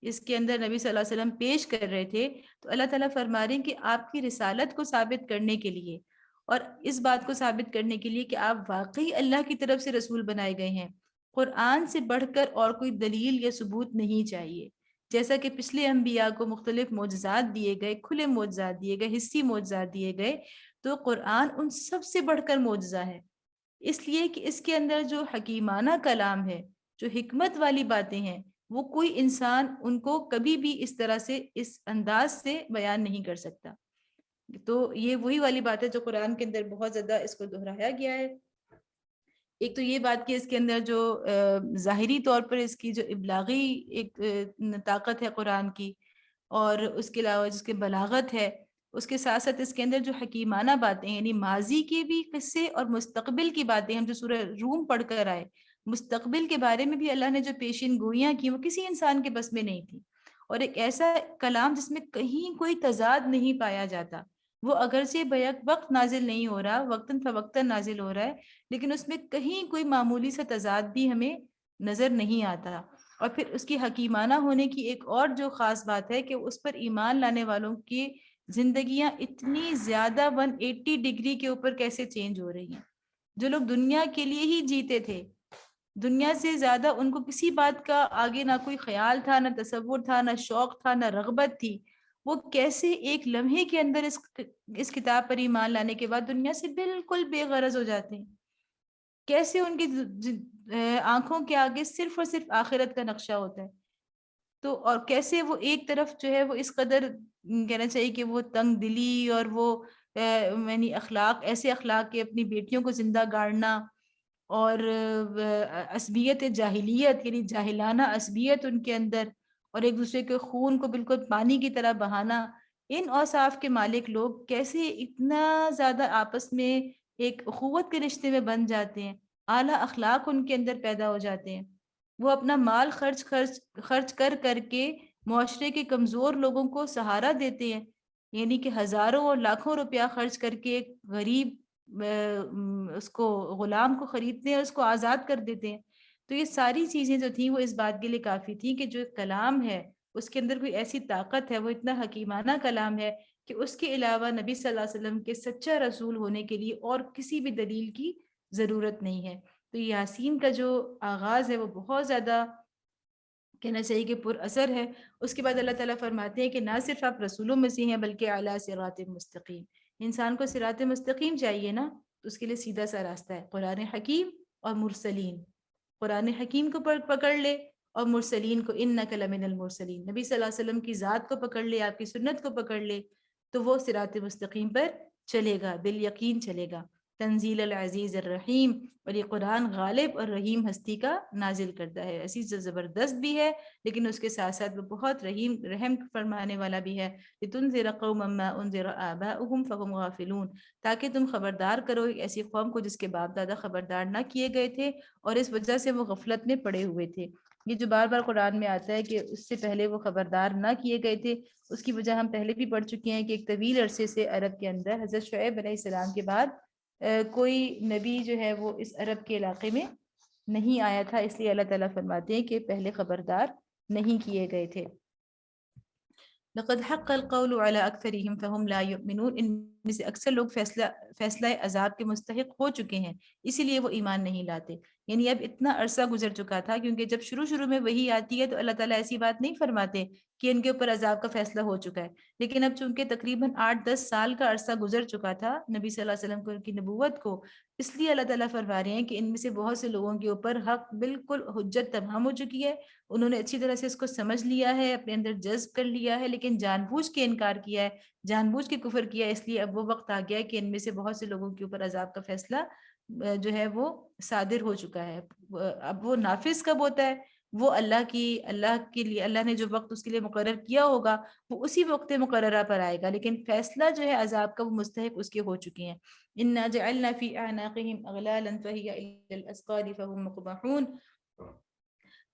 اس کے اندر نبی صلی اللہ علیہ وسلم پیش کر رہے تھے، تو اللہ تعالیٰ فرما رہے ہیں کہ آپ کی رسالت کو ثابت کرنے کے لیے اور اس بات کو ثابت کرنے کے لیے کہ آپ واقعی اللہ کی طرف سے رسول بنائے گئے ہیں، قرآن سے بڑھ کر اور کوئی دلیل یا ثبوت نہیں چاہیے۔ جیسا کہ پچھلے انبیاء کو مختلف معجزات دیے گئے، کھلے معجزات دیے گئے، حسی معجزات دیے گئے، تو قرآن ان سب سے بڑھ کر معجزہ ہے، اس لیے کہ اس کے اندر جو حکیمانہ کلام ہے، جو حکمت والی باتیں ہیں، وہ کوئی انسان ان کو کبھی بھی اس طرح سے، اس انداز سے بیان نہیں کر سکتا۔ تو یہ وہی والی بات ہے جو قرآن کے اندر بہت زیادہ اس کو دہرایا گیا ہے۔ ایک تو یہ بات کہ اس کے اندر جو ظاہری طور پر اس کی جو ابلاغی ایک طاقت ہے قرآن کی، اور اس کے علاوہ جس کے بلاغت ہے، اس کے ساتھ ساتھ اس کے اندر جو حکیمانہ باتیں ہیں، یعنی ماضی کے بھی قصے اور مستقبل کی باتیں، ہم جو سورہ روم پڑھ کر آئے، مستقبل کے بارے میں بھی اللہ نے جو پیشین گوئیاں کی وہ کسی انسان کے بس میں نہیں تھی، اور ایک ایسا کلام جس میں کہیں کوئی تضاد نہیں پایا جاتا، وہ اگرچہ بیک وقت نازل نہیں ہو رہا، وقتاً فوقتاً نازل ہو رہا ہے، لیکن اس میں کہیں کوئی معمولی سا تضاد بھی ہمیں نظر نہیں آتا۔ اور پھر اس کی حکیمانہ ہونے کی ایک اور جو خاص بات ہے کہ اس پر ایمان لانے والوں کی زندگیاں اتنی زیادہ 180 ڈگری کے اوپر کیسے چینج ہو رہی ہیں۔ جو لوگ دنیا کے لیے ہی جیتے تھے، دنیا سے زیادہ ان کو کسی بات کا آگے نہ کوئی خیال تھا، نہ تصور تھا، نہ شوق تھا، نہ رغبت تھی، وہ کیسے ایک لمحے کے اندر اس کتاب پر ایمان لانے کے بعد دنیا سے بالکل بے غرض ہو جاتے ہیں، کیسے ان کی آنکھوں کے آگے صرف اور صرف آخرت کا نقشہ ہوتا ہے، تو اور کیسے وہ ایک طرف جو ہے وہ اس قدر کہنا چاہیے کہ وہ تنگ دلی اور وہ یعنی اخلاق، ایسے اخلاق کے اپنی بیٹیوں کو زندہ گاڑنا، اور عصبیت جاہلیت، یعنی جاہلانہ عصبیت ان کے اندر، اور ایک دوسرے کے خون کو بالکل پانی کی طرح بہانا، ان اوصاف کے مالک لوگ کیسے اتنا زیادہ آپس میں ایک اخوت کے رشتے میں بن جاتے ہیں، اعلیٰ اخلاق ان کے اندر پیدا ہو جاتے ہیں، وہ اپنا مال خرچ کر کر کے معاشرے کے کمزور لوگوں کو سہارا دیتے ہیں، یعنی کہ ہزاروں اور لاکھوں روپیہ خرچ کر کے ایک غریب اس کو غلام کو خریدتے ہیں اور اس کو آزاد کر دیتے ہیں۔ تو یہ ساری چیزیں جو تھیں وہ اس بات کے لیے کافی تھیں کہ جو کلام ہے اس کے اندر کوئی ایسی طاقت ہے، وہ اتنا حکیمانہ کلام ہے کہ اس کے علاوہ نبی صلی اللہ علیہ وسلم کے سچا رسول ہونے کے لیے اور کسی بھی دلیل کی ضرورت نہیں ہے۔ تو یاسین کا جو آغاز ہے وہ بہت زیادہ کہنا چاہیے کہ پر اثر ہے۔ اس کے بعد اللہ تعالیٰ فرماتے ہیں کہ نہ صرف آپ رسولوں میں سے ہیں بلکہ اعلیٰ صراط مستقیم، انسان کو صراط مستقیم چاہیے نا، تو اس کے لیے سیدھا سا راستہ ہے قرآن حکیم اور مرسلین۔ قرآن حکیم کو پکڑ لے اور مرسلین کو، انک لمن المرسلین، نبی صلی اللہ علیہ وسلم کی ذات کو پکڑ لے، آپ کی سنت کو پکڑ لے، تو وہ صراط مستقیم پر چلے گا، بالیقین چلے گا۔ تنزیل العزیز الرحیم، اور یہ قرآن غالب اور رحیم ہستی کا نازل کرتا ہے، عزیز و زبردست بھی ہے لیکن اس کے ساتھ ساتھ وہ بہت رحم فرمانے والا بھی ہے۔ لِتُنذِرَ قَوْمًا مَّا أُنذِرَ آبَاؤُهُمْ فَهُمْ غَافِلُونَ، تاکہ تم خبردار کرو ایک ایسی قوم کو جس کے باپ دادا خبردار نہ کیے گئے تھے اور اس وجہ سے وہ غفلت میں پڑے ہوئے تھے۔ یہ جو بار بار قرآن میں آتا ہے کہ اس سے پہلے وہ خبردار نہ کیے گئے تھے، اس کی وجہ ہم پہلے بھی پڑھ چکے ہیں کہ ایک طویل عرصے سے عرب کے اندر حضرت شعیب علیہ السلام کے بعد کوئی نبی جو ہے وہ اس عرب کے علاقے میں نہیں آیا تھا، اس لیے اللہ تعالیٰ فرماتے ہیں کہ پہلے خبردار نہیں کیے گئے تھے۔ لقد حق القول على اکثرهم فهم لا يؤمنون، ان میں سے اکثر لوگ فیصلہ عذاب کے مستحق ہو چکے ہیں، اسی لیے وہ ایمان نہیں لاتے۔ یعنی اب اتنا عرصہ گزر چکا تھا، کیونکہ جب شروع میں وہی آتی ہے تو اللہ تعالیٰ ایسی بات نہیں فرماتے کہ ان کے اوپر عذاب کا فیصلہ ہو چکا ہے، لیکن اب چونکہ تقریباً 8-10 سال کا عرصہ گزر چکا تھا نبی صلی اللہ علیہ وسلم کو، ان کی نبوت کو، اس لیے اللہ تعالیٰ فرما رہے ہیں کہ ان میں سے بہت سے لوگوں کے اوپر حق بالکل حجت تمام ہو چکی ہے، انہوں نے اچھی طرح سے اس کو سمجھ لیا ہے، اپنے اندر جذب کر لیا ہے، لیکن جان بوجھ کے انکار کیا ہے، جان بوجھ کے کفر کیا ہے، اس لیے اب وہ وقت آ گیا ہے کہ ان میں سے بہت سے لوگوں کے اوپر عذاب کا فیصلہ جو ہے وہ صادر ہو چکا ہے۔ اب وہ نافذ کب ہوتا ہے؟ وہ اللہ کے لیے، اللہ نے جو وقت اس کے لیے مقرر کیا ہوگا وہ اسی وقت مقررہ پر آئے گا، لیکن فیصلہ جو ہے عذاب کا وہ مستحق اس کے ہو چکے ہیں۔ اِنَّا جَعَلْنَا فِي أَعْنَاقِهِمْ أَغْلَالًا فَهِيَ إِلَى الْأَذْقَانِ فَهُمْ مُقْمَحُونَ،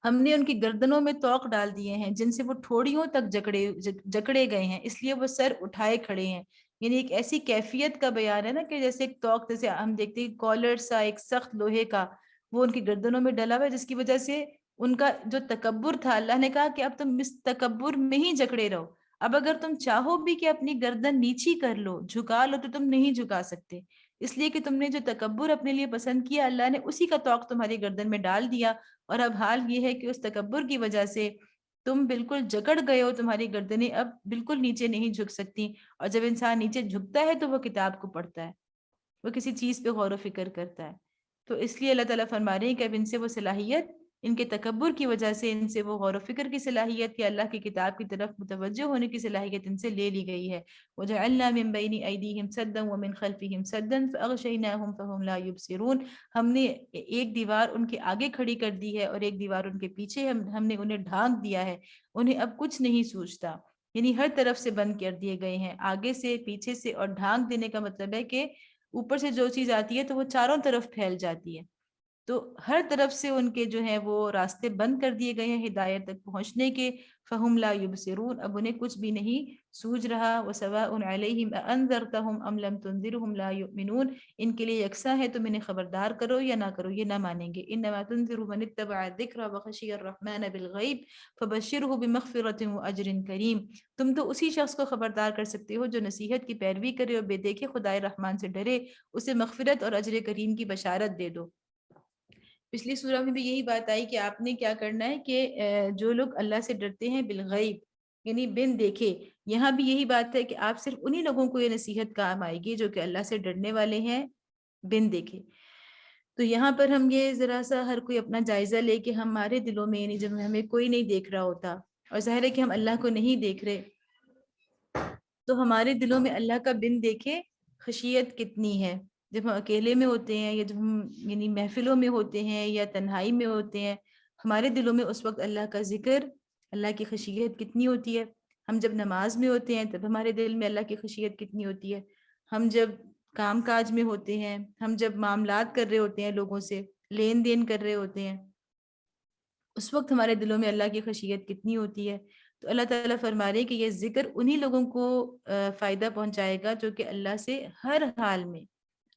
ہم نے ان کی گردنوں میں طوق ڈال دیے ہیں جن سے وہ ٹھوڑیوں تک جکڑے گئے ہیں، اس لیے وہ سر اٹھائے کھڑے ہیں۔ یعنی ایک ایسی کیفیت کا بیان ہے نا کہ جیسے ایک طوق، جیسے ہم دیکھتے ہیں کالر سا ایک سخت لوہے کا وہ ان کی گردنوں میں ڈلا ہوا ہے، جس کی وجہ سے ان کا جو تکبر تھا، اللہ نے کہا کہ اب تم اس تکبر میں ہی جکڑے رہو، اب اگر تم چاہو بھی کہ اپنی گردن نیچی کر لو، جھکا لو، تو تم نہیں جھکا سکتے، اس لیے کہ تم نے جو تکبر اپنے لیے پسند کیا، اللہ نے اسی کا طوق تمہاری گردن میں ڈال دیا، اور اب حال یہ ہے کہ اس تکبر کی وجہ سے تم بالکل جکڑ گئے ہو، تمہاری گردنیں اب بالکل نیچے نہیں جھک سکتی، اور جب انسان نیچے جھکتا ہے تو وہ کتاب کو پڑھتا ہے، وہ کسی چیز پہ غور و فکر کرتا ہے، تو اس لیے اللہ تعالیٰ فرما رہے ہیں کہ اب ان سے وہ صلاحیت، ان کے تکبر کی وجہ سے ان سے وہ غور و فکر کی صلاحیت یا اللہ کی کتاب کی طرف متوجہ ہونے کی صلاحیت ان سے لے لی گئی ہے۔ وَجَعَلْنَا مِن بَيْنِ أَيْدِيهِمْ سَدًّا وَمِنْ خَلْفِهِمْ سَدًّا فَأَغْشَيْنَاهُمْ فَهُمْ لَا يُبْصِرُونَ، ہم نے ایک دیوار ان کے آگے کھڑی کر دی ہے اور ایک دیوار ان کے پیچھے، ہم نے انہیں ڈھانک دیا ہے، انہیں اب کچھ نہیں سوچتا، یعنی ہر طرف سے بند کر دیے گئے ہیں، آگے سے، پیچھے سے، اور ڈھانک دینے کا مطلب ہے کہ اوپر سے جو چیز آتی ہے تو وہ چاروں طرف پھیل جاتی ہے، تو ہر طرف سے ان کے جو ہیں وہ راستے بند کر دیے گئے ہیں ہدایت تک پہنچنے کے۔ فہم لا یبصرون، اب انہیں کچھ بھی نہیں سوج رہا۔ وسواء علیہم اانذرتہم ام لم تنذرہم لا یؤمنون، ان کے لیے یکساں ہے تم انہیں خبردار کرو یا نہ کرو، یہ نہ مانیں گے۔ انما تنذر من اتبع الذکر وخشی الرحمن بالغیب فبشرہ بمغفرۃ واجر کریم، تم تو اسی شخص کو خبردار کر سکتے ہو جو نصیحت کی پیروی کرے اور بے دیکھے خدائے رحمان سے ڈرے، اسے مغفرت اور اجر کریم کی بشارت دے دو۔ پچھلی سورہ میں بھی یہی بات آئی کہ آپ نے کیا کرنا ہے کہ جو لوگ اللہ سے ڈرتے ہیں بالغیب، یعنی بن دیکھے، یہاں بھی یہی بات ہے کہ آپ صرف انہی لوگوں کو یہ نصیحت کام آئے گی جو کہ اللہ سے ڈرنے والے ہیں بن دیکھے۔ تو یہاں پر ہم یہ ذرا سا ہر کوئی اپنا جائزہ لے کہ ہمارے دلوں میں، یعنی جب ہمیں کوئی نہیں دیکھ رہا ہوتا اور ظاہر ہے کہ ہم اللہ کو نہیں دیکھ رہے، تو ہمارے دلوں میں اللہ کا بن دیکھے خشیت کتنی ہے۔ جب ہم اکیلے میں ہوتے ہیں یا جب ہم یعنی محفلوں میں ہوتے ہیں یا تنہائی میں ہوتے ہیں، ہمارے دلوں میں اس وقت اللہ کا ذکر، اللہ کی خشیت کتنی ہوتی ہے۔ ہم جب نماز میں ہوتے ہیں تب ہمارے دل میں اللہ کی خشیت کتنی ہوتی ہے۔ ہم جب کام کاج میں ہوتے ہیں، ہم جب معاملات کر رہے ہوتے ہیں، لوگوں سے لین دین کر رہے ہوتے ہیں، اس وقت ہمارے دلوں میں اللہ کی خشیت کتنی ہوتی ہے۔ تو اللہ تعالیٰ فرما رہے ہیں کہ یہ ذکر انہی لوگوں کو فائدہ پہنچائے گا جو کہ اللہ سے ہر حال میں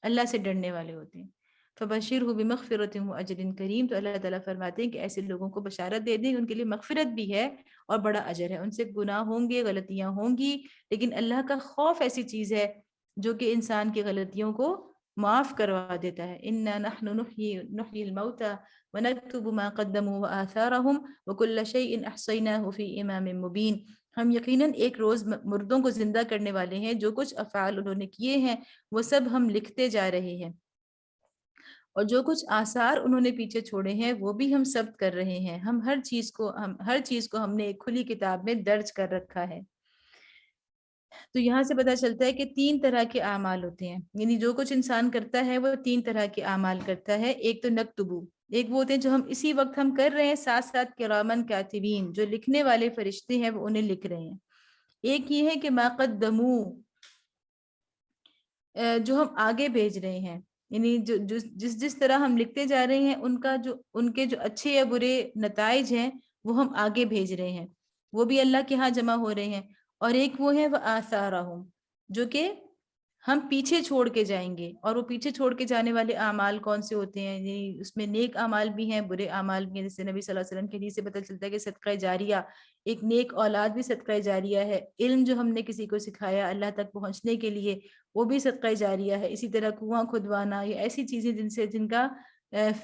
اللہ سے ڈرنے والے ہوتے ہیں۔ فبشرہ بمغفرۃ واجر کریم، تو اللہ تعالیٰ فرماتے ہیں کہ ایسے لوگوں کو بشارت دے دیں، ان کے لیے مغفرت بھی ہے اور بڑا اجر ہے۔ ان سے گناہ ہوں گے، غلطیاں ہوں گی، لیکن اللہ کا خوف ایسی چیز ہے جو کہ انسان کی غلطیوں کو معاف کروا دیتا ہے۔ انا نحن نحیی الموتى ونكتب ما قدموا وآثارهم وكل شيء احصیناہ فی امام مبین، ہم یقیناً ایک روز مردوں کو زندہ کرنے والے ہیں، جو کچھ افعال انہوں نے کیے ہیں وہ سب ہم لکھتے جا رہے ہیں، اور جو کچھ آثار انہوں نے پیچھے چھوڑے ہیں وہ بھی ہم ثبت کر رہے ہیں۔ ہم ہر چیز کو ہم نے ایک کھلی کتاب میں درج کر رکھا ہے۔ تو یہاں سے پتہ چلتا ہے کہ 3 طرح کے اعمال ہوتے ہیں، یعنی جو کچھ انسان کرتا ہے وہ 3 طرح کے اعمال کرتا ہے۔ ایک تو نکتبو، ایک وہ ہوتے ہیں جو ہم اسی وقت ہم کر رہے ہیں، ساتھ ساتھ کرامن کاتبین، جو لکھنے والے فرشتے ہیں وہ انہیں لکھ رہے ہیں۔ ایک یہ ہے کہ ما قدمو، جو ہم آگے بھیج رہے ہیں، یعنی جو جس طرح ہم لکھتے جا رہے ہیں ان کے جو اچھے یا برے نتائج ہیں وہ ہم آگے بھیج رہے ہیں، وہ بھی اللہ کے ہاں جمع ہو رہے ہیں۔ اور ایک وہ ہے وآثارہم، جو کہ ہم پیچھے چھوڑ کے جائیں گے، اور وہ پیچھے چھوڑ کے جانے والے اعمال کون سے ہوتے ہیں؟ یعنی اس میں نیک اعمال بھی ہیں، برے اعمال بھی ہیں، جیسے نبی صلی اللہ علیہ وسلم کے حدیث سے پتہ چلتا ہے کہ صدقہ جاریہ، ایک نیک اولاد بھی صدقہ جاریہ ہے، علم جو ہم نے کسی کو سکھایا اللہ تک پہنچنے کے لیے وہ بھی صدقہ جاریہ ہے، اسی طرح کنواں کھدوانا، یہ ایسی چیزیں جن کا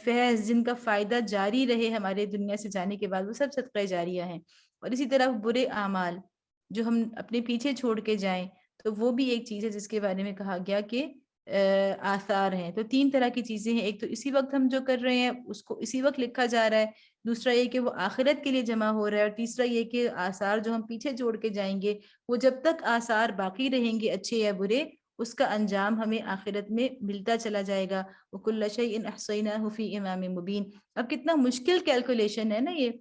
فیض، جن کا فائدہ جاری رہے ہمارے دنیا سے جانے کے بعد، وہ سب صدقہ جاریہ ہیں۔ اور اسی طرح برے اعمال جو ہم اپنے پیچھے چھوڑ کے جائیں تو وہ بھی ایک چیز ہے جس کے بارے میں کہا گیا کہ آثار ہیں۔ تو تین طرح کی چیزیں ہیں، ایک تو اسی وقت ہم جو کر رہے ہیں اس کو اسی وقت لکھا جا رہا ہے، دوسرا یہ کہ وہ آخرت کے لیے جمع ہو رہا ہے، اور تیسرا یہ کہ آثار جو ہم پیچھے چھوڑ کے جائیں گے وہ جب تک آثار باقی رہیں گے اچھے یا برے، اس کا انجام ہمیں آخرت میں ملتا چلا جائے گا۔ وَكُلَّ شَيْءٍ أَحْصَيْنَاهُ فِي إِمَامٍ مُبِينٍ۔ اب کتنا مشکل کیلکولیشن ہے نا یہ،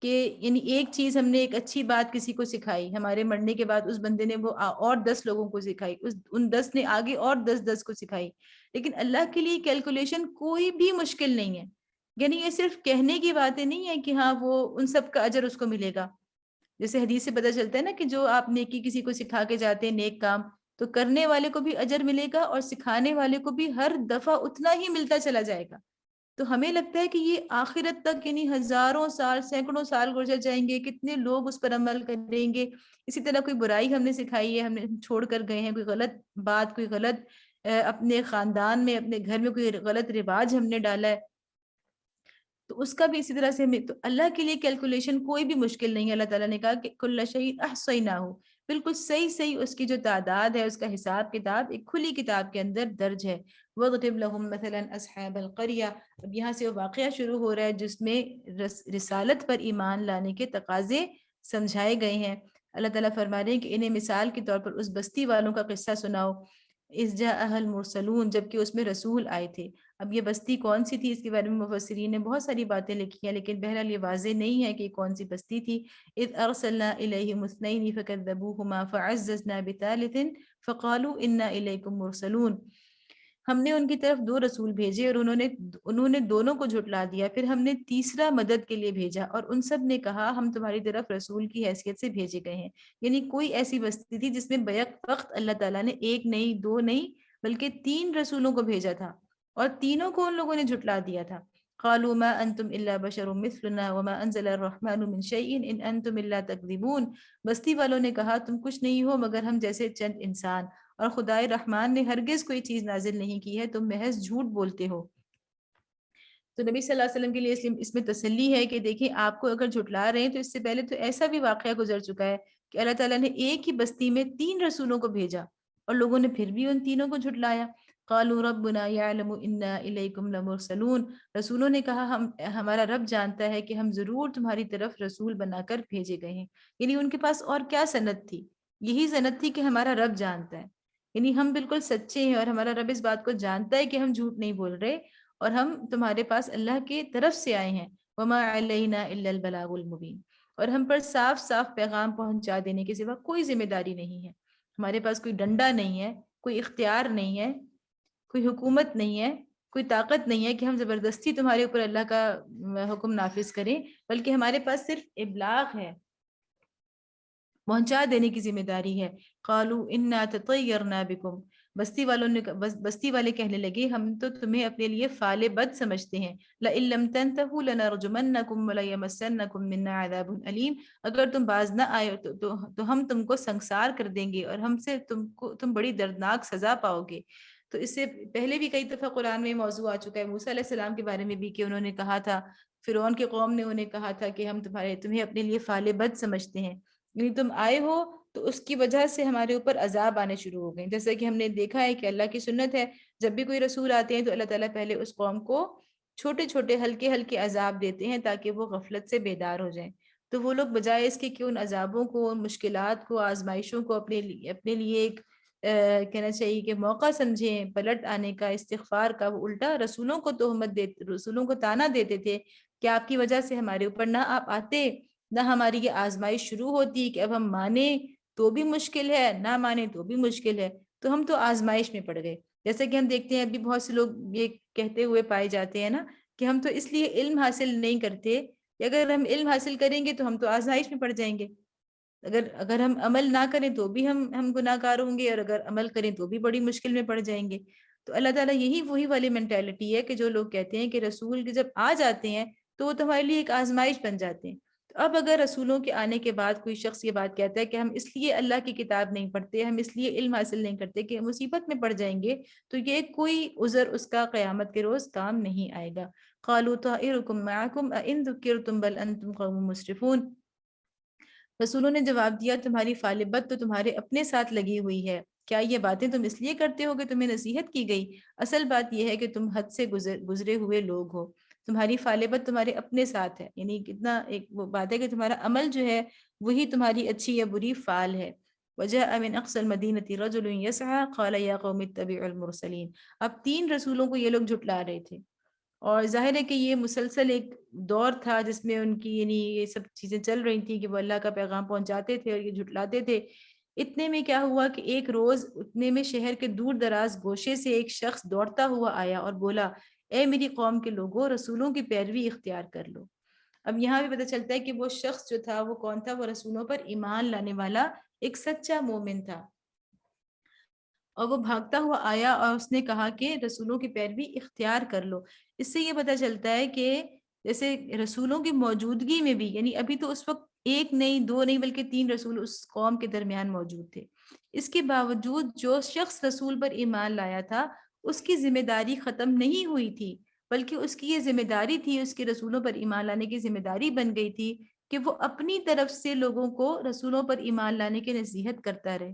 کہ یعنی ایک چیز ہم نے ایک اچھی بات کسی کو سکھائی، ہمارے مرنے کے بعد اس بندے نے وہ اور 10 لوگوں کو سکھائی، ان 10 نے آگے اور 10 کو سکھائی، لیکن اللہ کے لیے کیلکولیشن کوئی بھی مشکل نہیں ہے۔ یعنی یہ صرف کہنے کی باتیں نہیں ہے کہ ہاں وہ ان سب کا اجر اس کو ملے گا، جیسے حدیث سے پتہ چلتا ہے نا کہ جو آپ نیکی کسی کو سکھا کے جاتے ہیں نیک کام، تو کرنے والے کو بھی اجر ملے گا اور سکھانے والے کو بھی ہر دفعہ اتنا ہی ملتا چلا جائے گا۔ تو ہمیں لگتا ہے کہ یہ آخرت تک یعنی ہزاروں سال، سینکڑوں سال گزر جائیں گے، کتنے لوگ اس پر عمل کریں گے۔ اسی طرح کوئی برائی ہم نے سکھائی ہے، ہم نے چھوڑ کر گئے ہیں، کوئی غلط بات، کوئی غلط اپنے خاندان میں، اپنے گھر میں کوئی غلط رواج ہم نے ڈالا ہے، تو اس کا بھی اسی طرح سے ہمیں، تو اللہ کے لیے کیلکولیشن کوئی بھی مشکل نہیں ہے۔ اللہ تعالیٰ نے کہا کہ کل شیء احصیناہ، بالکل صحیح صحیح اس کی جو تعداد ہے، اس کا حساب کتاب ایک کھلی کتاب کے اندر درج ہے۔ وَاضْرِبْ لَهُمْ مَثَلًا أَصْحَابَ الْقَرْيَةِ، اب یہاں سے وہ واقعہ شروع ہو رہا ہے جس میں رسالت پر ایمان لانے کے تقاضے سمجھائے گئے ہیں۔ اللہ تعالیٰ فرما رہے ہیں کہ انہیں مثال کے طور پر اس بستی والوں کا قصہ سناؤ، اذ جاءها المرسلون، جبکہ اس میں رسول آئے تھے۔ اب یہ بستی کون سی تھی اس کے بارے میں مفسرین نے بہت ساری باتیں لکھی ہیں، لیکن بہرحال یہ واضح نہیں ہے کہ کون سی بستی تھی۔ اذ ارسلنا الیہم اثنین فکذبوہما فعززنا بثالث فقالوا انا الیکم مرسلون، ہم نے ان کی طرف 2 رسول بھیجے اور انہوں نے دونوں کو جھٹلا دیا، پھر ہم نے تیسرا مدد کے لیے بھیجا اور ان سب نے کہا ہم تمہاری طرف رسول کی حیثیت سے بھیجے گئے ہیں۔ یعنی کوئی ایسی بستی تھی جس میں بیک وقت اللہ تعالیٰ نے ایک نہیں، 2 نہیں، بلکہ 3 رسولوں کو بھیجا تھا، اور تینوں کو ان لوگوں نے جھٹلا دیا تھا۔ قالوا ما انتم الا بشر مثلنا وما انزل الرحمن من شيء ان انتم الا تكذبون، بستی والوں نے کہا تم کچھ نہیں ہو مگر ہم جیسے چند انسان، اور خدائے رحمان نے ہرگز کوئی چیز نازل نہیں کی ہے، تم محض جھوٹ بولتے ہو۔ تو نبی صلی اللہ علیہ وسلم کے لیے اس میں تسلی ہے کہ دیکھیں آپ کو اگر جھٹلا رہے ہیں تو اس سے پہلے تو ایسا بھی واقعہ گزر چکا ہے کہ اللہ تعالیٰ نے ایک ہی بستی میں 3 رسولوں کو بھیجا اور لوگوں نے پھر بھی ان تینوں کو جھٹلایا۔ قالوا ربنا يعلم انا الیکم لمرسلون، رسولوں نے کہا ہمارا رب جانتا ہے کہ ہم ضرور تمہاری طرف رسول بنا کر بھیجے گئے ہیں۔ یعنی ان کے پاس اور کیا سند تھی؟ یہی سند تھی کہ ہمارا رب جانتا ہے، یعنی ہم بالکل سچے ہیں اور ہمارا رب اس بات کو جانتا ہے کہ ہم جھوٹ نہیں بول رہے، اور ہم تمہارے پاس اللہ کی طرف سے آئے ہیں۔ وما علینا الا البلاغ المبین، اور ہم پر صاف صاف پیغام پہنچا دینے کے سوا کوئی ذمہ داری نہیں ہے، ہمارے پاس کوئی ڈنڈا نہیں ہے، کوئی اختیار نہیں ہے، کوئی حکومت نہیں ہے، کوئی طاقت نہیں ہے کہ ہم زبردستی تمہارے اوپر اللہ کا حکم نافذ کریں، بلکہ ہمارے پاس صرف ابلاغ ہے، پہنچا دینے کی ذمہ داری ہے۔ قالوا انا تطیرنا بکم، بستی والے کہنے لگے ہم تو تمہیں اپنے لیے فعال بد سمجھتے ہیں۔ لئن لم تنتهوا لنرجمنکم وليمسنکم منا عذاب علیم، اگر تم باز نہ آئے تو ہم تم کو سنسار کر دیں گے اور ہم سے تم بڑی دردناک سزا پاؤ گے۔ تو اس سے پہلے بھی کئی دفعہ قرآن میں موضوع آ چکا ہے، موسیٰ علیہ السلام کے بارے میں بھی، کہ انہوں نے کہا تھا، فرعون کے قوم نے انہیں کہا تھا کہ ہم تمہیں اپنے لیے فعال بد سمجھتے ہیں، یعنی تم آئے ہو تو اس کی وجہ سے ہمارے اوپر عذاب آنے شروع ہو گئے۔ جیسا کہ ہم نے دیکھا ہے کہ اللہ کی سنت ہے، جب بھی کوئی رسول آتے ہیں تو اللہ تعالیٰ پہلے اس قوم کو چھوٹے چھوٹے ہلکے ہلکے عذاب دیتے ہیں تاکہ وہ غفلت سے بیدار ہو جائیں۔ تو وہ لوگ بجائے اس کے کہ ان عذابوں کو، ان مشکلات کو، آزمائشوں کو اپنے لیے ایک کہنا چاہیے کہ موقع سمجھیں پلٹ آنے کا، استغفار کا، وہ الٹا رسولوں کو تہمت دیتے، رسولوں کو تانا دیتے تھے کہ آپ کی وجہ سے ہمارے اوپر نہ آپ آتے، نہ ہماری یہ آزمائش شروع ہوتی کہ اب ہم مانیں تو بھی مشکل ہے، نہ مانیں تو بھی مشکل ہے۔ تو ہم تو آزمائش میں پڑ گئے. جیسے کہ ہم دیکھتے ہیں ابھی بہت سے لوگ یہ کہتے ہوئے پائے جاتے ہیں نا کہ ہم تو اس لیے علم حاصل نہیں کرتے کہ اگر ہم علم حاصل کریں گے تو ہم تو آزمائش میں پڑ جائیں گے. اگر ہم عمل نہ کریں تو بھی ہم گناہ گار ہوں گے، اور اگر عمل کریں تو بھی بڑی مشکل میں پڑ جائیں گے. تو اللہ تعالیٰ یہی وہی والی مینٹیلٹی ہے کہ جو لوگ کہتے ہیں کہ رسول کے جب آ جاتے ہیں تو وہ تمہارے لیے ایک آزمائش بن جاتے ہیں. تو اب اگر رسولوں کے آنے کے بعد کوئی شخص یہ بات کہتا ہے کہ ہم اس لیے اللہ کی کتاب نہیں پڑھتے، ہم اس لیے علم حاصل نہیں کرتے کہ مصیبت میں پڑ جائیں گے، تو یہ کوئی عذر اس کا قیامت کے روز کام نہیں آئے گا. قالوا طائرکم معکم ان ذکرتم بل انتم قوم مسرفون. رسولوں نے جواب دیا تمہاری فالبت تو تمہارے اپنے ساتھ لگی ہوئی ہے، کیا یہ باتیں تم اس لیے کرتے ہو کہ تمہیں نصیحت کی گئی؟ اصل بات یہ ہے کہ تم حد سے گزرے ہوئے لوگ ہو. تمہاری فالبت تمہارے اپنے ساتھ ہے، یعنی کتنا ایک وہ بات ہے کہ تمہارا عمل جو ہے وہی تمہاری اچھی یا بری فال ہے. وجاء من اقصى المدینة رجل يسعى قال یا قوم اتبعوا المرسلین. اب 3 رسولوں کو یہ لوگ جھٹلا رہے تھے، اور ظاہر ہے کہ یہ مسلسل ایک دور تھا جس میں ان کی یعنی یہ سب چیزیں چل رہی تھیں کہ وہ اللہ کا پیغام پہنچاتے تھے اور یہ جھٹلاتے تھے. اتنے میں کیا ہوا کہ ایک روز اتنے میں شہر کے دور دراز گوشے سے ایک شخص دوڑتا ہوا آیا اور بولا اے میری قوم کے لوگوں، رسولوں کی پیروی اختیار کر لو. اب یہاں بھی پتہ چلتا ہے کہ وہ شخص جو تھا وہ کون تھا؟ وہ رسولوں پر ایمان لانے والا ایک سچا مومن تھا، اور وہ بھاگتا ہوا آیا اور اس نے کہا کہ رسولوں کی پیروی اختیار کر لو. اس سے یہ پتہ چلتا ہے کہ جیسے رسولوں کی موجودگی میں بھی، یعنی ابھی تو اس وقت ایک نہیں دو نہیں بلکہ 3 رسول اس قوم کے درمیان موجود تھے، اس کے باوجود جو شخص رسول پر ایمان لایا تھا اس کی ذمہ داری ختم نہیں ہوئی تھی، بلکہ اس کی یہ ذمہ داری تھی، اس کے رسولوں پر ایمان لانے کی ذمہ داری بن گئی تھی کہ وہ اپنی طرف سے لوگوں کو رسولوں پر ایمان لانے کی نصیحت کرتا رہے.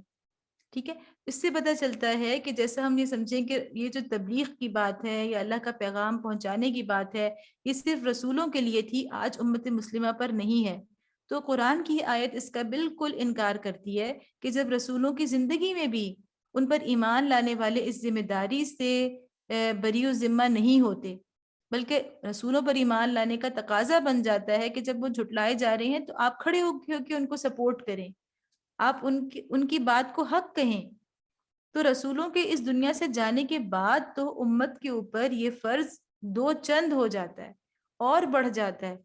ٹھیک ہے، اس سے پتہ چلتا ہے کہ جیسا ہم یہ سمجھیں کہ یہ جو تبلیغ کی بات ہے یا اللہ کا پیغام پہنچانے کی بات ہے یہ صرف رسولوں کے لیے تھی، آج امت مسلمہ پر نہیں ہے. تو قرآن کی آیت اس کا بالکل انکار کرتی ہے کہ جب رسولوں کی زندگی میں بھی ان پر ایمان لانے والے اس ذمہ داری سے بری و ذمہ نہیں ہوتے، بلکہ رسولوں پر ایمان لانے کا تقاضا بن جاتا ہے کہ جب وہ جھٹلائے جا رہے ہیں تو آپ کھڑے ہو کے ان کو سپورٹ کریں، آپ ان کی بات کو حق کہیں. تو رسولوں کے اس دنیا سے جانے کے بعد تو امت کے اوپر یہ فرض 2 چند ہو جاتا ہے اور بڑھ جاتا ہے.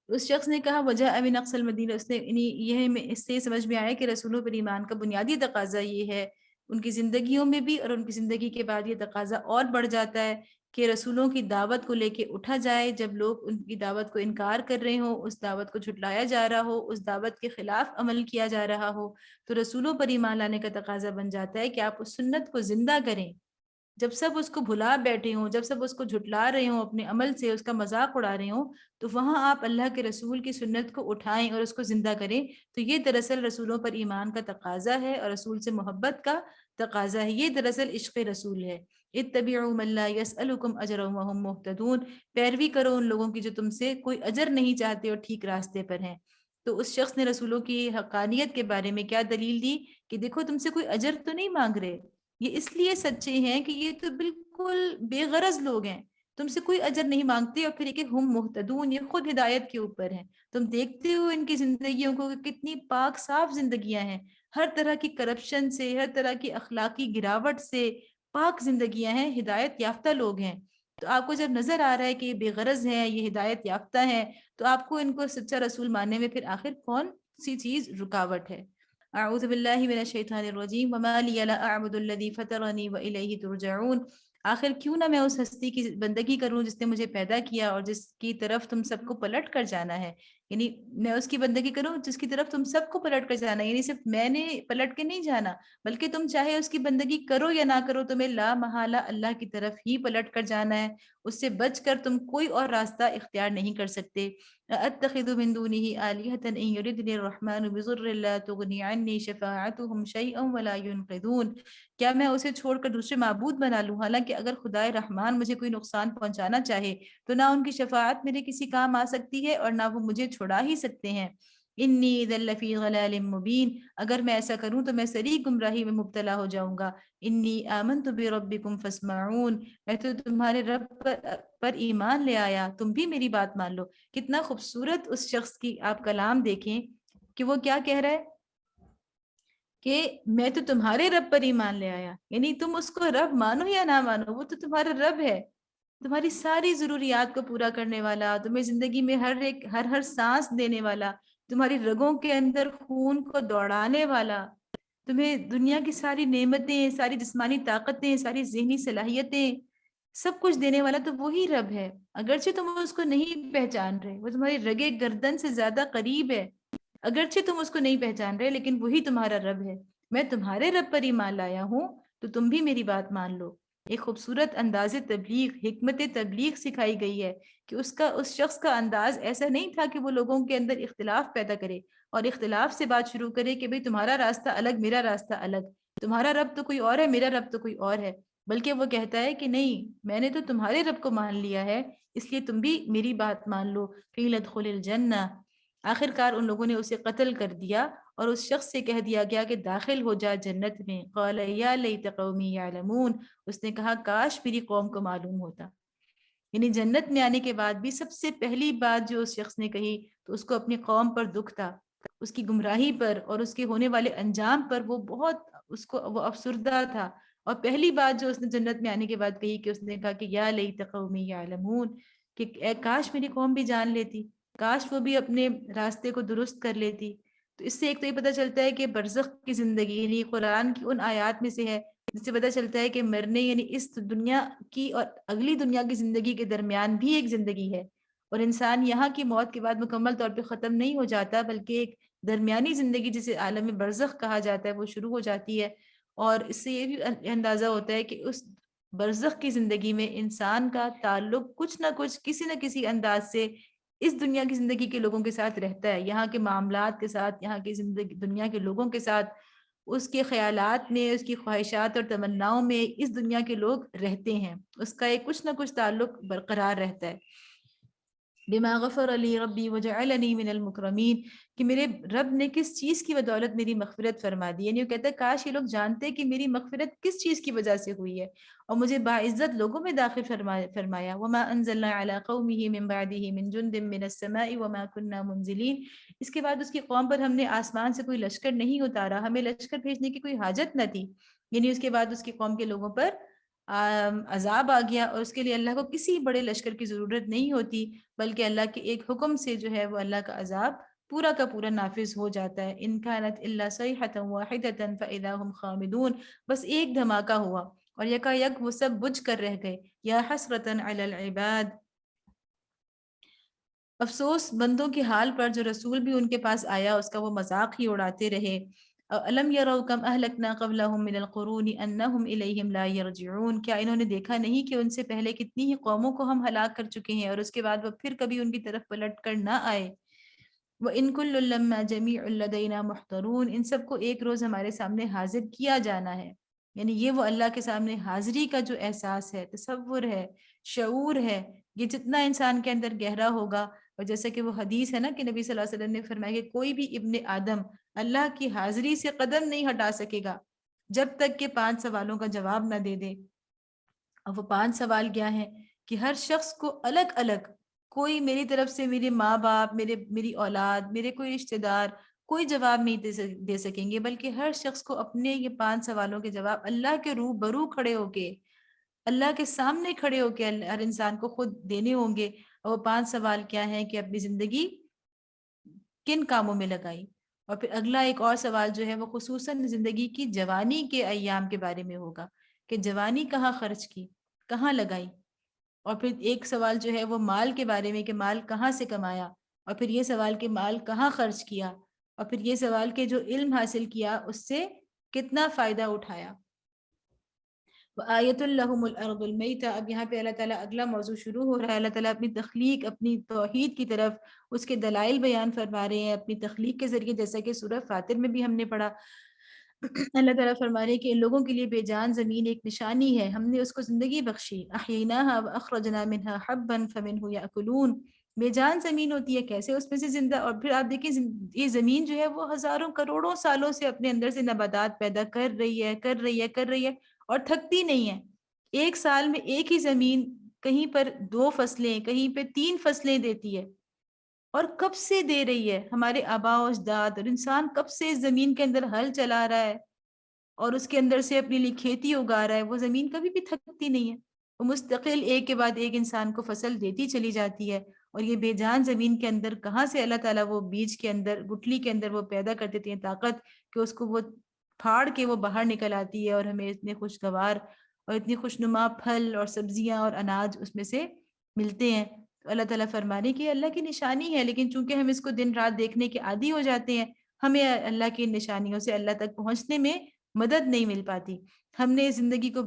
اس شخص نے کہا وجہ امن اقصى المدینہ، اس نے یہ اس سے سمجھ میں آیا کہ رسولوں پر ایمان کا بنیادی تقاضا یہ ہے، ان کی زندگیوں میں بھی اور ان کی زندگی کے بعد یہ تقاضا اور بڑھ جاتا ہے کہ رسولوں کی دعوت کو لے کے اٹھا جائے. جب لوگ ان کی دعوت کو انکار کر رہے ہوں، اس دعوت کو جھٹلایا جا رہا ہو، اس دعوت کے خلاف عمل کیا جا رہا ہو، تو رسولوں پر ایمان لانے کا تقاضا بن جاتا ہے کہ آپ اس سنت کو زندہ کریں. جب سب اس کو بھلا بیٹھے ہوں، جب سب اس کو جھٹلا رہے ہوں، اپنے عمل سے اس کا مذاق اڑا رہے ہوں، تو وہاں آپ اللہ کے رسول کی سنت کو اٹھائیں اور اس کو زندہ کریں. تو یہ دراصل رسولوں پر ایمان کا تقاضا ہے اور رسول سے محبت کا تقاضا ہے. یہ دراصل عشق رسول ہے. اتبعوا من لا يسألكم اجرا وهم مهتدون. پیروی کرو ان لوگوں کی جو تم سے کوئی اجر نہیں چاہتے اور ٹھیک راستے پر ہیں. تو اس شخص نے رسولوں کی حقانیت کے بارے میں کیا دلیل دی کہ دیکھو تم سے کوئی اجر تو نہیں مانگ رہے، یہ اس لیے سچے ہیں کہ یہ تو بالکل بے غرض لوگ ہیں، تم سے کوئی اجر نہیں مانگتے، اور پھر یہ کہ ہم محتدون، یہ خود ہدایت کے اوپر ہیں. تم دیکھتے ہو ان کی زندگیوں کو کہ کتنی پاک صاف زندگیاں ہیں، ہر طرح کی کرپشن سے، ہر طرح کی اخلاقی گراوٹ سے پاک زندگیاں ہیں، ہدایت یافتہ لوگ ہیں. تو آپ کو جب نظر آ رہا ہے کہ یہ بے غرض ہیں، یہ ہدایت یافتہ ہیں، تو آپ کو ان کو سچا رسول ماننے میں پھر آخر کون سی چیز رکاوٹ ہے؟ اعوذ باللہ من الشیطان الرجیم وما لی لا اعبد الذی فطرنی والیہ ترجعون. آخر کیوں نہ میں اس ہستی کی بندگی کروں جس نے مجھے پیدا کیا اور جس کی طرف تم سب کو پلٹ کر جانا ہے. یعنی میں اس کی بندگی کروں جس کی طرف تم سب کو پلٹ کر جانا ہے، یعنی صرف میں نے پلٹ کے نہیں جانا، بلکہ تم چاہے اس کی بندگی کرو یا نہ کرو تمہیں لا محالہ اللہ کی طرف ہی پلٹ کر جانا ہے. اس سے بچ کر تم کوئی اور راستہ اختیار نہیں کر سکتے. اتخذ من دونه آلهة ان يردني الرحمن بضر لا تغني عني شفاعتهم شيئا ولا ينقذون. کیا میں اسے چھوڑ کر دوسرے معبود بنا لوں، حالانکہ اگر خدائے رحمان مجھے کوئی نقصان پہنچانا چاہے تو نہ ان کی شفاعت میرے کسی کام آ سکتی ہے اور نہ وہ مجھے چھڑا ہی سکتے ہیں. انی اذا لفی غلال مبین. اگر میں ایسا کروں تو میں سری گمراہی میں مبتلا ہو جاؤں گا. انی آمنت بربکم فاسمعون. میں تو تمہارے رب پر ایمان لے آیا، تم بھی میری بات مان لو. کتنا خوبصورت اس شخص کی آپ کلام دیکھیں کہ وہ کیا کہہ رہا ہے کہ میں تو تمہارے رب پر ایمان لے آیا. یعنی تم اس کو رب مانو یا نہ مانو، وہ تو تمہارا رب ہے، تمہاری ساری ضروریات کو پورا کرنے والا، تمہیں زندگی میں ہر سانس دینے والا، تمہاری رگوں کے اندر خون کو دوڑانے والا، تمہیں دنیا کی ساری نعمتیں، ساری جسمانی طاقتیں، ساری ذہنی صلاحیتیں، سب کچھ دینے والا تو وہی رب ہے. اگرچہ تم اس کو نہیں پہچان رہے، وہ تمہاری رگے گردن سے زیادہ قریب ہے، اگرچہ تم اس کو نہیں پہچان رہے، لیکن وہی تمہارا رب ہے. میں تمہارے رب پر ایمان لایا ہوں تو تم بھی میری بات مان لو. ایک خوبصورت انداز تبلیغ، حکمت تبلیغ سکھائی گئی ہے کہ اس شخص کا انداز ایسا نہیں تھا کہ وہ لوگوں کے اندر اختلاف پیدا کرے اور اختلاف سے بات شروع کرے کہ بھئی تمہارا راستہ الگ، میرا راستہ الگ، تمہارا رب تو کوئی اور ہے، میرا رب تو کوئی اور ہے. بلکہ وہ کہتا ہے کہ نہیں، میں نے تو تمہارے رب کو مان لیا ہے، اس لیے تم بھی میری بات مان لو. قیل ادخل الجنہ. آخر کار ان لوگوں نے اسے قتل کر دیا اور اس شخص سے کہہ دیا گیا کہ داخل ہو جا جنت میں. قال یا لیت قومی یعلمون. اس نے کہا کاش میری قوم کو معلوم ہوتا. یعنی جنت میں آنے کے بعد بھی سب سے پہلی بات جو اس شخص نے کہی تو اس کو اپنی قوم پر دکھ تھا، اس کی گمراہی پر اور اس کے ہونے والے انجام پر. وہ بہت وہ افسردہ تھا. اور پہلی بات جو اس نے جنت میں آنے کے بعد کہی کہ اس نے کہا کہ یا لیت قومی یعلمون، کہ اے کاش میری قوم بھی جان لیتی، کاش وہ بھی اپنے راستے کو درست کر لیتی. تو اس سے ایک تو یہ پتہ چلتا ہے کہ برزخ کی زندگی یعنی قرآن کی ان آیات میں سے ہے جس سے پتہ چلتا ہے کہ مرنے یعنی اس دنیا کی اور اگلی دنیا کی زندگی کے درمیان بھی ایک زندگی ہے، اور انسان یہاں کی موت کے بعد مکمل طور پہ ختم نہیں ہو جاتا، بلکہ ایک درمیانی زندگی جسے عالم برزخ کہا جاتا ہے وہ شروع ہو جاتی ہے. اور اس سے یہ بھی اندازہ ہوتا ہے کہ اس برزخ کی زندگی میں انسان کا تعلق کچھ نہ کچھ کسی نہ کسی انداز سے اس دنیا کی زندگی کے لوگوں کے ساتھ رہتا ہے، یہاں کے معاملات کے ساتھ، یہاں کی زندگی دنیا کے لوگوں کے ساتھ، اس کے خیالات میں، اس کی خواہشات اور تمناؤں میں اس دنیا کے لوگ رہتے ہیں. اس کا ایک کچھ نہ کچھ تعلق برقرار رہتا ہے. بما غفر علی ربی وجعلنی من المکرمین، کہ میرے رب نے کس چیز کی بدولت میری مغفرت فرما دی. یعنی وہ کہتا ہے کاش یہ لوگ جانتے کہ میری مغفرت کس چیز کی وجہ سے ہوئی ہے اور مجھے باعزت لوگوں میں داخل فرمایا. وما انزلنا علی قومہ من بعدہ من جند من السماء وما كنا منزلین. اس کے بعد اس کی قوم پر ہم نے آسمان سے کوئی لشکر نہیں اتارا، ہمیں لشکر بھیجنے کی کوئی حاجت نہ تھی. یعنی اس کے بعد اس کی قوم کے لوگوں پر عذاب آ گیا اور اس کے لیے اللہ کو کسی بڑے لشکر کی ضرورت نہیں ہوتی، بلکہ اللہ کے ایک حکم سے جو ہے وہ اللہ کا عذاب پورا کا پورا نافذ ہو جاتا ہے. ان كانت الا صيحة واحدة فاذا هم خامدون. بس ایک دھماکہ ہوا اور یکا یک وہ سب بجھ کر رہ گئے. یا حسرة على العباد. افسوس بندوں کے حال پر جو رسول بھی ان کے پاس آیا اس کا وہ مذاق ہی اڑاتے رہے. الم يروا كم اهلكنا قبلهم من القرون انهم اليهم لا يرجعون. کیا انہوں نے دیکھا نہیں کہ ان سے پہلے کتنی ہی قوموں کو ہم ہلاک کر چکے ہیں اور اس کے بعد وہ پھر کبھی ان کی طرف پلٹ کر نہ آئے. وَإِن كُلٌّ لَّمَّا جَمِيعٌ لَّدَيْنَا مُحْضَرُونَ. ان سب کو ایک روز ہمارے سامنے حاضر کیا جانا ہے. یعنی یہ وہ اللہ کے سامنے حاضری کا جو احساس ہے، تصور ہے، شعور ہے، یہ جتنا انسان کے اندر گہرا ہوگا. اور جیسا کہ وہ حدیث ہے نا کہ نبی صلی اللہ علیہ وسلم نے فرمایا کہ کوئی بھی ابن آدم اللہ کی حاضری سے قدم نہیں ہٹا سکے گا جب تک کہ 5 سوالوں کا جواب نہ دے دے. اور وہ 5 سوال کیا ہیں کہ ہر شخص کو الگ الگ، کوئی میری طرف سے میرے ماں باپ، میری اولاد، میرے کوئی رشتہ دار کوئی جواب نہیں دے سکیں گے، بلکہ ہر شخص کو اپنے یہ 5 سوالوں کے جواب اللہ کے روبرو کھڑے ہو کے، اللہ کے سامنے کھڑے ہو کے ہر انسان کو خود دینے ہوں گے. اور وہ 5 سوال کیا ہیں کہ اپنی زندگی کن کاموں میں لگائی. اور پھر اگلا ایک اور سوال جو ہے وہ خصوصاً زندگی کی جوانی کے ایام کے بارے میں ہوگا کہ جوانی کہاں خرچ کی، کہاں لگائی. اور پھر ایک سوال جو ہے وہ مال کے بارے میں کہ مال کہاں سے کمایا. اور پھر یہ سوال کہ مال کہاں خرچ کیا. اور پھر یہ سوال کہ جو علم حاصل کیا اس سے کتنا فائدہ اٹھایا. وآیت لہم الارض المیتہ. اب یہاں پہ اللہ تعالیٰ اگلا موضوع شروع ہو رہا ہے. اللہ تعالیٰ اپنی تخلیق، اپنی توحید کی طرف اس کے دلائل بیان فرما رہے ہیں اپنی تخلیق کے ذریعے، جیسا کہ سورہ فاطر میں بھی ہم نے پڑھا. اللہ تعالیٰ فرما رہے ہیں کہ ان لوگوں کے لیے بے جان زمین ایک نشانی ہے، ہم نے اس کو زندگی بخشی. احییناہا واخرجنا منہا حبا فمنہ یأکلون. بے جان زمین ہوتی ہے، کیسے اس میں سے زندہ. اور پھر آپ دیکھیں یہ زمین جو ہے وہ ہزاروں کروڑوں سالوں سے اپنے اندر سے نباتات پیدا کر رہی ہے اور تھکتی نہیں ہے. ایک سال میں ایک ہی زمین کہیں پر 2 فصلیں، کہیں پہ 3 فصلیں دیتی ہے. اور کب سے دے رہی ہے، ہمارے آباء و اجداد، اور انسان کب سے اس زمین کے اندر ہل چلا رہا ہے اور اس کے اندر سے اپنے لیے کھیتی اگا رہا ہے. وہ زمین کبھی بھی تھکتی نہیں ہے، وہ مستقل ایک کے بعد ایک انسان کو فصل دیتی چلی جاتی ہے. اور یہ بے جان زمین کے اندر کہاں سے اللہ تعالیٰ وہ بیج کے اندر، گٹلی کے اندر وہ پیدا کر دیتی ہیں طاقت کہ اس کو وہ پھاڑ کے وہ باہر نکل آتی ہے، اور ہمیں اتنے خوشگوار اور اتنی خوشنما پھل اور سبزیاں اور اناج اس میں سے ملتے ہیں. تو اللہ تعالیٰ فرمانے کی اللہ کی نشانی ہے، لیکن چونکہ ہم اس کو دن رات دیکھنے کے عادی ہو جاتے ہیں، ہمیں اللہ کی نشانیوں سے اللہ تک پہنچنے میں مدد نہیں مل پاتی. ہم نے زندگی کو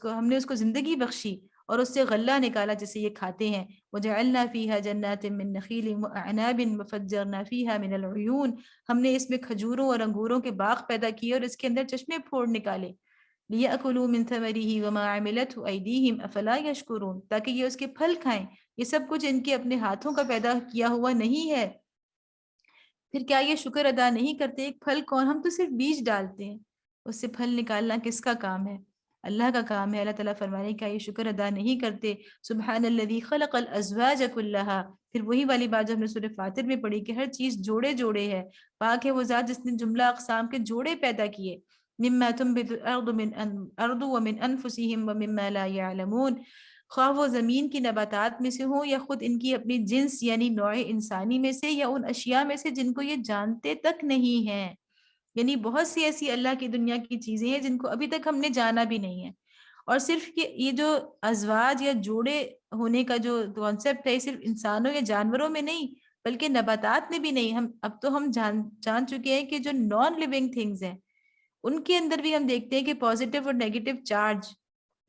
ہم نے اس کو زندگی بخشی اور اس سے غلہ نکالا جسے یہ کھاتے ہیں. وجعلنا فيها جنات من نخيل واعناب وفجرنا فيها من العيون. ہم نے اس میں کھجوروں اور انگوروں کے باغ پیدا کیے اور اس کے اندر چشمے پھوڑ نکالے. لِيَأْكُلُوا مِن ثَمَرِهِ وَمَا عَمِلَتْهُ أَيْدِيهِمْ أَفَلَا يَشْكُرُونَ. تاکہ یہ اس کے پھل کھائیں. یہ سب کچھ ان کے اپنے ہاتھوں کا پیدا کیا ہوا نہیں ہے، پھر کیا یہ شکر ادا نہیں کرتے؟ ایک پھل کون، ہم تو صرف بیج ڈالتے ہیں، اس سے پھل نکالنا کس کا کام ہے؟ اللہ کا کام ہے. اللہ تعالیٰ فرمانے کا یہ شکر ادا نہیں کرتے. سبحان الذی خلق الازواج کلھا. پھر وہی والی بات جو ہم نے سورہ فاتر میں پڑھی کہ ہر چیز جوڑے جوڑے ہے. پاک ہے وہ ذات جس نے جملہ اقسام کے جوڑے پیدا کیے. مما تنبت الارض من الارض ومن انفسهم ومما لا يعلمون. خواہ وہ زمین کی نباتات میں سے ہوں یا خود ان کی اپنی جنس یعنی نوع انسانی میں سے، یا ان اشیاء میں سے جن کو یہ جانتے تک نہیں ہیں. یعنی بہت سی ایسی اللہ کی دنیا کی چیزیں ہیں جن کو ابھی تک ہم نے جانا بھی نہیں ہے. اور صرف یہ جو ازواج یا جوڑے ہونے کا جو کانسیپٹ ہے، صرف انسانوں یا جانوروں میں نہیں بلکہ نباتات میں بھی نہیں. اب تو ہم جان چکے ہیں کہ جو نان لیونگ تھنگز ہیں ان کے اندر بھی ہم دیکھتے ہیں کہ پازیٹیو اور نیگیٹو چارج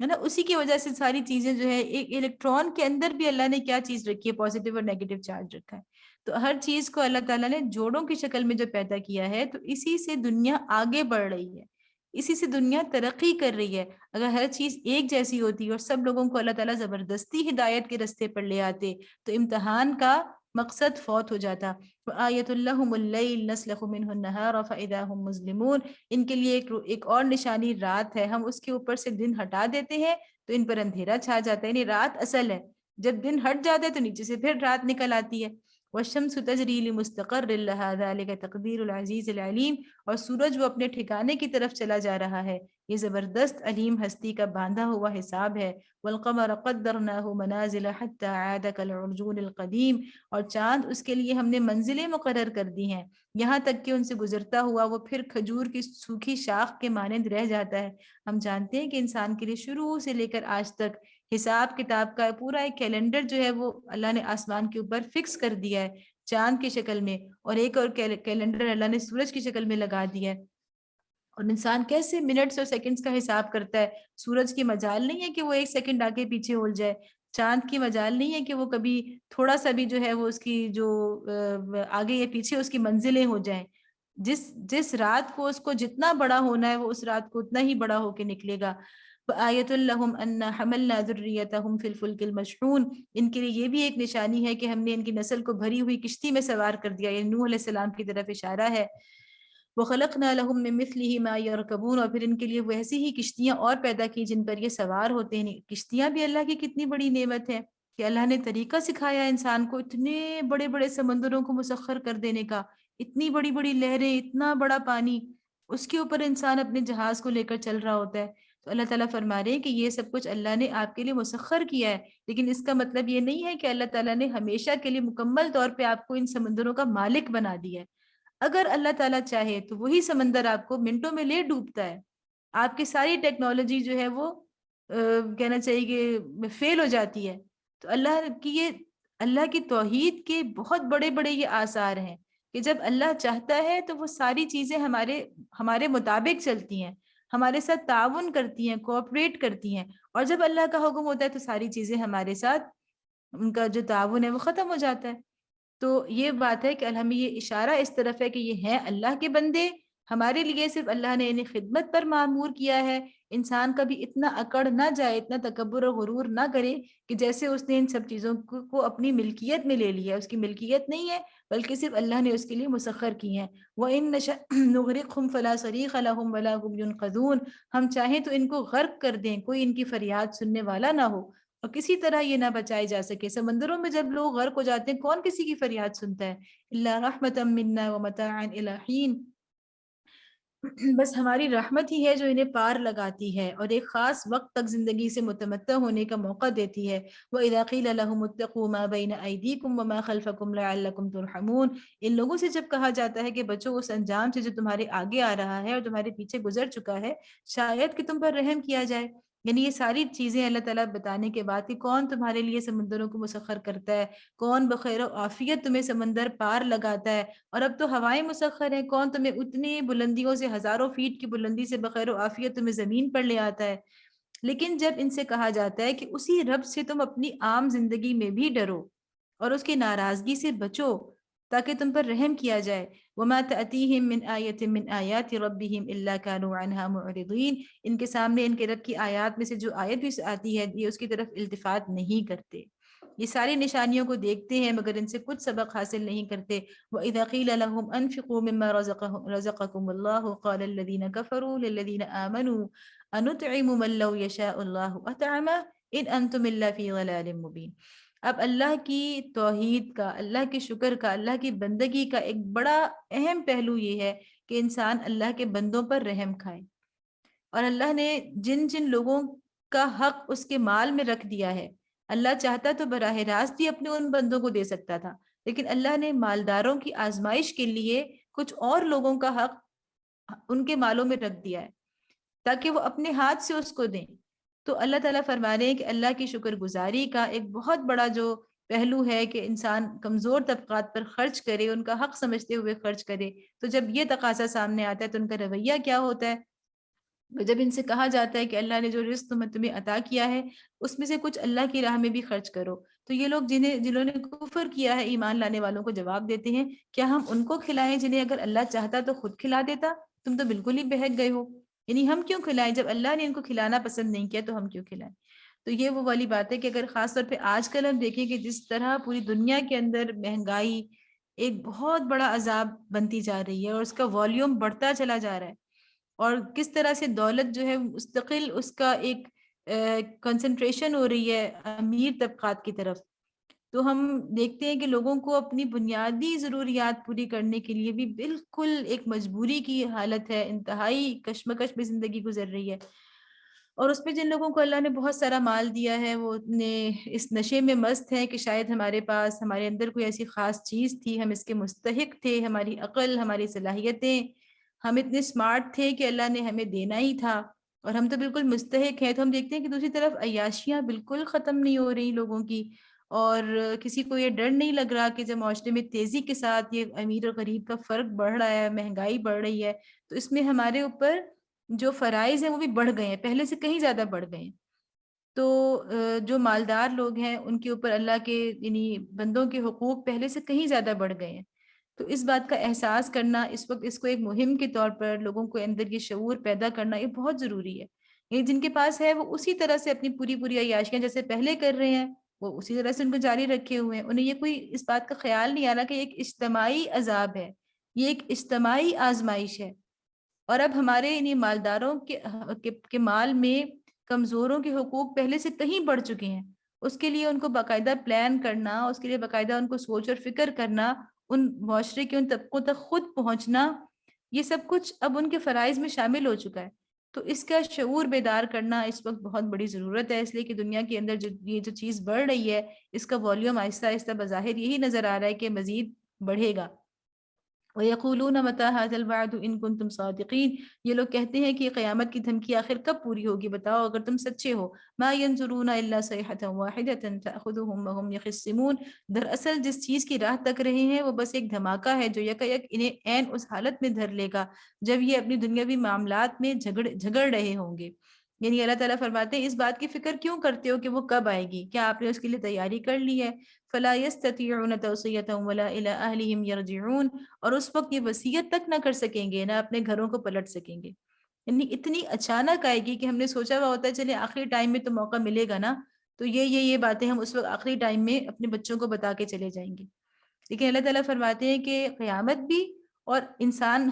ہے نا، اسی کی وجہ سے ساری چیزیں جو ہے، ایک الیکٹران کے اندر بھی اللہ نے کیا چیز رکھی ہے، پازیٹیو اور نیگیٹو چارج رکھا ہے. تو ہر چیز کو اللہ تعالیٰ نے جوڑوں کی شکل میں جو پیدا کیا ہے، تو اسی سے دنیا آگے بڑھ رہی ہے، اسی سے دنیا ترقی کر رہی ہے. اگر ہر چیز ایک جیسی ہوتی اور سب لوگوں کو اللہ تعالیٰ زبردستی ہدایت کے رستے پر لے آتے تو امتحان کا مقصد فوت ہو جاتا. آیت اللہم اللیل نسلخ منہ النہار فاذا هم مظلمون. ان کے لیے ایک اور نشانی رات ہے، ہم اس کے اوپر سے دن ہٹا دیتے ہیں تو ان پر اندھیرا چھا جاتا ہے. یعنی رات اصل ہے، جب دن ہٹ جاتا ہے تو نیچے سے پھر رات نکل آتی ہے. والشمس تجری لمستقر لها ذلك تقدیر العزیز العلیم. اور سورج وہ اپنے ٹھکانے کی طرف چلا جا رہا ہے، یہ زبردست علیم ہستی کا باندھا ہوا حساب ہے. والقمر قدرناه منازل حتى عاد كالعرجون القدیم. اور چاند اس کے لیے ہم نے منزلیں مقرر کر دی ہیں یہاں تک کہ ان سے گزرتا ہوا وہ پھر کھجور کی سوکھی شاخ کے مانند رہ جاتا ہے. ہم جانتے ہیں کہ انسان کے لیے شروع سے لے کر آج تک حساب کتاب کا پورا ایک کیلنڈر جو ہے وہ اللہ نے آسمان کے اوپر فکس کر دیا ہے چاند کی شکل میں، اور ایک اور کیلنڈر اللہ نے سورج کی شکل میں لگا دیا ہے. اور انسان کیسے منٹس اور سیکنڈز کا حساب کرتا ہے. سورج کی مجال نہیں ہے کہ وہ ایک سیکنڈ آگے پیچھے ہو جائے، چاند کی مجال نہیں ہے کہ وہ کبھی تھوڑا سا بھی جو ہے وہ اس کی جو آگے یا پیچھے اس کی منزلیں ہو جائیں. جس رات کو اس کو جتنا بڑا ہونا ہے وہ اس رات کو اتنا ہی بڑا ہو کے نکلے گا. آیت الحم ان حملنا ذریتہم فی الفلک المشحون. ان کے لیے یہ بھی ایک نشانی ہے کہ ہم نے ان کی نسل کو بھری ہوئی کشتی میں سوار کر دیا، یعنی نوح علیہ السلام کی طرف اشارہ ہے. وَخَلَقْنَا لَهُم مِّن مِّثْلِهِ مَا يَرْكَبُونَ. اور پھر ان کے لیے ویسی ہی کشتیاں اور پیدا کی جن پر یہ سوار ہوتے ہیں. کشتیاں بھی اللہ کی کتنی بڑی نعمت ہے کہ اللہ نے طریقہ سکھایا انسان کو اتنے بڑے بڑے سمندروں کو مسخر کر دینے کا، اتنی بڑی بڑی لہریں، اتنا بڑا پانی، اس کے اوپر انسان اپنے جہاز کو لے کر چل رہا ہوتا ہے. تو اللہ تعالیٰ فرما رہے ہیں کہ یہ سب کچھ اللہ نے آپ کے لیے مسخر کیا ہے، لیکن اس کا مطلب یہ نہیں ہے کہ اللہ تعالیٰ نے ہمیشہ کے لیے مکمل طور پہ آپ کو ان سمندروں کا مالک بنا دیا ہے. اگر اللہ تعالیٰ چاہے تو وہی سمندر آپ کو منٹوں میں لے ڈوبتا ہے. آپ کی ساری ٹیکنالوجی جو ہے وہ کہنا چاہیے کہ فیل ہو جاتی ہے. تو اللہ کی توحید کے بہت بڑے بڑے یہ آثار ہیں کہ جب اللہ چاہتا ہے تو وہ ساری چیزیں ہمارے مطابق چلتی ہیں، ہمارے ساتھ تعاون کرتی ہیں، کوآپریٹ کرتی ہیں. اور جب اللہ کا حکم ہوتا ہے تو ساری چیزیں ہمارے ساتھ، ان کا جو تعاون ہے وہ ختم ہو جاتا ہے. تو یہ بات ہے کہ ہمیں یہ اشارہ اس طرف ہے کہ یہ ہیں اللہ کے بندے. ہمارے لیے صرف اللہ نے انہیں خدمت پر معمور کیا ہے. انسان کبھی اتنا اکڑ نہ جائے، اتنا تکبر و غرور نہ کرے کہ جیسے اس نے ان سب چیزوں کو اپنی ملکیت میں لے لیا. اس کی ملکیت نہیں ہے بلکہ صرف اللہ نے اس کے لیے مسخر کی ہیں. وَإِن نَشَأْ نُغْرِقْهُمْ فَلَا صَرِيخَ لَهُمْ وَلَا هُمْ يُنْقَذُونَ. ہم چاہیں تو ان کو غرق کر دیں، کوئی ان کی فریاد سننے والا نہ ہو. اور کسی طرح یہ نہ بچائے جا سکے. سمندروں میں جب لوگ غرق ہو جاتے ہیں کون کسی کی فریاد سنتا ہے؟ الا رحمتا منا ومتاعا الی حین. بس ہماری رحمت ہی ہے جو انہیں پار لگاتی ہے اور ایک خاص وقت تک زندگی سے متمتع ہونے کا موقع دیتی ہے. وَإِذَا قِيلَ لَهُمُ اتَّقُوا مَا بَيْنَ أَيْدِيكُمْ وَمَا خَلْفَكُمْ لَعَلَّكُمْ تُرْحَمُونَ. ان لوگوں سے جب کہا جاتا ہے کہ بچو اس انجام سے جو تمہارے آگے آ رہا ہے اور تمہارے پیچھے گزر چکا ہے، شاید کہ تم پر رحم کیا جائے. یعنی یہ ساری چیزیں اللہ تعالیٰ بتانے کے بعد کہ کون تمہارے لیے سمندروں کو مسخر کرتا ہے، کون بخیر و عافیت تمہیں سمندر پار لگاتا ہے، اور اب تو ہوائیں مسخر ہیں، کون تمہیں اتنی بلندیوں سے ہزاروں فیٹ کی بلندی سے بخیر و عافیت تمہیں زمین پر لے آتا ہے. لیکن جب ان سے کہا جاتا ہے کہ اسی رب سے تم اپنی عام زندگی میں بھی ڈرو اور اس کی ناراضگی سے بچو تاکہ تم پر رحم کیا جائے. وَمَا تَأْتِيهِم مِّنْ آيَةٍ مِّنْ آيَاتِ رَبِّهِمْ إِلَّا كَانُوا عَنْهَا مُعْرِضِينَ. ان کے سامنے ان کے رب کی آیات میں سے جو آیت بھی آتی ہے یہ اس کی طرف التفات نہیں کرتے. یہ ساری نشانیوں کو دیکھتے ہیں مگر ان سے کچھ سبق حاصل نہیں کرتے. وَإِذَا قِيلَ لَهُمْ أَنفِقُوا مِمَّا رَزَقَكُمُ اللَّهُ قَالَ الَّذِينَ كَفَرُوا لِلَّذِينَ آمَنُوا أَنُطْعِمُ مَن لَّوْ يَشَاءُ اللَّهُ أَطْعَمَهُ إِنْ أَنْتُمْ إِلَّا فِي ضَلَالٍ مُّبِينٍ. اب اللہ کی توحید کا، اللہ کے شکر کا، اللہ کی بندگی کا ایک بڑا اہم پہلو یہ ہے کہ انسان اللہ کے بندوں پر رحم کھائے. اور اللہ نے جن جن لوگوں کا حق اس کے مال میں رکھ دیا ہے، اللہ چاہتا تو براہ راست ہی اپنے ان بندوں کو دے سکتا تھا، لیکن اللہ نے مالداروں کی آزمائش کے لیے کچھ اور لوگوں کا حق ان کے مالوں میں رکھ دیا ہے تاکہ وہ اپنے ہاتھ سے اس کو دیں. تو اللہ تعالیٰ فرما رہے ہیں کہ اللہ کی شکر گزاری کا ایک بہت بڑا جو پہلو ہے کہ انسان کمزور طبقات پر خرچ کرے، ان کا حق سمجھتے ہوئے خرچ کرے. تو جب یہ تقاضا سامنے آتا ہے تو ان کا رویہ کیا ہوتا ہے؟ جب ان سے کہا جاتا ہے کہ اللہ نے جو رزق تمہیں عطا کیا ہے اس میں سے کچھ اللہ کی راہ میں بھی خرچ کرو، تو یہ لوگ جنہوں نے کفر کیا ہے ایمان لانے والوں کو جواب دیتے ہیں کیا ہم ان کو کھلائیں جنہیں اگر اللہ چاہتا تو خود کھلا دیتا؟ تم تو بالکل ہی بہک گئے ہو. یعنی ہم کیوں کھلائیں؟ جب اللہ نے ان کو کھلانا پسند نہیں کیا تو ہم کیوں کھلائیں؟ تو یہ وہ والی بات ہے کہ اگر خاص طور پہ آج کل ہم دیکھیں کہ جس طرح پوری دنیا کے اندر مہنگائی ایک بہت بڑا عذاب بنتی جا رہی ہے اور اس کا والیوم بڑھتا چلا جا رہا ہے، اور کس طرح سے دولت جو ہے مستقل اس کا ایک کنسنٹریشن ہو رہی ہے امیر طبقات کی طرف، تو ہم دیکھتے ہیں کہ لوگوں کو اپنی بنیادی ضروریات پوری کرنے کے لیے بھی بالکل ایک مجبوری کی حالت ہے، انتہائی کشمکش میں زندگی گزر رہی ہے. اور اس پہ جن لوگوں کو اللہ نے بہت سارا مال دیا ہے وہ اتنے اس نشے میں مست ہیں کہ شاید ہمارے پاس ہمارے اندر کوئی ایسی خاص چیز تھی، ہم اس کے مستحق تھے، ہماری عقل، ہماری صلاحیتیں، ہم اتنے اسمارٹ تھے کہ اللہ نے ہمیں دینا ہی تھا اور ہم تو بالکل مستحق ہیں. تو ہم دیکھتے ہیں کہ دوسری طرف عیاشیاں بالکل ختم نہیں ہو رہی لوگوں کی، اور کسی کو یہ ڈر نہیں لگ رہا کہ جب معاشرے میں تیزی کے ساتھ یہ امیر اور غریب کا فرق بڑھ رہا ہے، مہنگائی بڑھ رہی ہے، تو اس میں ہمارے اوپر جو فرائض ہیں وہ بھی بڑھ گئے ہیں، پہلے سے کہیں زیادہ بڑھ گئے ہیں. تو جو مالدار لوگ ہیں ان کے اوپر اللہ کے یعنی بندوں کے حقوق پہلے سے کہیں زیادہ بڑھ گئے ہیں. تو اس بات کا احساس کرنا اس وقت، اس کو ایک مہم کے طور پر لوگوں کو اندر یہ شعور پیدا کرنا یہ بہت ضروری ہے. یہ جن کے پاس ہے وہ اسی طرح سے اپنی پوری پوری عیاشیاں جیسے پہلے کر رہے ہیں وہ اسی طرح سے ان کو جاری رکھے ہوئے ہیں. انہیں یہ کوئی اس بات کا خیال نہیں آ رہا کہ ایک اجتماعی عذاب ہے، یہ ایک اجتماعی آزمائش ہے. اور اب ہمارے انہیں مالداروں کے مال میں کمزوروں کے حقوق پہلے سے کہیں بڑھ چکے ہیں. اس کے لیے ان کو باقاعدہ پلان کرنا، اس کے لیے باقاعدہ ان کو سوچ اور فکر کرنا، ان معاشرے کے ان طبقوں تک خود پہنچنا، یہ سب کچھ اب ان کے فرائض میں شامل ہو چکا ہے. تو اس کا شعور بیدار کرنا اس وقت بہت بڑی ضرورت ہے، اس لیے کہ دنیا کے اندر یہ جو چیز بڑھ رہی ہے اس کا والیوم آہستہ آہستہ بظاہر یہی نظر آ رہا ہے کہ مزید بڑھے گا. وَيَقُولُونَ مَتَىٰ هَٰذَا الْوَعْدُ إِن كُنتُمْ صَادِقِينَ. یہ لوگ کہتے ہیں کہ یہ قیامت کی دھمکی آخر کب پوری ہوگی، بتاؤ اگر تم سچے ہو. مَا يَنظُرُونَ إِلَّا صَيْحَةً وَاحِدَةً تَأْخُذُهُمْ وَهُمْ يَخِصِّمُونَ. دراصل جس چیز کی راہ تک رہے ہیں وہ بس ایک دھماکہ ہے جو یکایک انہیں عین اس حالت میں دھر لے گا جب یہ اپنی دنیاوی معاملات میں جھگڑ رہے ہوں گے. یعنی اللہ تعالیٰ فرماتے ہیں اس بات کی فکر کیوں کرتے ہو کہ وہ کب آئے گی؟ کیا آپ نے اس کے لیے تیاری کر لی ہے؟ فَلَا يَسْتَطِيعُونَ تَوْصِيَةً وَلَا إِلَىٰ أَهْلِهِمْ يَرْجِعُونَ. اور اس وقت یہ وصیت تک نہ کر سکیں گے، نہ اپنے گھروں کو پلٹ سکیں گے. یعنی اتنی اچانک آئے گی کہ ہم نے سوچا ہوا ہوتا ہے چلے آخری ٹائم میں تو موقع ملے گا نا، تو یہ باتیں ہم اس وقت آخری ٹائم میں اپنے بچوں کو بتا کے چلے جائیں گے. لیکن اللہ تعالیٰ فرماتے ہیں کہ قیامت بھی اور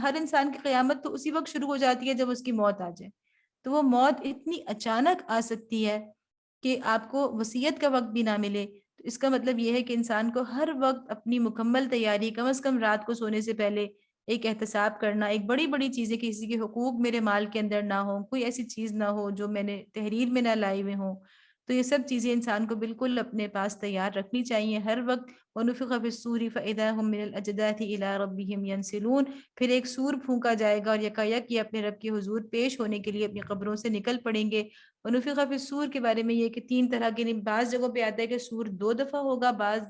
ہر انسان کی قیامت تو اسی وقت شروع ہو جاتی ہے جب اس کی موت آ جائے. تو وہ موت اتنی اچانک آ سکتی ہے کہ آپ کو وصیت کا وقت بھی نہ ملے، تو اس کا مطلب یہ ہے کہ انسان کو ہر وقت اپنی مکمل تیاری، کم از کم رات کو سونے سے پہلے ایک احتساب کرنا، ایک بڑی بڑی چیزیں، کسی کے حقوق میرے مال کے اندر نہ ہو، کوئی ایسی چیز نہ ہو جو میں نے تحریر میں نہ لائے ہوئے ہوں، تو یہ سب چیزیں انسان کو بالکل اپنے پاس تیار رکھنی چاہیے ہر وقت۔ وَنُفِخَ فِي الصُّورِ فَإِذَا هُم مِّنَ الْأَجْدَاثِ إِلَىٰ رَبِّهِمْ يَنْسِلُونَ، پھر ایک سور پھونکا جائے گا اور یکایک یہ اپنے رب کے حضور پیش ہونے کے لیے اپنی قبروں سے نکل پڑیں گے۔ وَنُفِخَ فِي الصُّورِ کے بارے میں یہ کہ 3 طرح کے، بعض جگہوں پہ آتا ہے کہ سور 2 دفعہ ہوگا، بعض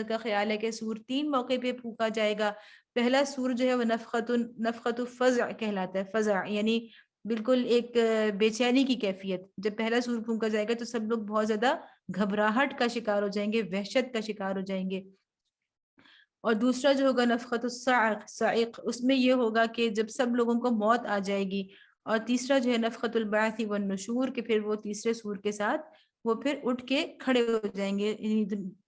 کا خیال ہے کہ سور 3 موقع پہ پھونکا جائے گا۔ پہلا سور جو ہے وہ نفخۃ فزع کہلاتا ہے، فزع یعنی بالکل ایک بے چینی کی کیفیت۔ جب پہلا سور پھونکا جائے گا تو سب لوگ بہت زیادہ گھبراہٹ کا شکار ہو جائیں گے، وحشت کا شکار ہو جائیں گے۔ اور دوسرا جو ہوگا نفخۃ الصاعق، صاعق، اس میں یہ ہوگا کہ جب سب لوگوں کو موت آ جائے گی۔ اور تیسرا جو ہے نفخۃ البعث والنشور، کہ پھر وہ تیسرے سور کے ساتھ وہ پھر اٹھ کے کھڑے ہو جائیں گے، یعنی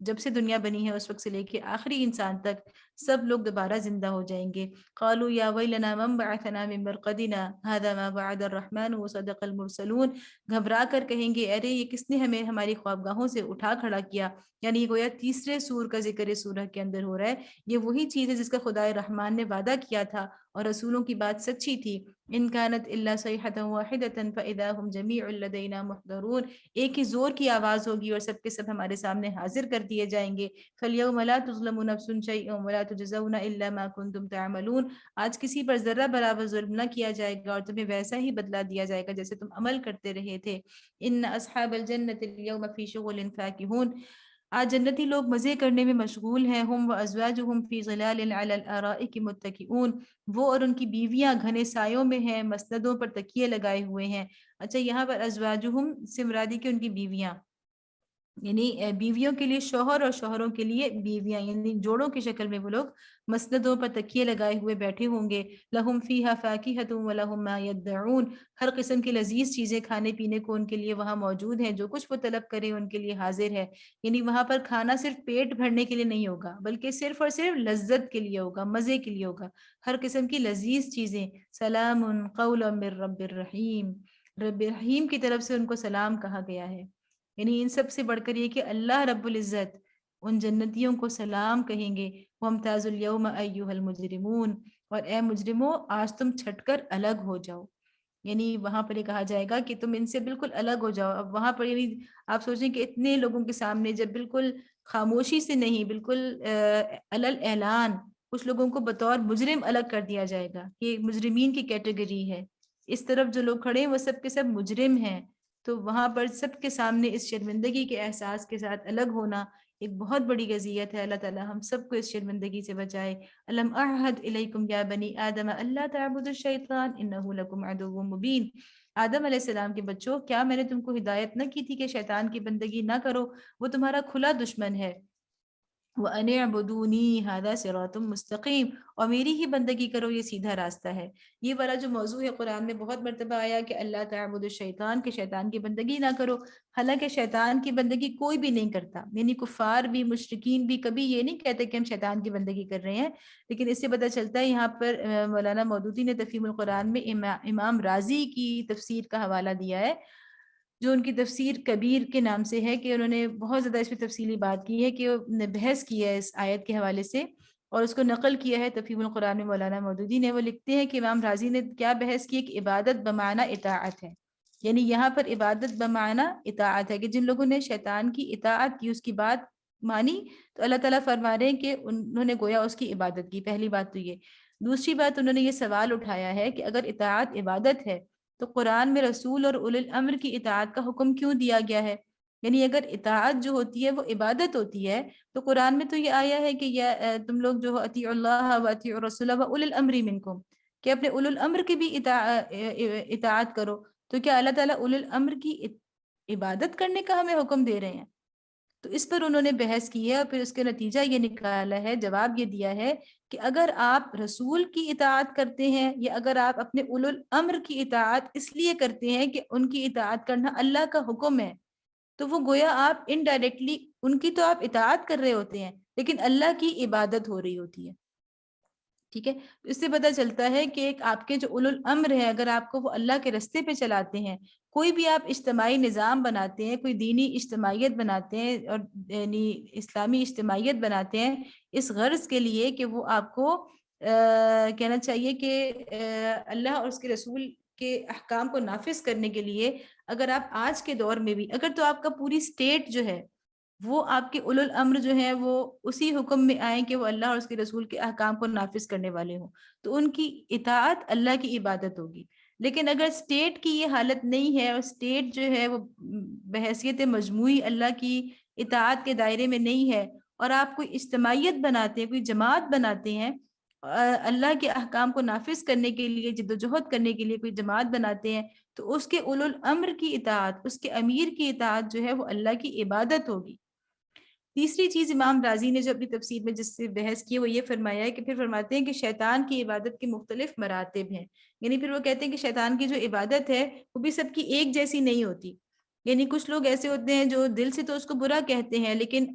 جب سے دنیا بنی ہے اس وقت سے لے کے آخری انسان تک سب لوگ دوبارہ زندہ ہو جائیں گے۔ قالوا یا ویلنا من بعثنا من مرقدنا هذا ما وعد الرحمن وصدق المرسلون، گھبرا کر کہیں گے ارے یہ کس نے ہمیں ہماری خوابگاہوں سے اٹھا کھڑا کیا، یعنی یہ گویا تیسرے سور کا ذکر اس سورہ کے اندر ہو رہا ہے۔ یہ وہی چیز ہے جس کا خدائے رحمان نے وعدہ کیا تھا اور رسولوں کی بات سچی تھی۔ ان كانت الا صيحة واحدة فاذا هم جميع لدينا محضرون، ایک ہی زور کی آواز ہوگی اور سب کے سب ہمارے سامنے حاضر کر دیے جائیں گے۔ فاليوم لا تظلم نفس شيئا ولا تجزون الا ما كنتم تعملون، آج کسی پر ذرہ برابر ظلم نہ کیا جائے گا اور تمہیں ویسا ہی بدلہ دیا جائے گا جیسے تم عمل کرتے رہے تھے۔ ان اصحاب الجنة اليوم في شغل فاكهون، آج جنتی لوگ مزے کرنے میں مشغول ہیں۔ ہم وازواجہم فی ظلال علی الارائک متکئون، وہ اور ان کی بیویاں گھنے سایوں میں ہیں، مسندوں پر تکیے لگائے ہوئے ہیں۔ اچھا، یہاں پر ازواجہم سے مرادی کہ ان کی بیویاں، یعنی بیویوں کے لیے شوہر اور شوہروں کے لیے بیویاں، یعنی جوڑوں کی شکل میں وہ لوگ مسندوں پر تکیے لگائے ہوئے بیٹھے ہوں گے۔ لہم فیہا فاکہۃ ولہم ما یدعون، ہر قسم کی لذیذ چیزیں کھانے پینے کو ان کے لیے وہاں موجود ہیں، جو کچھ وہ طلب کرے ان کے لیے حاضر ہے۔ یعنی وہاں پر کھانا صرف پیٹ بھرنے کے لیے نہیں ہوگا بلکہ صرف اور صرف لذت کے لیے ہوگا، مزے کے لیے ہوگا، ہر قسم کی لذیذ چیزیں۔ سلام قولا من رب الرحیم، رب رحیم کی طرف سے ان کو سلام کہا گیا ہے۔ یعنی ان سب سے بڑھ کر یہ کہ اللہ رب العزت ان جنتیوں کو سلام کہیں گے۔ وَامْتَازُوا الْيَوْمَ أَيُّهَا الْمُجْرِمُونَ، اور اے مجرموں آج تم چھٹ کر الگ ہو جاؤ، یعنی وہاں پر یہ کہا جائے گا کہ تم ان سے بالکل الگ ہو جاؤ۔ اب وہاں پر یعنی آپ سوچیں کہ اتنے لوگوں کے سامنے جب بالکل خاموشی سے نہیں، بالکل علل اعلان کچھ لوگوں کو بطور مجرم الگ کر دیا جائے گا، یہ مجرمین کی کیٹیگری ہے، اس طرف جو لوگ کھڑے ہیں وہ سب کے سب مجرم ہیں، تو وہاں پر سب کے سامنے اس شرمندگی کے احساس کے ساتھ الگ ہونا ایک بہت بڑی اذیت ہے۔ اللہ تعالی ہم سب کو اس شرمندگی سے بچائے۔ الم اعہد الیکم یا بنی آدم الا تعبدوا الشیطان انہ لکم عدو مبین، آدم علیہ السلام کے بچوں کیا میں نے تم کو ہدایت نہ کی تھی کہ شیطان کی بندگی نہ کرو، وہ تمہارا کھلا دشمن ہے۔ وَأَنِ اعْبُدُونِي هَذَا صِرَاطٌ مُسْتَقِيمٌ، اور میری ہی بندگی کرو، یہ سیدھا راستہ ہے۔ یہ والا جو موضوع ہے قرآن میں بہت مرتبہ آیا کہ اللہ تعبد الشیطان، کہ شیطان کی بندگی نہ کرو، حالانکہ شیطان کی بندگی کوئی بھی نہیں کرتا، یعنی کفار بھی مشرکین بھی کبھی یہ نہیں کہتے کہ ہم شیطان کی بندگی کر رہے ہیں۔ لیکن اس سے پتہ چلتا ہے، یہاں پر مولانا مودودی نے تفہیم القرآن میں امام رازی کی تفسیر کا حوالہ دیا ہے، جو ان کی تفسیر کبیر کے نام سے ہے، کہ انہوں نے بہت زیادہ اس پہ تفصیلی بات کی ہے، کہ انہوں نے بحث کی ہے اس آیت کے حوالے سے اور اس کو نقل کیا ہے تفہیم القرآن میں مولانا مودودی نے۔ وہ لکھتے ہیں کہ امام رازی نے کیا بحث کی کہ عبادت بمعنی اطاعت ہے، یعنی یہاں پر عبادت بمعنی اطاعت ہے، کہ جن لوگوں نے شیطان کی اطاعت کی، اس کی بات مانی، تو اللہ تعالیٰ فرما رہے ہیں کہ انہوں نے گویا اس کی عبادت کی۔ پہلی بات تو یہ۔ دوسری بات، انہوں نے یہ سوال اٹھایا ہے کہ اگر اطاعت عبادت ہے تو قرآن میں رسول اور اولی الامر کی اطاعت کا حکم کیوں دیا گیا ہے؟ یعنی اگر اطاعت جو ہوتی ہے وہ عبادت ہوتی ہے تو قرآن میں تو یہ آیا ہے کہ تم لوگ جو اطیعوا اللہ و اطیعوا الرسول و اولی الامر منکم، کہ اپنے اولی الامر کی بھی اطاعت کرو، تو کیا اللہ تعالیٰ اولی الامر کی عبادت کرنے کا ہمیں حکم دے رہے ہیں؟ تو اس پر انہوں نے بحث کی ہے اور پھر اس کے نتیجہ یہ نکالا ہے، جواب یہ دیا ہے کہ اگر آپ رسول کی اطاعت کرتے ہیں یا اگر آپ اپنے اولو الامر کی اطاعت اس لیے کرتے ہیں کہ ان کی اطاعت کرنا اللہ کا حکم ہے، تو وہ گویا آپ انڈائریکٹلی ان کی تو آپ اطاعت کر رہے ہوتے ہیں لیکن اللہ کی عبادت ہو رہی ہوتی ہے۔ ٹھیک ہے. تو اس سے پتہ چلتا ہے کہ ایک آپ کے جو اولو الامر ہے، اگر آپ کو وہ اللہ کے رستے پہ چلاتے ہیں، کوئی بھی آپ اجتماعی نظام بناتے ہیں، کوئی دینی اجتماعیت بناتے ہیں اور یعنی اسلامی اجتماعیت بناتے ہیں اس غرض کے لیے کہ وہ آپ کو کہنا چاہیے کہ اللہ اور اس کے رسول کے احکام کو نافذ کرنے کے لیے، اگر آپ آج کے دور میں بھی اگر تو آپ کا پوری اسٹیٹ جو ہے وہ آپ کے اولو الامر جو ہیں وہ اسی حکم میں آئیں کہ وہ اللہ اور اس کے رسول کے احکام کو نافذ کرنے والے ہوں، تو ان کی اطاعت اللہ کی عبادت ہوگی. لیکن اگر اسٹیٹ کی یہ حالت نہیں ہے اور اسٹیٹ جو ہے وہ بحیثیت مجموعی اللہ کی اطاعت کے دائرے میں نہیں ہے، اور آپ کوئی اجتماعیت بناتے ہیں، کوئی جماعت بناتے ہیں، اللہ کے احکام کو نافذ کرنے کے لیے جدوجہد کرنے کے لیے کوئی جماعت بناتے ہیں، تو اس کے اولو الامر کی اطاعت، اس کے امیر کی اطاعت جو ہے وہ اللہ کی عبادت ہوگی. تیسری چیز امام رازی نے جو اپنی تفسیر میں جس سے بحث کی وہ یہ فرمایا ہے کہ پھر فرماتے ہیں کہ شیطان کی عبادت کے مختلف مراتب ہیں. یعنی پھر وہ کہتے ہیں کہ شیطان کی جو عبادت ہے وہ بھی سب کی ایک جیسی نہیں ہوتی. یعنی کچھ لوگ ایسے ہوتے ہیں جو دل سے تو اس کو برا کہتے ہیں، لیکن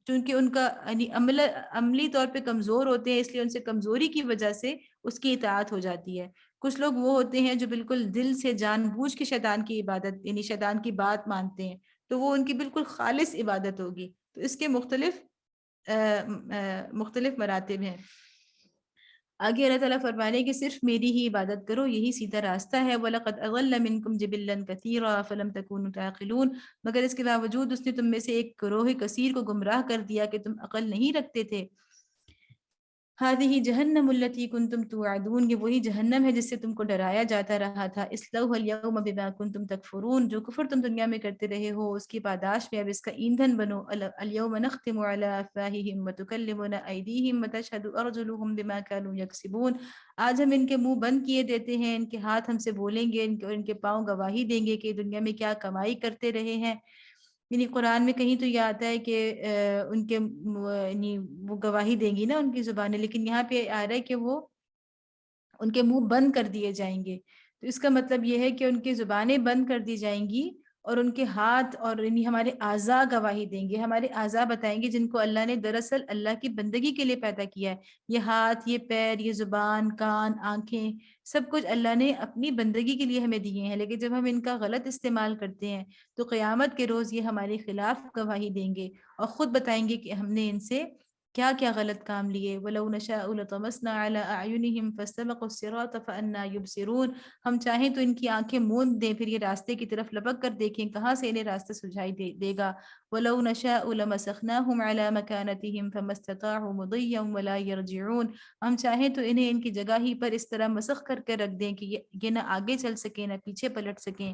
چونکہ ان کا یعنی عملی طور پہ کمزور ہوتے ہیں، اس لیے ان سے کمزوری کی وجہ سے اس کی اطاعت ہو جاتی ہے. کچھ لوگ وہ ہوتے ہیں جو بالکل دل سے جان بوجھ کے شیطان کی عبادت یعنی شیطان کی بات مانتے ہیں، تو وہ ان کی بالکل خالص عبادت ہوگی. تو اس کے مختلف مراتب ہیں. آگے اللہ تعالیٰ فرمانے کہ صرف میری ہی عبادت کرو، یہی سیدھا راستہ ہے. وَلَقَدْ أَضَلَّ مِنْكُمْ جِبِلًّا كَثِيرًا فَلَمْ تَكُونُوا تَعْقِلُونَ، مگر اس کے باوجود اس نے تم میں سے ایک گروہ کثیر کو گمراہ کر دیا کہ تم عقل نہیں رکھتے تھے. هذه جہنم التي كنتم توعدون، یہ وہی جہنم ہے جس سے تم کو ڈرایا جاتا رہا تھا. اصلوها اليوم بما كنتم تکفرون، جو کفر تم دنیا میں کرتے رہے ہو اس کی پاداش میں اب اس کا ایندھن بنو. اليوم نختم على افواههم وتكلمنا ايديهم وتشهد ارجلهم بما كانوا يكسبون، آج ہم ان کے منہ بند کیے دیتے ہیں، ان کے ہاتھ ہم سے بولیں گے اور ان کے پاؤں گواہی دیں گے کہ دنیا میں کیا کمائی کرتے رہے ہیں. یعنی قرآن میں کہیں تو یہ آتا ہے کہ ان کے یعنی وہ گواہی دیں گی نا ان کی زبانیں، لیکن یہاں پہ آ رہا ہے کہ وہ ان کے منہ بند کر دیے جائیں گے. تو اس کا مطلب یہ ہے کہ ان کی زبانیں بند کر دی جائیں گی اور ان کے ہاتھ اور یعنی ہمارے اعضاء گواہی دیں گے. ہمارے اعضاء بتائیں گے جن کو اللہ نے دراصل اللہ کی بندگی کے لیے پیدا کیا ہے. یہ ہاتھ، یہ پیر، یہ زبان، کان، آنکھیں، سب کچھ اللہ نے اپنی بندگی کے لیے ہمیں دیے ہیں، لیکن جب ہم ان کا غلط استعمال کرتے ہیں تو قیامت کے روز یہ ہمارے خلاف گواہی دیں گے اور خود بتائیں گے کہ ہم نے ان سے کیا کیا غلط کام لیے. وَلَوْ نَشَاءُ لَطَمَسْنَا عَلَىٰ أَعْيُنِهِمْ فَاسْتَبَقُوا الصِّرَاطَ فَأَنَّىٰ يُبْصِرُونَ، ہم چاہیں تو ان کی آنکھیں موند دیں، پھر یہ راستے کی طرف لپک کر دیکھیں کہاں سے انہیں راستہ سجھائی دے گا. وَلَوْ نَشَاءُ لَمَسَخْنَاهُمْ عَلَىٰ مَكَانَتِهِمْ فَمَا اسْتَطَاعُوا مُضِيًّا وَلَا يَرْجِعُونَ، ہم چاہیں تو انہیں ان کی جگہ ہی پر اس طرح مسخ کر کے رکھ دیں کہ یہ نہ آگے چل سکیں نہ پیچھے پلٹ سکیں.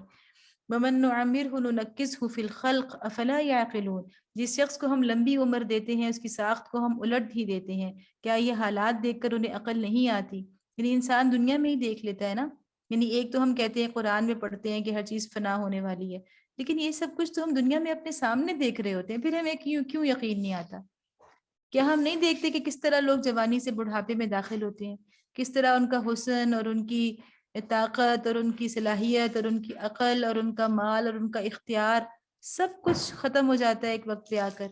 وَمَن نُعَمِّرْهُ نُنَكِّسْهُ فِي الْخَلْقِ أَفَلَا يَعْقِلُونَ، جس شخص کو ہم لمبی عمر دیتے ہیں اس کی ساخت کو ہم الٹ ہی دیتے ہیں، کیا یہ حالات دیکھ کر انہیں عقل نہیں آتی؟ یعنی انسان دنیا میں ہی دیکھ لیتا ہے نا. یعنی ایک تو ہم کہتے ہیں قرآن میں پڑھتے ہیں کہ ہر چیز فنا ہونے والی ہے، لیکن یہ سب کچھ تو ہم دنیا میں اپنے سامنے دیکھ رہے ہوتے ہیں، پھر ہمیں کیوں یقین نہیں آتا؟ کیا ہم نہیں دیکھتے کہ کس طرح لوگ جوانی سے بڑھاپے میں داخل ہوتے ہیں، کس طرح ان کا حسن اور ان کی طاقت اور ان کی صلاحیت اور ان کی عقل اور ان کا مال اور ان کا اختیار سب کچھ ختم ہو جاتا ہے ایک وقت پہ آ کر.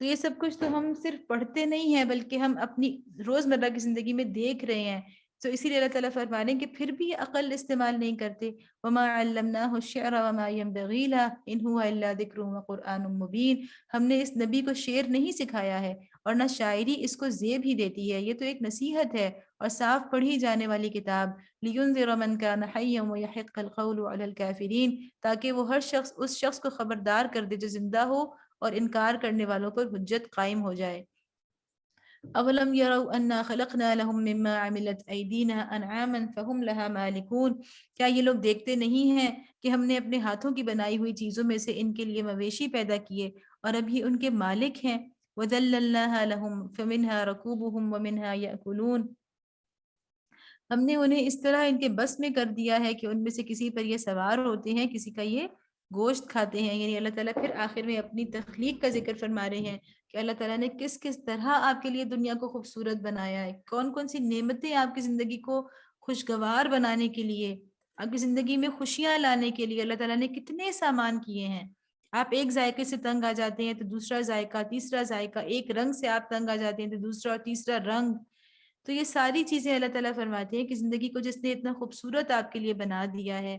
تو یہ سب کچھ تو ہم صرف پڑھتے نہیں ہیں بلکہ ہم اپنی روزمرہ کی زندگی میں دیکھ رہے ہیں. تو اسی لیے اللہ تعالیٰ فرمانے کہ پھر بھی عقل استعمال نہیں کرتے. وَمَا عَلَّمْنَاهُ الشِّعْرَ وَمَا يَنبَغِي لَهُ إِنْ هُوَ إِلَّا ذِكْرٌ وَقُرْآنٌ مُبِينٌ، ہم نے اس نبی کو شعر نہیں سکھایا ہے اور نہ شاعری اس کو زیب ہی دیتی ہے، یہ تو ایک نصیحت ہے اور صاف پڑھی جانے والی کتاب. لِيُنذِرَ مَنْ كَانَ حَيًّا وَيَحِقَّ الْقَوْلُ عَلَى الْكَافِرِينَ، تاکہ وہ ہر شخص اس شخص کو خبردار کر دے جو زندہ ہو اور انکار کرنے والوں پر حجت قائم ہو جائے. اولم يروا انا خلقنا لهم مما عملت ايدينا انعاما فهم لها مالكون، کیا یہ لوگ دیکھتے نہیں ہیں کہ ہم نے اپنے ہاتھوں کی بنائی ہوئی چیزوں میں سے ان کے لیے مویشی پیدا کیے اور اب یہ ان کے مالک ہیں. وذللناها لهم فمنها ركوبهم ومنها يأكلون، ہم نے انہیں اس طرح ان کے بس میں کر دیا ہے کہ ان میں سے کسی پر یہ سوار ہوتے ہیں، کسی کا یہ گوشت کھاتے ہیں. یعنی اللہ تعالیٰ پھر آخر میں اپنی تخلیق کا ذکر فرما رہے ہیں کہ اللہ تعالیٰ نے کس طرح آپ کے لیے دنیا کو خوبصورت بنایا ہے، کون کون سی نعمتیں آپ کی زندگی کو خوشگوار بنانے کے لیے، آپ کی زندگی میں خوشیاں لانے کے لیے اللہ تعالیٰ نے کتنے سامان کیے ہیں. آپ ایک ذائقے سے تنگ آ جاتے ہیں تو دوسرا ذائقہ، تیسرا ذائقہ، ایک رنگ سے آپ تنگ آ جاتے ہیں تو دوسرا اور تیسرا رنگ. تو یہ ساری چیزیں اللہ تعالیٰ فرماتے ہیں کہ زندگی کو جس نے اتنا خوبصورت آپ کے لیے بنا دیا ہے،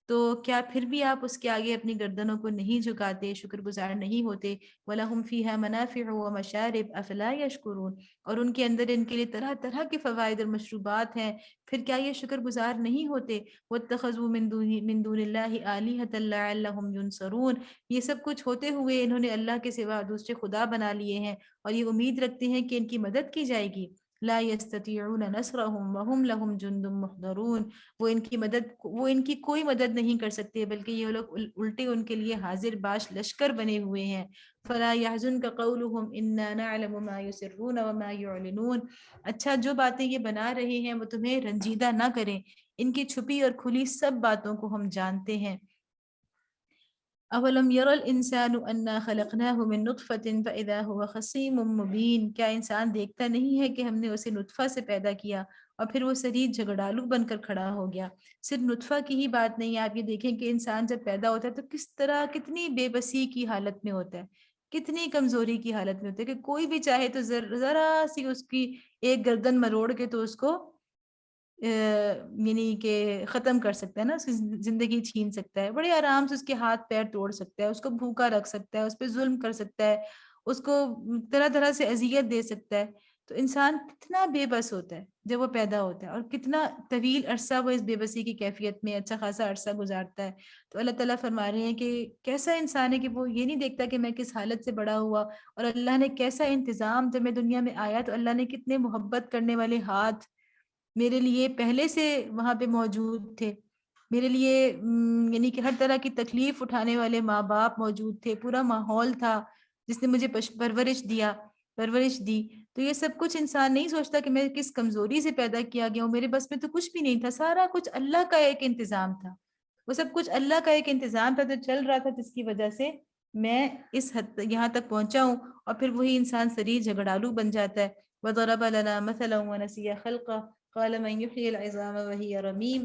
تو کیا پھر بھی آپ اس کے آگے اپنی گردنوں کو نہیں جھکاتے، شکر گزار نہیں ہوتے؟ وَلَهُمْ فِيهَا مَنَافِعُ وَمَشَارِبُ أَفَلَا يَشْكُرُونَ، اور ان کے اندر ان کے لیے طرح طرح کے فوائد اور مشروبات ہیں، پھر کیا یہ شکر گزار نہیں ہوتے؟ وَاتَّخَذُوا مِن دُونِ اللَّهِ آلِهَةً لَعَلَّهُمْ يُنصَرُونَ، یہ سب کچھ ہوتے ہوئے انہوں نے اللہ کے سوا دوسرے خدا بنا لیے ہیں اور یہ امید رکھتے ہیں کہ ان کی مدد کی جائے گی۔ لا يستطيعون نصرهم وهم لهم جند محضرون، وہ ان کی کوئی مدد نہیں کر سکتے، بلکہ یہ لوگ الٹے ان کے لیے حاضر باش لشکر بنے ہوئے ہیں۔ فلا يحزنك قولهم انا نعلم ما يسرون وما يعلنون، اچھا جو باتیں یہ بنا رہے ہیں وہ تمہیں رنجیدہ نہ کریں، ان کی چھپی اور کھلی سب باتوں کو ہم جانتے ہیں۔ اولم یر الانسان انا خلقناه من نطفة فاذا هو خصیم مبین، کیا انسان دیکھتا نہیں ہے کہ ہم نے اسے نطفہ سے پیدا کیا اور پھر وہ شدید جھگڑالو بن کر کھڑا ہو گیا۔ صرف نطفہ کی ہی بات نہیں، آپ یہ دیکھیں کہ انسان جب پیدا ہوتا ہے تو کس طرح کتنی بے بسی کی حالت میں ہوتا ہے، کتنی کمزوری کی حالت میں ہوتا ہے کہ کوئی بھی چاہے تو ذرا سی اس کی ایک گردن مروڑ کے تو اس کو یعنی کہ ختم کر سکتا ہے نا، اس کی زندگی چھین سکتا ہے، بڑے آرام سے اس کے ہاتھ پیر توڑ سکتا ہے، اس کو بھوکا رکھ سکتا ہے، اس پہ ظلم کر سکتا ہے، اس کو طرح طرح سے اذیت دے سکتا ہے۔ تو انسان کتنا بے بس ہوتا ہے جب وہ پیدا ہوتا ہے، اور کتنا طویل عرصہ وہ اس بے بسی کی کیفیت میں اچھا خاصا عرصہ گزارتا ہے۔ تو اللہ تعالیٰ فرما رہے ہیں کہ کیسا انسان ہے کہ وہ یہ نہیں دیکھتا کہ میں کس حالت سے بڑا ہوا، اور اللہ نے کیسا انتظام، جب میں دنیا میں آیا تو اللہ نے کتنے محبت کرنے والے ہاتھ میرے لیے پہلے سے وہاں پہ موجود تھے، میرے لیے یعنی کہ ہر طرح کی تکلیف اٹھانے والے ماں باپ موجود تھے، پورا ماحول تھا جس نے مجھے پرورش دی۔ تو یہ سب کچھ انسان نہیں سوچتا کہ میں کس کمزوری سے پیدا کیا گیا ہوں، میرے بس میں تو کچھ بھی نہیں تھا، سارا کچھ اللہ کا ایک انتظام تھا، وہ سب کچھ اللہ کا ایک انتظام تھا جو چل رہا تھا، جس کی وجہ سے میں اس حد یہاں تک پہنچا ہوں۔ اور پھر وہی انسان شریر جھگڑالو بن جاتا ہے۔ وَضَرَبَ لَنَا مَثَلًا وَنَسِيَ خَلْقَهُ قَالَ مَن يُحْيِي الْعِظَامَ وَهِيَ رَمِيمٌ،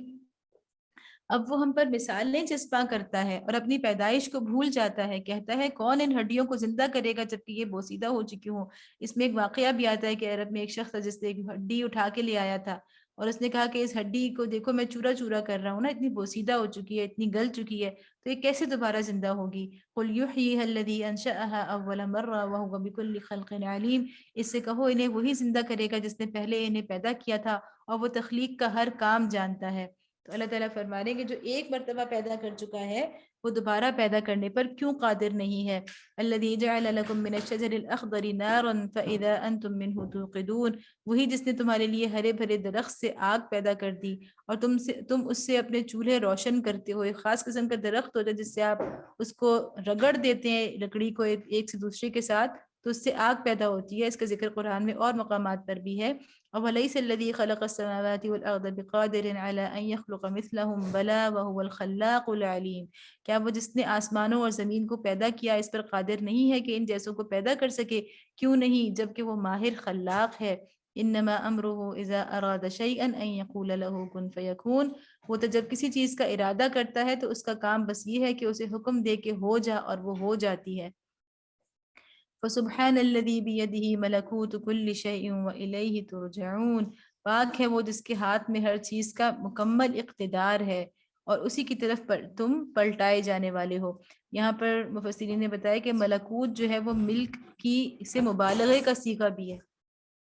اب وہ ہم پر مثالیں چسپاں کرتا ہے اور اپنی پیدائش کو بھول جاتا ہے، کہتا ہے کون ان ہڈیوں کو زندہ کرے گا جبکہ یہ بوسیدہ ہو چکی ہوں۔ اس میں ایک واقعہ بھی آتا ہے کہ عرب میں ایک شخص تھا جس نے ایک ہڈی اٹھا کے لے آیا تھا، اور اس نے کہا کہ اس ہڈی کو دیکھو میں چورا چورا کر رہا ہوں نا، اتنی بوسیدہ ہو چکی ہے، اتنی گل چکی ہے، تو یہ کیسے دوبارہ زندہ ہوگی؟ قُلْ يُحْيِيهَا الَّذِي أَنشَأَهَا أَوَّلَ مَرَّةٍ وَهُوَ بِكُلِّ خَلْقٍ عَلِيمٌ، اس سے کہو انہیں وہی زندہ کرے گا جس نے پہلے انہیں پیدا کیا تھا، اور وہ تخلیق کا ہر کام جانتا ہے۔ تو اللہ تعالیٰ فرما رہے ہیں کہ جو ایک مرتبہ پیدا کر چکا ہے وہ دوبارہ پیدا کرنے پر کیوں قادر نہیں ہے؟ الذی جعل لکم من الشجر الاخضر نارا فاذا انتم منه توقدون، وہی جس نے تمہارے لیے ہرے بھرے درخت سے آگ پیدا کر دی اور تم اس سے اپنے چولہے روشن کرتے ہو۔ ایک خاص قسم کا درخت ہوتا ہے جس سے آپ اس کو رگڑ دیتے ہیں لکڑی کو ایک سے دوسرے کے ساتھ، تو اس سے آگ پیدا ہوتی ہے۔ اس کا ذکر قرآن میں اور مقامات پر بھی ہے۔ وَلَيْسَ الَّذِي خَلَقَ السَّمَاوَاتِ وَالْأَرْضَ بِقَادِرٍ عَلَىٰ أَن يَخْلُقَ مِثْلَهُم بَلَىٰ وَهُوَ الْخَلَّاقُ الْعَلِيمُ، کیا وہ جس نے آسمانوں اور زمین کو پیدا کیا اس پر قادر نہیں ہے کہ ان جیسوں کو پیدا کر سکے؟ کیوں نہیں، جبکہ وہ ماہر خلاق ہے۔ انما امرہ اذا اراد شیئا ان یقول له کن فیکون، وہ تو جب کسی چیز کا ارادہ کرتا ہے تو اس کا کام بس یہ ہے کہ اسے حکم دے کے ہو جا، اور وہ ہو جاتی ہے۔ فسبحان الذی بیدہ ملکوت کل شیء والیہ ترجعون، پاک ہے وہ جس کے ہاتھ میں ہر چیز کا مکمل اقتدار ہے اور اسی کی طرف تم پلٹائے جانے والے ہو۔ یہاں پر مفسرین نے بتایا کہ ملکوت جو ہے وہ ملک کی سے مبالغے کا صیغہ بھی ہے،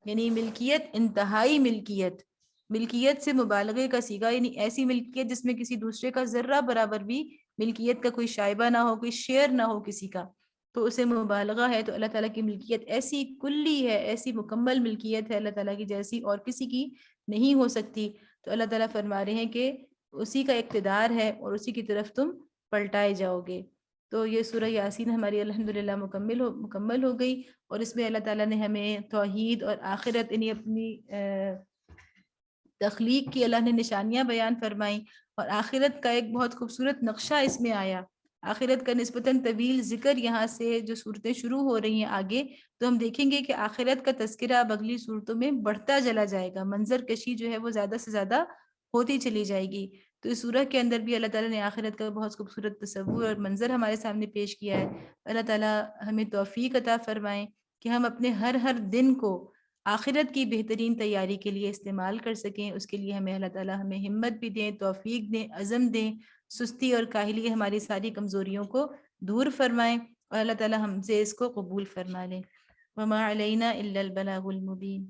یعنی ملکیت، انتہائی ملکیت، ملکیت سے مبالغے کا صیغہ، یعنی ایسی ملکیت جس میں کسی دوسرے کا ذرہ برابر بھی ملکیت کا کوئی شائبہ نہ ہو، کوئی شیئر نہ ہو کسی کا، تو اسے مبالغہ ہے۔ تو اللہ تعالیٰ کی ملکیت ایسی کلی ہے، ایسی مکمل ملکیت ہے اللہ تعالیٰ کی جیسی اور کسی کی نہیں ہو سکتی۔ تو اللہ تعالیٰ فرما رہے ہیں کہ اسی کا اقتدار ہے اور اسی کی طرف تم پلٹائے جاؤ گے۔ تو یہ سورہ یاسین ہماری الحمدللہ مکمل ہو گئی، اور اس میں اللہ تعالیٰ نے ہمیں توحید اور آخرت، یعنی اپنی تخلیق کی اللہ نے نشانیاں بیان فرمائیں، اور آخرت کا ایک بہت خوبصورت نقشہ اس میں آیا۔ آخرت کا نسبتاً طویل ذکر یہاں سے جو صورتیں شروع ہو رہی ہیں آگے، تو ہم دیکھیں گے کہ آخرت کا تذکرہ اب اگلی صورتوں میں بڑھتا چلا جائے گا، منظر کشی جو ہے وہ زیادہ سے زیادہ ہوتی چلی جائے گی۔ تو اس سورہ کے اندر بھی اللہ تعالیٰ نے آخرت کا بہت خوبصورت تصور اور منظر ہمارے سامنے پیش کیا ہے۔ اللہ تعالیٰ ہمیں توفیق عطا فرمائیں کہ ہم اپنے ہر دن کو آخرت کی بہترین تیاری کے لیے استعمال کر سکیں، اس کے لیے ہمیں اللہ تعالیٰ ہمیں ہمت بھی دیں، توفیق دیں، عزم دیں، سستی اور کاہلی ہماری ساری کمزوریوں کو دور فرمائیں اور اللہ تعالیٰ ہم سے اس کو قبول فرما لیں۔ وما علینا الا البلاغ المبین۔